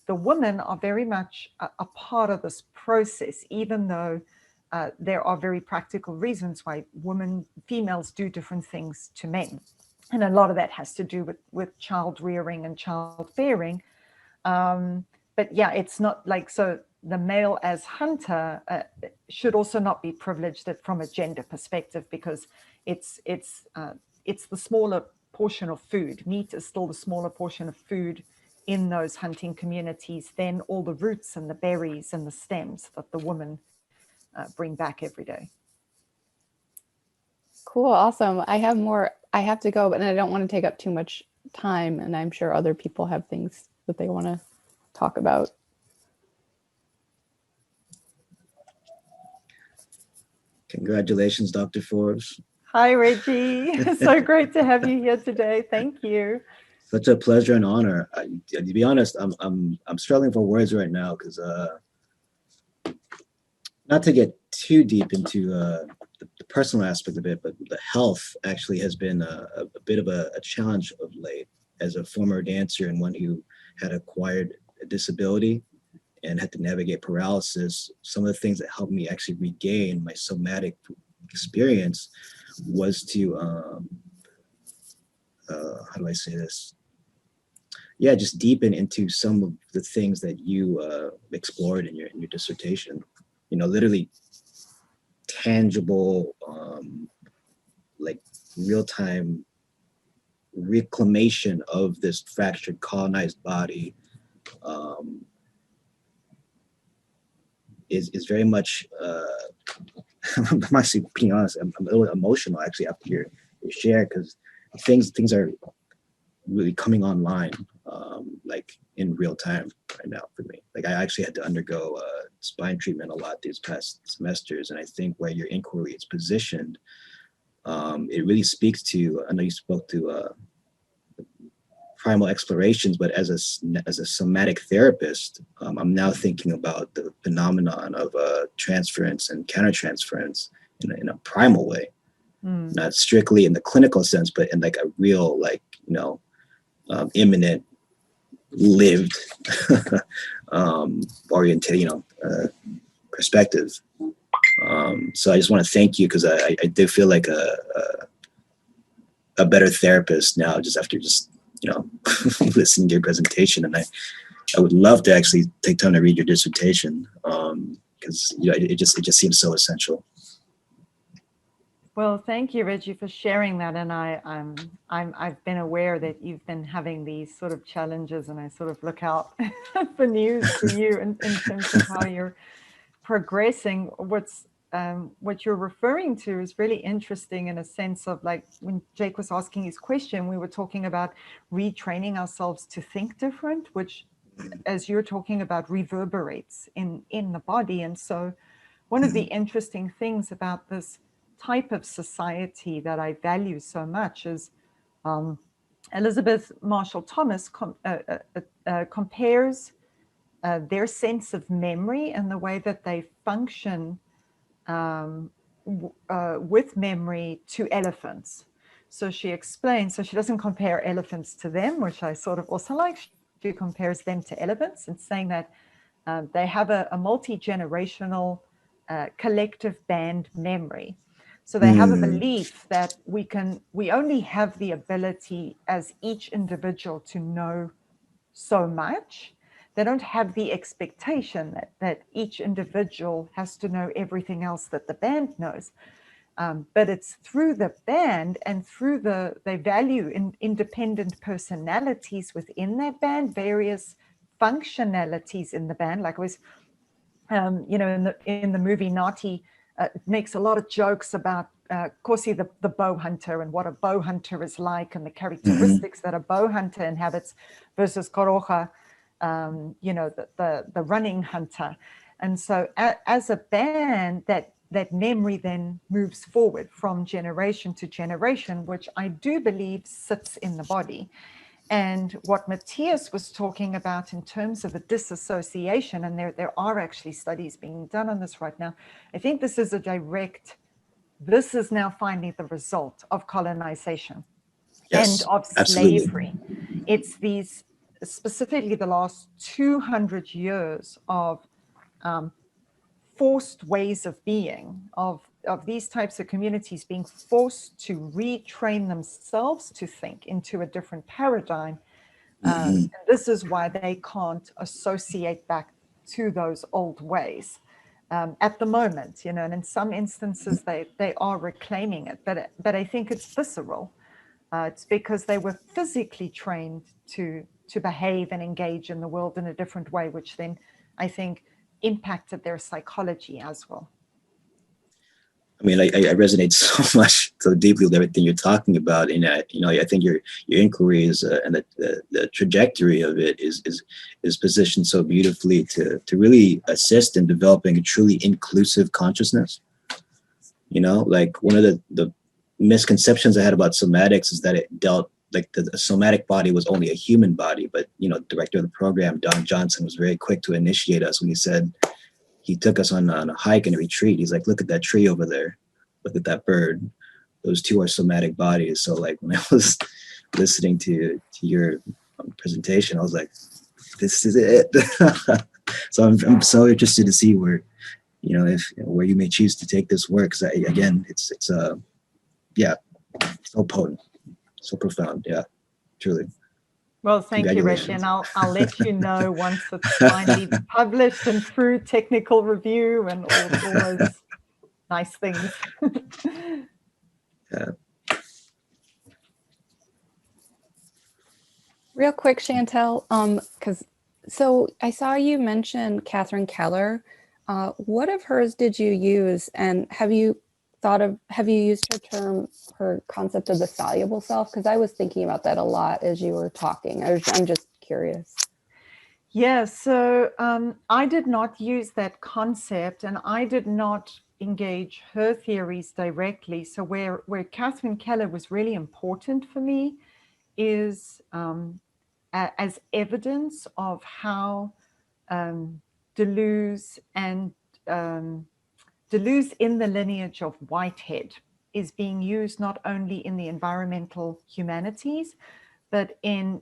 the women are very much a part of this process, even though there are very practical reasons why females do different things to men. And a lot of that has to do with child rearing and childbearing. But yeah, it's not like, so the male as hunter should also not be privileged from a gender perspective, because it's the smaller portion of food. Meat is still the smaller portion of food in those hunting communities than all the roots and the berries and the stems that the women bring back every day. Cool, awesome. I have more. I have to go, but I don't want to take up too much time, and I'm sure other people have things that they want to talk about. Congratulations, Dr. Forbes. Hi, Reggie. So great to have you here today. Thank you. Such a pleasure and honor. To be honest, I'm struggling for words right now, because not to get too deep into the personal aspect of it, but the health actually has been a bit of a challenge of late. As a former dancer and one who had acquired a disability and had to navigate paralysis, some of the things that helped me actually regain my somatic experience was to, how do I say this? Yeah, just deepen into some of the things that you explored in your dissertation. You know, literally tangible, like real-time reclamation of this fractured, colonized body is very much. I'm actually being honest. I'm a little emotional actually after your share, because things are really coming online, like in real time right now for me. Like I actually had to undergo spine treatment a lot these past semesters, and I think where your inquiry is positioned, it really speaks to. I know you spoke to primal explorations, but as a somatic therapist, I'm now thinking about the phenomenon of transference and countertransference in a primal way, not strictly in the clinical sense, but in like a real, like, you know, imminent, lived oriented, you know, perspective. So I just want to thank you, because I do feel like a better therapist now, just after you know, listening to your presentation. And I would love to actually take time to read your dissertation, because you know, it just seems so essential. Well, thank you, Reggie, for sharing that. And I've been aware that you've been having these sort of challenges, and I sort of look out for news for you in terms of how you're progressing. What you're referring to is really interesting, in a sense of, like, when Jake was asking his question, we were talking about retraining ourselves to think different, which, as you're talking about, reverberates in the body. And so one of the interesting things about this type of society that I value so much is Elizabeth Marshall Thomas compares their sense of memory and the way that they function with memory to elephants. So she explains, so she doesn't compare elephants to them, which I sort of also like. She compares them to elephants, and saying that They have a multi-generational collective band memory. So they have a belief that we only have the ability as each individual to know so much. They don't have the expectation that each individual has to know everything else that the band knows. But it's through the band and through they value independent personalities within that band, various functionalities in the band. Like I was, in the movie Nati, makes a lot of jokes about Corsi, the bow hunter, and what a bow hunter is like, and the characteristics that a bow hunter inhabits versus Koroha, the running hunter. And so as a band, that memory then moves forward from generation to generation, which I do believe sits in the body. And what Matthias was talking about in terms of the disassociation, and there are actually studies being done on this right now, I think this is now finally the result of colonization and of slavery. It's these, specifically the last 200 years of forced ways of being, of these types of communities being forced to retrain themselves to think into a different paradigm. And this is why they can't associate back to those old ways at the moment, and in some instances they are reclaiming it, but I think it's visceral. It's because they were physically trained to behave and engage in the world in a different way, which then I think impacted their psychology as well. I mean, I resonate so much, so deeply with everything you're talking about, and I think your inquiry is and the trajectory of it is positioned so beautifully to really assist in developing a truly inclusive consciousness. Like one of the misconceptions I had about somatics is that it dealt like the somatic body was only a human body, but director of the program, Don Johnson, was very quick to initiate us when he took us on a hike and a retreat. He's like, look at that tree over there. Look at that bird. Those two are somatic bodies. So like when I was listening to your presentation, I was like, this is it. So I'm so interested to see where, where you may choose to take this work. Cause again, it's so potent, so profound. Yeah, truly. Well, thank you, Reggie, and I'll let you know once it's finally published and through technical review and all those nice things. Yeah. Real quick, Chantal, so I saw you mention Catherine Keller. What of hers did you use, and have you used her concept of the soluble self? Because I was thinking about that a lot as you were talking. I'm just curious. Yeah, so I did not use that concept, and I did not engage her theories directly. So where Catherine Keller was really important for me is as evidence of how Deleuze and Deleuze in the lineage of Whitehead is being used not only in the environmental humanities, but in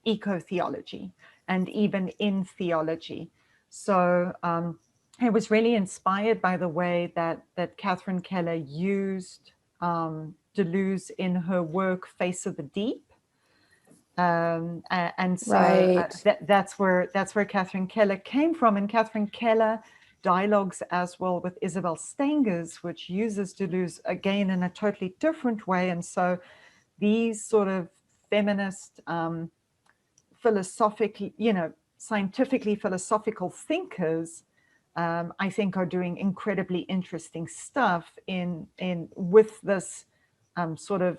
eco-theology and even in theology. So I was really inspired by the way that Catherine Keller used Deleuze in her work, Face of the Deep. And so right. That's where Catherine Keller came from. And Catherine Keller dialogues as well with Isabel Stengers, which uses Deleuze again in a totally different way. And so these sort of feminist, scientifically philosophical thinkers, I think are doing incredibly interesting stuff with this sort of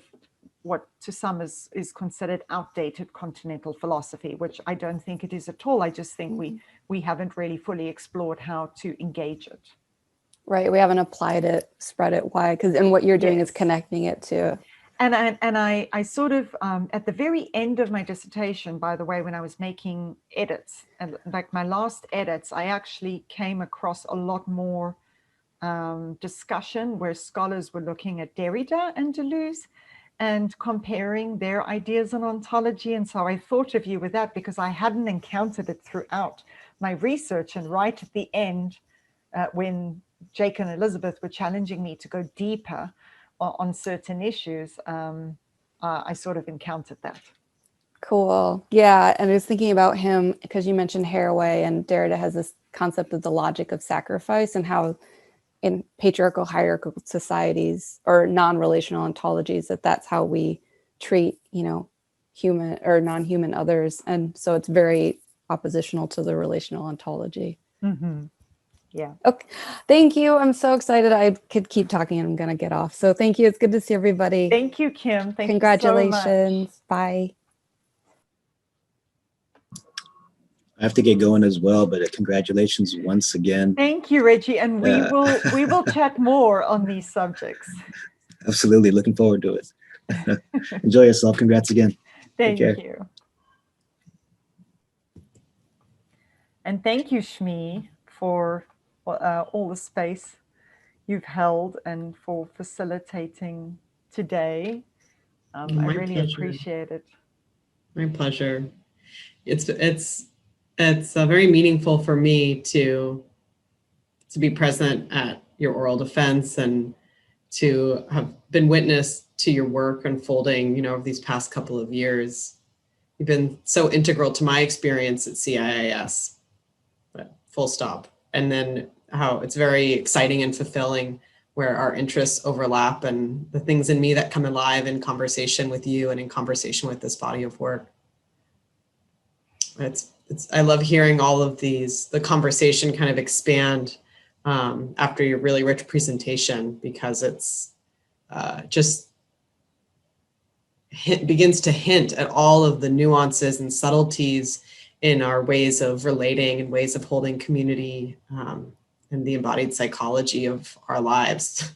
what to some is considered outdated continental philosophy, which I don't think it is at all. I just think we haven't really fully explored how to engage it. Right, we haven't applied it, spread it wide, and what you're doing is connecting it to. And I sort of, at the very end of my dissertation, by the way, when I was making edits, and like my last edits, I actually came across a lot more discussion where scholars were looking at Derrida and Deleuze. and comparing their ideas on ontology. And so I thought of you with that because I hadn't encountered it throughout my research. And right at the end, when Jake and Elizabeth were challenging me to go deeper on certain issues, I sort of encountered that. Cool. Yeah. And I was thinking about him because you mentioned Haraway, and Derrida has this concept of the logic of sacrifice, and how in patriarchal hierarchical societies or non-relational ontologies, that's how we treat, human or non-human others. And so it's very oppositional to the relational ontology. Mm-hmm. Yeah. Okay. Thank you. I'm so excited. I could keep talking and I'm going to get off. So thank you. It's good to see everybody. Thank you, Kim. Congratulations. You so much. Bye. I have to get going as well, but congratulations once again. Thank you, Reggie. And we will chat more on these subjects. Absolutely. Looking forward to it. Enjoy yourself. Congrats again. Thank you. And thank you, Shmi, for all the space you've held and for facilitating today. I really pleasure. Appreciate it. My pleasure. It's very meaningful for me to be present at your oral defense and to have been witness to your work unfolding, over these past couple of years. You've been so integral to my experience at CIIS, but full stop. And then how it's very exciting and fulfilling where our interests overlap and the things in me that come alive in conversation with you and in conversation with this body of work. I love hearing all of the conversation kind of expand after your really rich presentation, because it's just begins to hint at all of the nuances and subtleties in our ways of relating and ways of holding community and the embodied psychology of our lives.